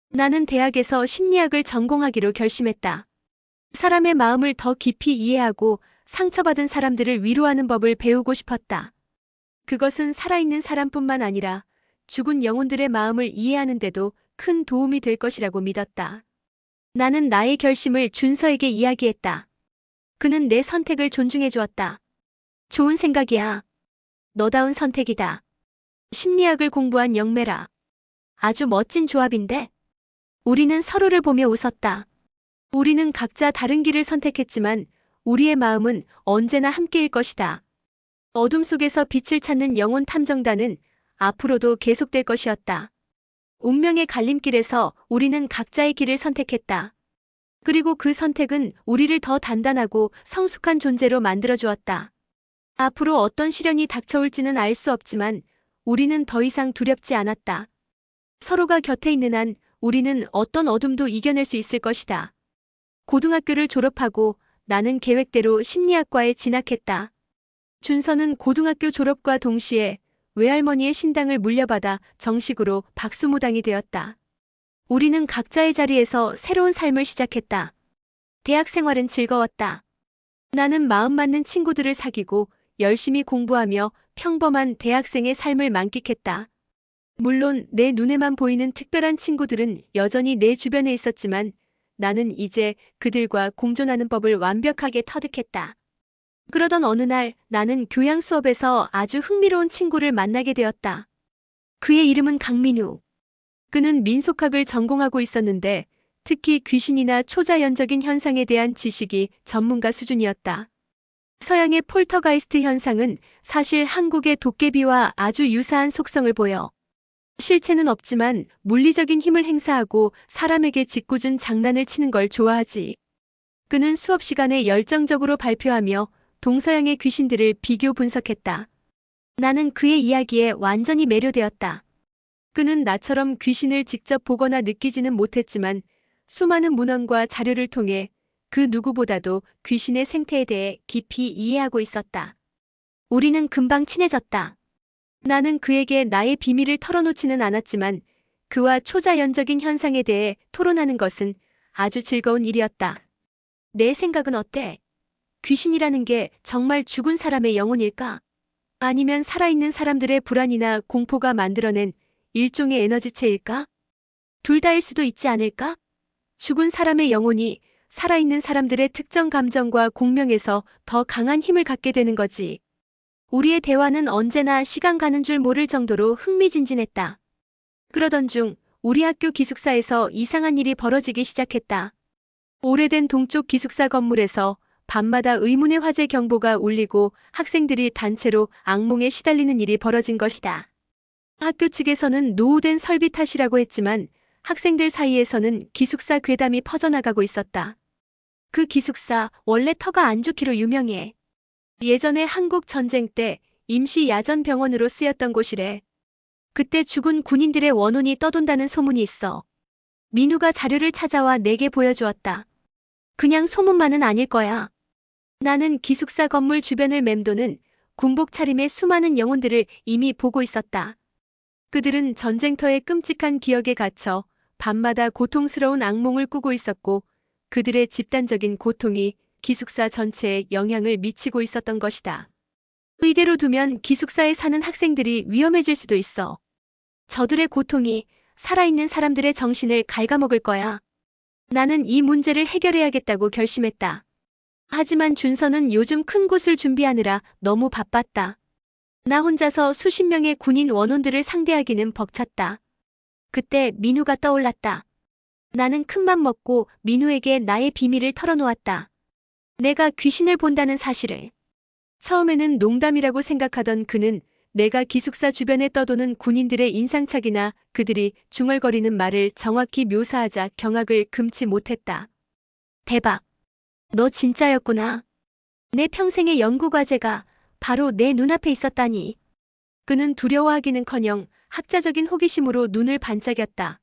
나는 대학에서 심리학을 전공하기로 결심했다. 사람의 마음을 더 깊이 이해하고 상처받은 사람들을 위로하는 법을 배우고 싶었다. 그것은 살아있는 사람뿐만 아니라 죽은 영혼들의 마음을 이해하는 데도 큰 도움이 될 것이라고 믿었다. 나는 나의 결심을 준서에게 이야기했다. 그는 내 선택을 존중해 주었다. 좋은 생각이야. 너다운 선택이다. 심리학을 공부한 영매라. 아주 멋진 조합인데? 우리는 서로를 보며 웃었다. 우리는 각자 다른 길을 선택했지만 우리의 마음은 언제나 함께일 것이다. 어둠 속에서 빛을 찾는 영혼 탐정단은 앞으로도 계속될 것이었다. 운명의 갈림길에서 우리는 각자의 길을 선택했다. 그리고 그 선택은 우리를 더 단단하고 성숙한 존재로 만들어주었다. 앞으로 어떤 시련이 닥쳐올지는 알 수 없지만 우리는 더 이상 두렵지 않았다. 서로가 곁에 있는 한 우리는 어떤 어둠도 이겨낼 수 있을 것이다. 고등학교를 졸업하고 나는 계획대로 심리학과에 진학했다. 준서는 고등학교 졸업과 동시에 외할머니의 신당을 물려받아 정식으로 박수무당이 되었다. 우리는 각자의 자리에서 새로운 삶을 시작했다. 대학 생활은 즐거웠다. 나는 마음 맞는 친구들을 사귀고 열심히 공부하며 평범한 대학생의 삶을 만끽했다. 물론 내 눈에만 보이는 특별한 친구들은 여전히 내 주변에 있었지만 나는 이제 그들과 공존하는 법을 완벽하게 터득했다. 그러던 어느 날 나는 교양 수업에서 아주 흥미로운 친구를 만나게 되었다. 그의 이름은 강민우. 그는 민속학을 전공하고 있었는데 특히 귀신이나 초자연적인 현상에 대한 지식이 전문가 수준이었다. 서양의 폴터가이스트 현상은 사실 한국의 도깨비와 아주 유사한 속성을 보여. 실체는 없지만 물리적인 힘을 행사하고 사람에게 짓궂은 장난을 치는 걸 좋아하지. 그는 수업 시간에 열정적으로 발표하며 동서양의 귀신들을 비교 분석했다. 나는 그의 이야기에 완전히 매료되었다. 그는 나처럼 귀신을 직접 보거나 느끼지는 못했지만 수많은 문헌과 자료를 통해 그 누구보다도 귀신의 생태에 대해 깊이 이해하고 있었다. 우리는 금방 친해졌다. 나는 그에게 나의 비밀을 털어놓지는 않았지만 그와 초자연적인 현상에 대해 토론하는 것은 아주 즐거운 일이었다. 내 생각은 어때? 귀신이라는 게 정말 죽은 사람의 영혼일까? 아니면 살아있는 사람들의 불안이나 공포가 만들어낸 일종의 에너지체일까? 둘 다일 수도 있지 않을까? 죽은 사람의 영혼이 살아있는 사람들의 특정 감정과 공명에서 더 강한 힘을 갖게 되는 거지. 우리의 대화는 언제나 시간 가는 줄 모를 정도로 흥미진진했다. 그러던 중 우리 학교 기숙사에서 이상한 일이 벌어지기 시작했다. 오래된 동쪽 기숙사 건물에서 밤마다 의문의 화재 경보가 울리고 학생들이 단체로 악몽에 시달리는 일이 벌어진 것이다. 학교 측에서는 노후된 설비 탓이라고 했지만 학생들 사이에서는 기숙사 괴담이 퍼져나가고 있었다. 그 기숙사 원래 터가 안 좋기로 유명해. 예전에 한국 전쟁 때 임시 야전 병원으로 쓰였던 곳이래. 그때 죽은 군인들의 원혼이 떠돈다는 소문이 있어. 민우가 자료를 찾아와 내게 보여주었다. 그냥 소문만은 아닐 거야. 나는 기숙사 건물 주변을 맴도는 군복 차림의 수많은 영혼들을 이미 보고 있었다. 그들은 전쟁터의 끔찍한 기억에 갇혀 밤마다 고통스러운 악몽을 꾸고 있었고 그들의 집단적인 고통이 기숙사 전체에 영향을 미치고 있었던 것이다. 이대로 두면 기숙사에 사는 학생들이 위험해질 수도 있어. 저들의 고통이 살아있는 사람들의 정신을 갉아먹을 거야. 나는 이 문제를 해결해야겠다고 결심했다. 하지만 준서는 요즘 큰 곳을 준비하느라 너무 바빴다. 나 혼자서 수십 명의 군인 원혼들을 상대하기는 벅찼다. 그때 민우가 떠올랐다. 나는 큰맘 먹고 민우에게 나의 비밀을 털어놓았다. 내가 귀신을 본다는 사실을. 처음에는 농담이라고 생각하던 그는 내가 기숙사 주변에 떠도는 군인들의 인상착이나 그들이 중얼거리는 말을 정확히 묘사하자 경악을 금치 못했다. 대박. 너 진짜였구나. 내 평생의 연구과제가 바로 내 눈앞에 있었다니. 그는 두려워하기는커녕 학자적인 호기심으로 눈을 반짝였다.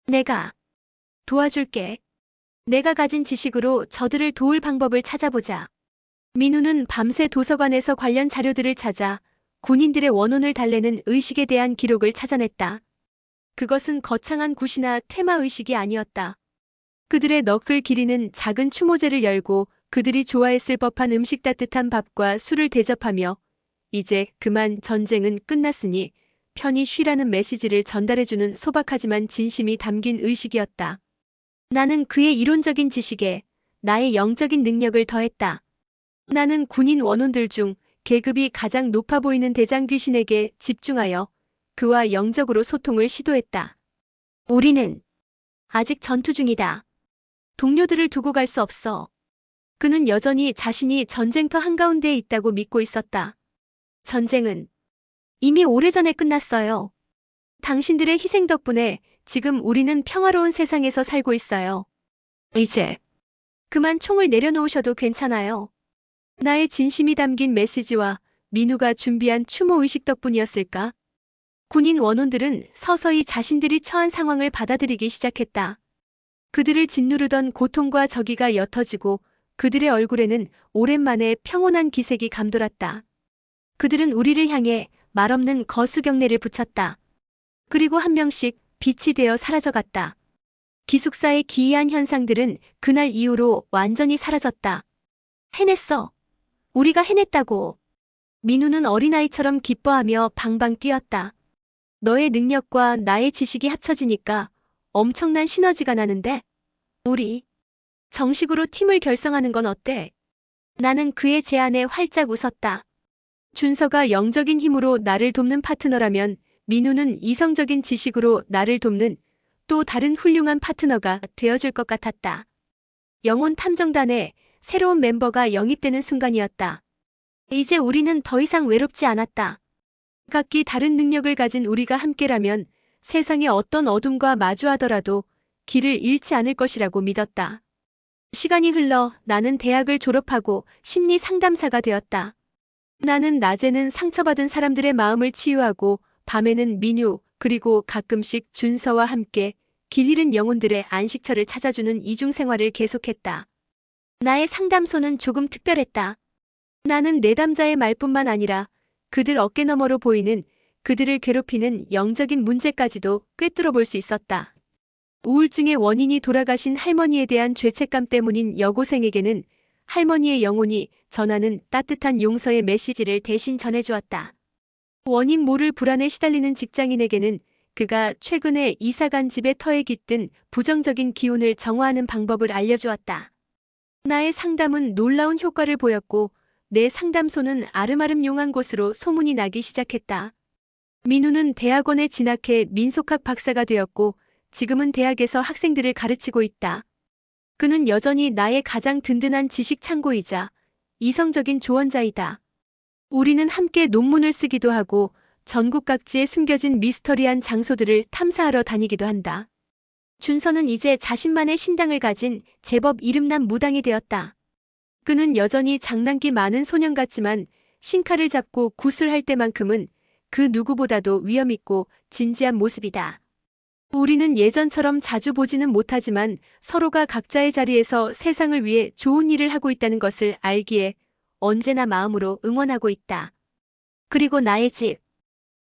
내가 도와줄게. 내가 가진 지식으로 저들을 도울 방법을 찾아보자. 민우는 밤새 도서관에서 관련 자료들을 찾아 군인들의 원혼을 달래는 의식에 대한 기록을 찾아냈다. 그것은 거창한 굿이나 퇴마의식이 아니었다. 그들의 넋을 기리는 작은 추모제를 열고 그들이 좋아했을 법한 음식 따뜻한 밥과 술을 대접하며 이제 그만 전쟁은 끝났으니 편히 쉬라는 메시지를 전달해주는 소박하지만 진심이 담긴 의식이었다. 나는 그의 이론적인 지식에 나의 영적인 능력을 더했다. 나는 군인 원혼들 중 계급이 가장 높아 보이는 대장 귀신에게 집중하여 그와 영적으로 소통을 시도했다. 우리는 아직 전투 중이다. 동료들을 두고 갈 수 없어. 그는 여전히 자신이 전쟁터 한가운데에 있다고 믿고 있었다. 전쟁은 이미 오래전에 끝났어요. 당신들의 희생 덕분에 지금 우리는 평화로운 세상에서 살고 있어요. 이제 그만 총을 내려놓으셔도 괜찮아요. 나의 진심이 담긴 메시지와 민우가 준비한 추모 의식 덕분이었을까? 군인 원혼들은 서서히 자신들이 처한 상황을 받아들이기 시작했다. 그들을 짓누르던 고통과 적의가 옅어지고 그들의 얼굴에는 오랜만에 평온한 기색이 감돌았다. 그들은 우리를 향해 말없는 거수경례를 붙였다. 그리고 한 명씩 빛이 되어 사라져갔다. 기숙사의 기이한 현상들은 그날 이후로 완전히 사라졌다. 해냈어. 우리가 해냈다고. 민우는 어린아이처럼 기뻐하며 방방 뛰었다. 너의 능력과 나의 지식이 합쳐지니까 엄청난 시너지가 나는데? 우리 정식으로 팀을 결성하는 건 어때? 나는 그의 제안에 활짝 웃었다. 준서가 영적인 힘으로 나를 돕는 파트너라면 민우는 이성적인 지식으로 나를 돕는 또 다른 훌륭한 파트너가 되어줄 것 같았다. 영혼 탐정단에 새로운 멤버가 영입되는 순간이었다. 이제 우리는 더 이상 외롭지 않았다. 각기 다른 능력을 가진 우리가 함께라면 세상의 어떤 어둠과 마주하더라도 길을 잃지 않을 것이라고 믿었다. 시간이 흘러 나는 대학을 졸업하고 심리 상담사가 되었다. 나는 낮에는 상처받은 사람들의 마음을 치유하고 밤에는 민유 그리고 가끔씩 준서와 함께 길 잃은 영혼들의 안식처를 찾아주는 이중 생활을 계속했다. 나의 상담소는 조금 특별했다. 나는 내담자의 말뿐만 아니라 그들 어깨너머로 보이는 그들을 괴롭히는 영적인 문제까지도 꿰뚫어 볼 수 있었다. 우울증의 원인이 돌아가신 할머니에 대한 죄책감 때문인 여고생에게는 할머니의 영혼이 전하는 따뜻한 용서의 메시지를 대신 전해주었다. 원인 모를 불안에 시달리는 직장인에게는 그가 최근에 이사간 집의 터에 깃든 부정적인 기운을 정화하는 방법을 알려주었다. 나의 상담은 놀라운 효과를 보였고 내 상담소는 아름아름 용한 곳으로 소문이 나기 시작했다. 민우는 대학원에 진학해 민속학 박사가 되었고 지금은 대학에서 학생들을 가르치고 있다. 그는 여전히 나의 가장 든든한 지식 창고이자 이성적인 조언자이다. 우리는 함께 논문을 쓰기도 하고 전국 각지에 숨겨진 미스터리한 장소들을 탐사하러 다니기도 한다. 준서는 이제 자신만의 신당을 가진 제법 이름난 무당이 되었다. 그는 여전히 장난기 많은 소년 같지만 신칼을 잡고 구슬할 때만큼은 그 누구보다도 위엄있고 진지한 모습이다. 우리는 예전처럼 자주 보지는 못하지만 서로가 각자의 자리에서 세상을 위해 좋은 일을 하고 있다는 것을 알기에 언제나 마음으로 응원하고 있다. 그리고 나의 집.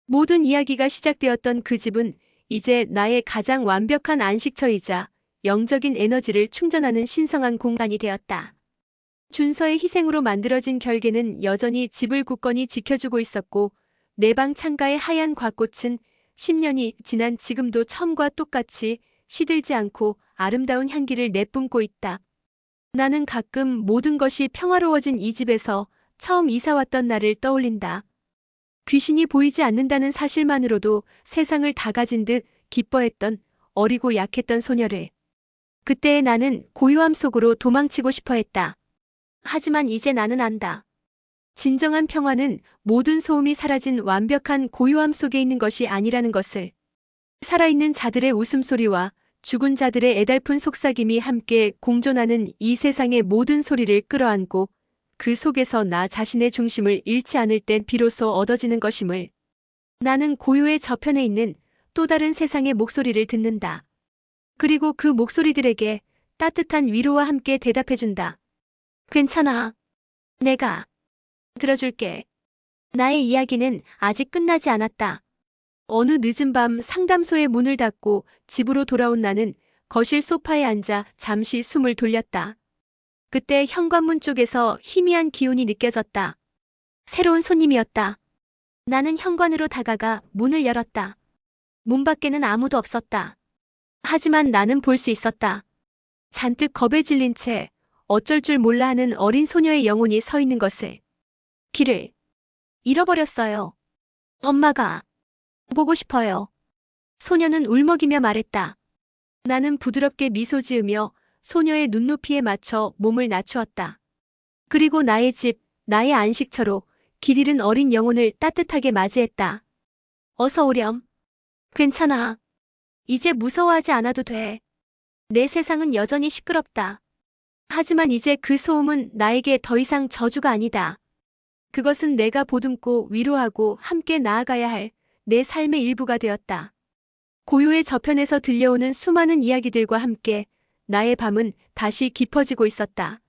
모든 이야기가 시작되었던 그 집은 이제 나의 가장 완벽한 안식처이자 영적인 에너지를 충전하는 신성한 공간이 되었다. 준서의 희생으로 만들어진 결계는 여전히 집을 굳건히 지켜주고 있었고 내 방 창가의 하얀 곽꽃은 10년이 지난 지금도 처음과 똑같이 시들지 않고 아름다운 향기를 내뿜고 있다. 나는 가끔 모든 것이 평화로워진 이 집에서 처음 이사 왔던 날을 떠올린다. 귀신이 보이지 않는다는 사실만으로도 세상을 다 가진 듯 기뻐했던 어리고 약했던 소녀를. 그때의 나는 고요함 속으로 도망치고 싶어 했다. 하지만 이제 나는 안다. 진정한 평화는 모든 소음이 사라진 완벽한 고요함 속에 있는 것이 아니라는 것을. 살아있는 자들의 웃음소리와 죽은 자들의 애달픈 속삭임이 함께 공존하는 이 세상의 모든 소리를 끌어안고 그 속에서 나 자신의 중심을 잃지 않을 땐 비로소 얻어지는 것임을. 나는 고요의 저편에 있는 또 다른 세상의 목소리를 듣는다. 그리고 그 목소리들에게 따뜻한 위로와 함께 대답해준다. 괜찮아. 내가 들어줄게. 나의 이야기는 아직 끝나지 않았다. 어느 늦은 밤 상담소의 문을 닫고 집으로 돌아온 나는 거실 소파에 앉아 잠시 숨을 돌렸다. 그때 현관문 쪽에서 희미한 기운이 느껴졌다. 새로운 손님이었다. 나는 현관으로 다가가 문을 열었다. 문 밖에는 아무도 없었다. 하지만 나는 볼 수 있었다. 잔뜩 겁에 질린 채 어쩔 줄 몰라 하는 어린 소녀의 영혼이 서 있는 것을. 길을 잃어버렸어요. 엄마가 보고 싶어요. 소녀는 울먹이며 말했다. 나는 부드럽게 미소 지으며 소녀의 눈높이에 맞춰 몸을 낮추었다. 그리고 나의 집, 나의 안식처로 길 잃은 어린 영혼을 따뜻하게 맞이했다. 어서 오렴. 괜찮아. 이제 무서워하지 않아도 돼. 내 세상은 여전히 시끄럽다. 하지만 이제 그 소음은 나에게 더 이상 저주가 아니다. 그것은 내가 보듬고 위로하고 함께 나아가야 할 내 삶의 일부가 되었다. 고요의 저편에서 들려오는 수많은 이야기들과 함께 나의 밤은 다시 깊어지고 있었다.